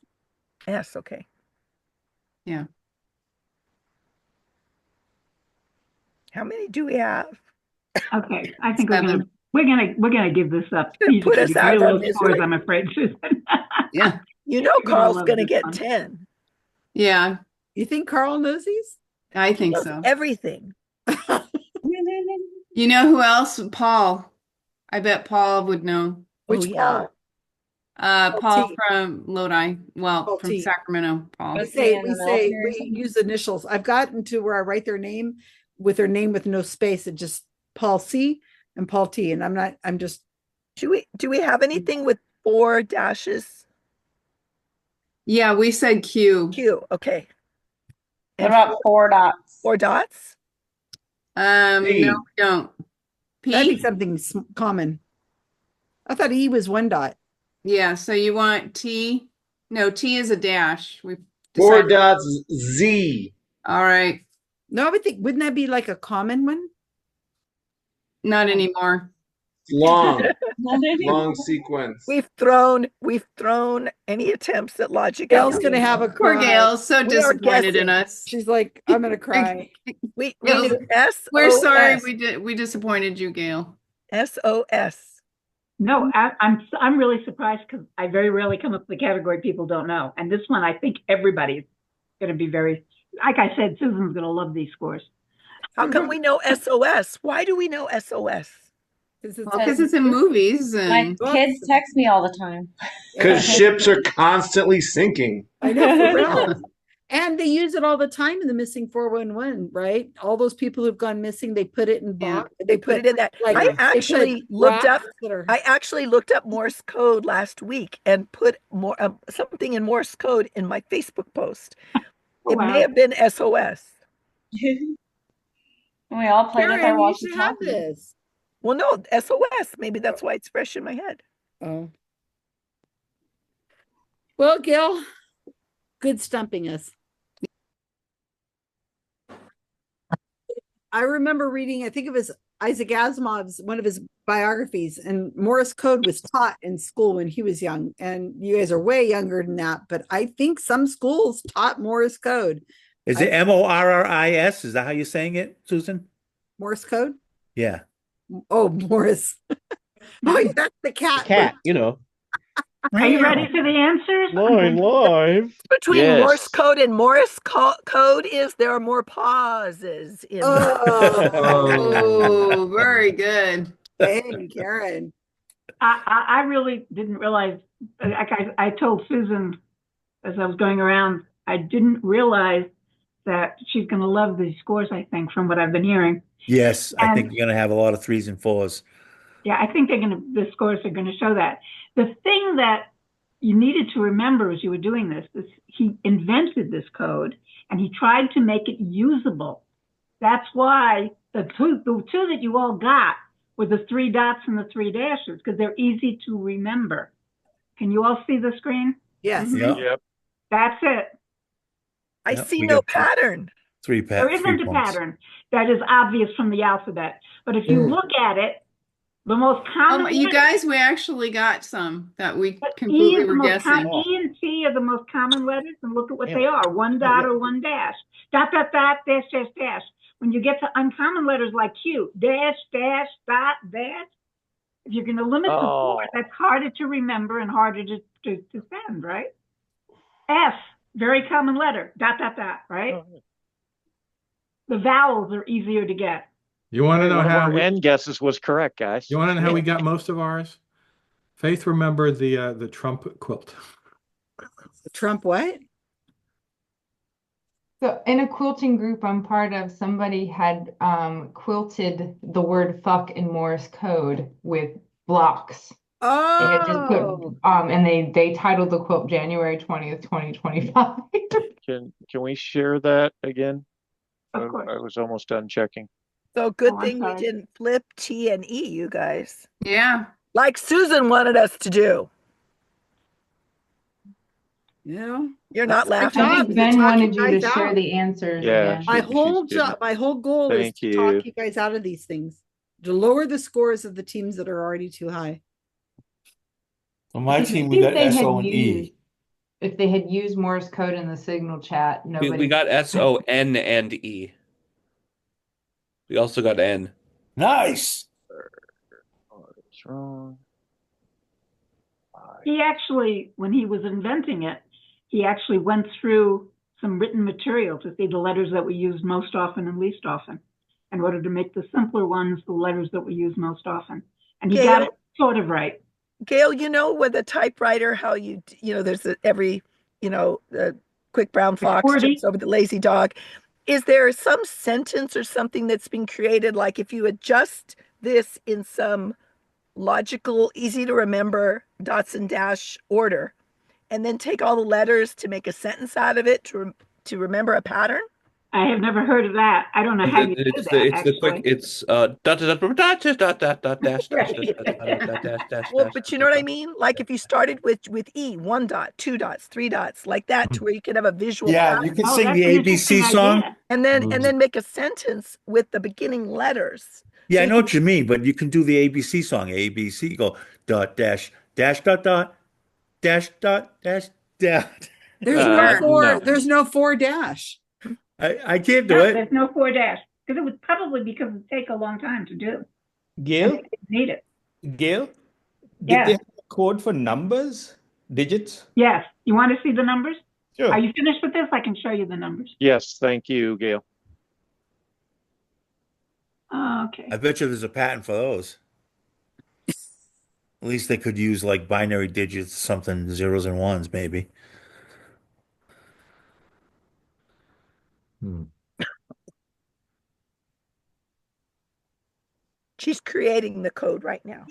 S, okay. Yeah. How many do we have? Okay, I think we're gonna give this up. These Put are us gonna out be of very our low scores, misery. I'm afraid, Susan. Yeah. You know You're gonna Carl's love going to this get one. 10. Yeah. You think Karl knows these? I He think knows so. everything. You know who else? Paul. I bet Paul would know. Which Paul? Paul T. from Lodi. Well, Paul from T. Sacramento, Paul. We use initials. I've gotten to where I write their name with no space. It just Paul C and Paul T. And I'm just. Do we have anything with 4 dashes? Yeah, we said Q. Q, okay. What about 4 dots? 4 dots? No, we don't. P? That'd be something common. I thought E was 1 dot. Yeah, so you want T? No, T is a dash. We 4 dots Z. All right. No, I would think, wouldn't that be like a common one? Not anymore. Long. Long sequence. We've thrown any attempts at logic. Gail's gonna have a Poor cry. Gail, so We are disappointed in guessing. us. She's like, I'm gonna cry. We Gail's- knew S. We're sorry we disappointed you, Gail. SOS. No, I'm really surprised because I very rarely come up with a category people don't know, and this one I think everybody's going to be very. Like I said, Susan's going to love these scores. How come we know SOS? Why do we know SOS? Because it's in movies and My kids text me all the time. Because ships are constantly sinking. I know, for real. And they use it all the time in the missing 411, right? All those people who've gone missing, they put it in box. They put it in that. I actually looked up Morse code last week and put more something in Morse code in my Facebook post. It may have been SOS. We all played with our walkie-talkie. This. Well, no, SOS. Maybe that's why it's fresh in my head. Oh. Well, Gail, good stumping us. I remember reading, I think it was Isaac Asimov's, one of his biographies, and Morse code was taught in school when he was young. And you guys are way younger than that, but I think some schools taught Morse code. Is it Morris? Is that how you're saying it, Susan? Morse code? Yeah. Oh, Morris. Oh, that's the cat. Cat, you know. Are you ready for the answers? Live. Between Morse code and Morse code there are more pauses in Oh, very good. Dang, Karen. I really didn't realize. I told Susan as I was going around, I didn't realize that she's going to love these scores. I think from what I've been hearing. Yes, I think you're going to have a lot of 3s and 4s. Yeah, I think the scores are going to show that. The thing that you needed to remember as you were doing this is he invented this code and he tried to make it usable. That's why the two that you all got were the 3 dots and the 3 dashes because they're easy to remember. Can you all see the screen? Yes. Yep. That's it. I see no pattern. There isn't a pattern that is obvious from the alphabet. But if you look at it, The most common You letters. guys, we actually got some that we E completely is the were most guessing. E and T are the most common letters, and look at what Yeah. they are: one dot or one dash, dot dot dot, dash dash dash. When you get to uncommon letters like Q, dash dash dot dash, if you're going to limit to four, that's harder to remember and harder to send, right? F, very common letter, dot dot dot, right? The vowels are easier to get. You want to know One of how our N guesses was correct, guys. You want to know how we got most of ours? Faith remembered the Trump quilt. The Trump what? So in a quilting group I'm part of, somebody had quilted the word fuck in Morse code with blocks. They had just put and they titled the quilt January 20th, 2025. Can we share that again? Of course. I was almost done checking. So good thing we didn't flip T and E, you guys. Yeah. Like Susan wanted us to do. Yeah. You're not laughing. I think Ben wanted you to share the answers again. My whole job, my whole goal is to talk you guys out of these things, to lower the scores of the teams that are already too high. On my team, we got S, O, and E. If they had used Morse code in the signal chat, nobody. We got S, O, N, and E. We also got N. Nice. It's wrong. He actually, when he was inventing it, he actually went through some written material to see the letters that we use most often and least often, in order to make the simpler ones the letters that we use most often. And he got it sort of right. Gail, you know, with a typewriter, how there's every, the quick brown fox jumps over the lazy dog. Is there some sentence or something that's been created, like if you adjust this in some logical, easy to remember dots and dash order, and then take all the letters to make a sentence out of it to remember a pattern? I have never heard of that. I don't know how you do that. It's the quick. It's dot dot dot dash dash. Well, but you know what I mean? Like if you started with E, 1 dot, 2 dots, 3 dots, like that, to where you could have a visual. Yeah, you can sing the ABC song. And then make a sentence with the beginning letters. Yeah, I know what you mean, but you can do the ABC song. ABC, go dot dash dash dot dot dash dot dash dot. There's no 4 dash. I can't do it. There's no 4 dash, because it would probably because it take a long time to do. Gail? Need it. Gail? Did Yes. they have a code for numbers? Digits? Yes. You want to see the numbers? Sure. Are you finished with this? I can show you the numbers. Yes, thank you, Gail. Okay. I bet you there's a patent for those. At least they could use like binary digits, something zeros and ones, maybe. She's creating the code right now.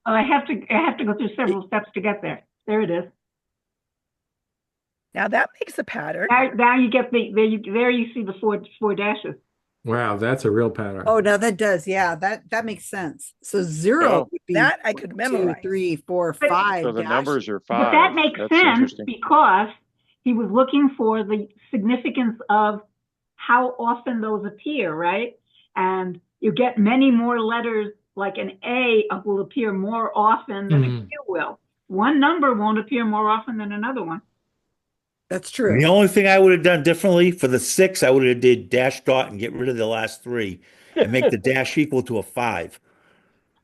I have to go through several steps to get there. There it is. Now that makes a pattern. Now you get there you see the four dashes. Wow, that's a real pattern. Oh, no, that does. Yeah, that makes sense. So 0 would be that I could memorize. 2, 3, 4, 5. So the numbers are 5. But that makes That's sense interesting. because he was looking for the significance of how often those appear, right? And you get many more letters, like an A will appear more often than a Q will. One number won't appear more often than another one. That's true. The only thing I would have done differently for the 6, I would have did dash dot and get rid of the last 3 and make the dash equal to a 5.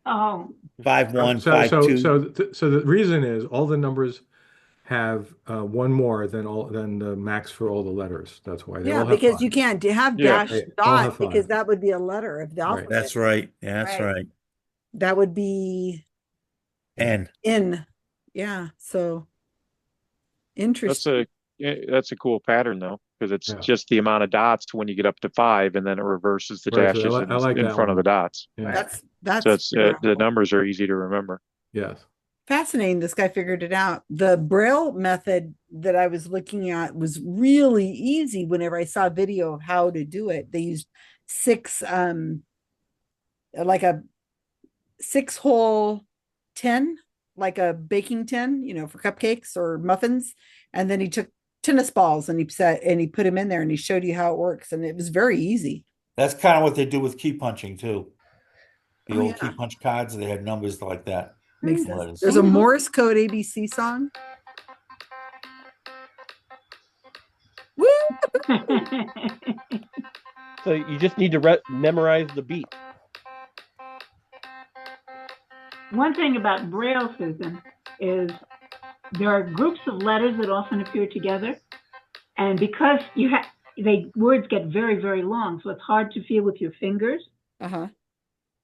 Oh. 5, 1, 5, 2. So the reason is all the numbers have one more than the max for all the letters. That's why they all have because 5. you can't have Yeah, dash they all have dot 5. because that would be a letter of the alphabet. That's right. Yeah, that's right. That would be N. Yeah. So interesting. That's a cool pattern though, because it's just the amount of dots when you get up to 5, and then it reverses the Right, so dashes I like in that front of one. the dots. Yeah. That's So it's the numbers are easy to remember. Yes. Fascinating. This guy figured it out. The Braille method that I was looking at was really easy. Whenever I saw a video of how to do it, they used 6 like a 6-hole tin, like a baking tin, for cupcakes or muffins. And then he took tennis balls and he put them in there and he showed you how it works. And it was very easy. That's kind of what they do with key punching too. The old key punch cards, they had numbers like that. Makes Some sense. letters. There's a Morse code ABC song. Woo! So you just need to memorize the beat. One thing about Braille, Susan, is there are groups of letters that often appear together, and because words get very, very long, so it's hard to feel with your fingers.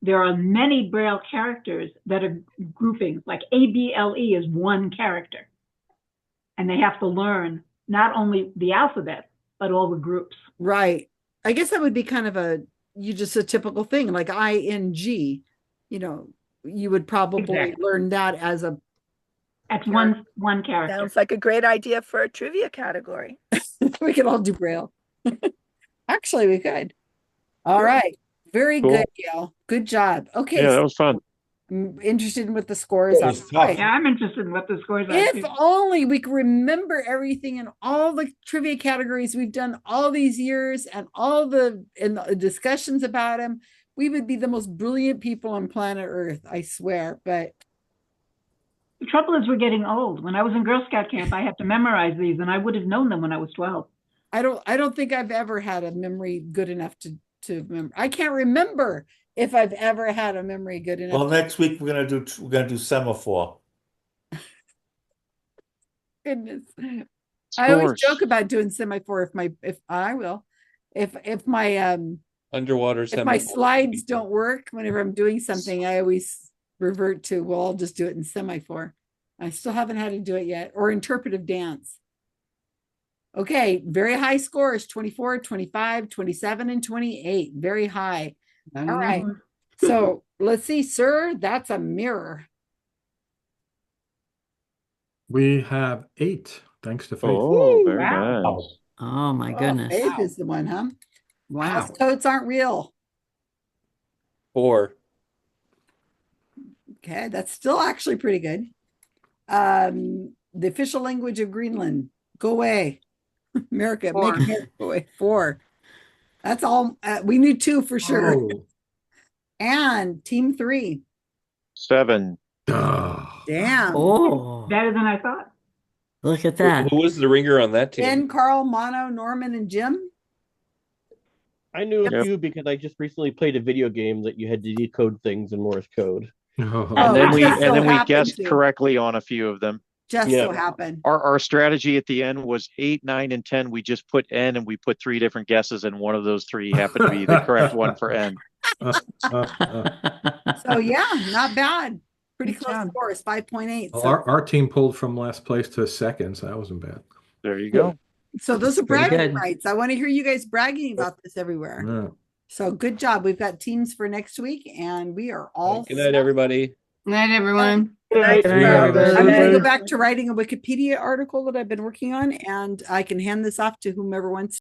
There are many Braille characters that are groupings, like ABLE is one character, and they have to learn not only the alphabet but all the groups. Right. I guess that would be kind of a typical thing, like ING. You know, you would probably learn that as one character. Sounds like a great idea for a trivia category. We could all do Braille. Actually, we could. All right. Very good, Gail. Good job. Okay. Yeah, that was fun. I'm interested in what the scores are. Yeah, I'm interested in what the scores are. If only we could remember everything in all the trivia categories we've done all these years and all the discussions about them, we would be the most brilliant people on planet Earth, I swear. But the trouble is we're getting old. When I was in Girl Scout camp, I had to memorize these, and I would have known them when I was 12. I don't think I've ever had a memory good enough to remember. I can't remember if I've ever had a memory good enough. Well, next week we're gonna do semaphore. Goodness. I always joke about doing semaphore if my underwater if my slides don't work whenever I'm doing something, I always revert to, well, I'll just do it in semaphore. I still haven't had to do it yet, or interpretive dance. Okay, very high scores, 24, 25, 27, and 28. Very high. All right. So let's see, sir, that's a mirror. We have 8, thanks to Faith. Oh, very nice. Oh my goodness. Faith is the one, huh? Wow. Codes aren't real. 4. Okay, that's still actually pretty good. The official language of Greenland. Go away. America, 4. make America go away. 4. That's all. We knew 2 for sure. Oh. And team 3. 7. Damn. Oh, Better than I thought. look at that. Who was the ringer on that team? Ben, Carl, Mono, Norman, and Jim. I knew a few because I just recently played a video game that you had to decode things in Morse code. And then we guessed correctly on a few of them. So happened. Our strategy at the end was 8, 9, and 10. We just put N and we put 3 different guesses, and one of those 3 happened to be the correct one for N. So yeah, not bad. Pretty close scores, 5.8. Well, So, our team pulled from last place to second, so that wasn't bad. There you go. so those are Pretty bragging good. rights. I want to hear you guys bragging about this everywhere. Yeah. So good job. We've got teams for next week, and we are all Good night, everybody. Good night, everyone. I'm going to go back to writing a Wikipedia article that I've been working on, and I can hand this off to whomever wants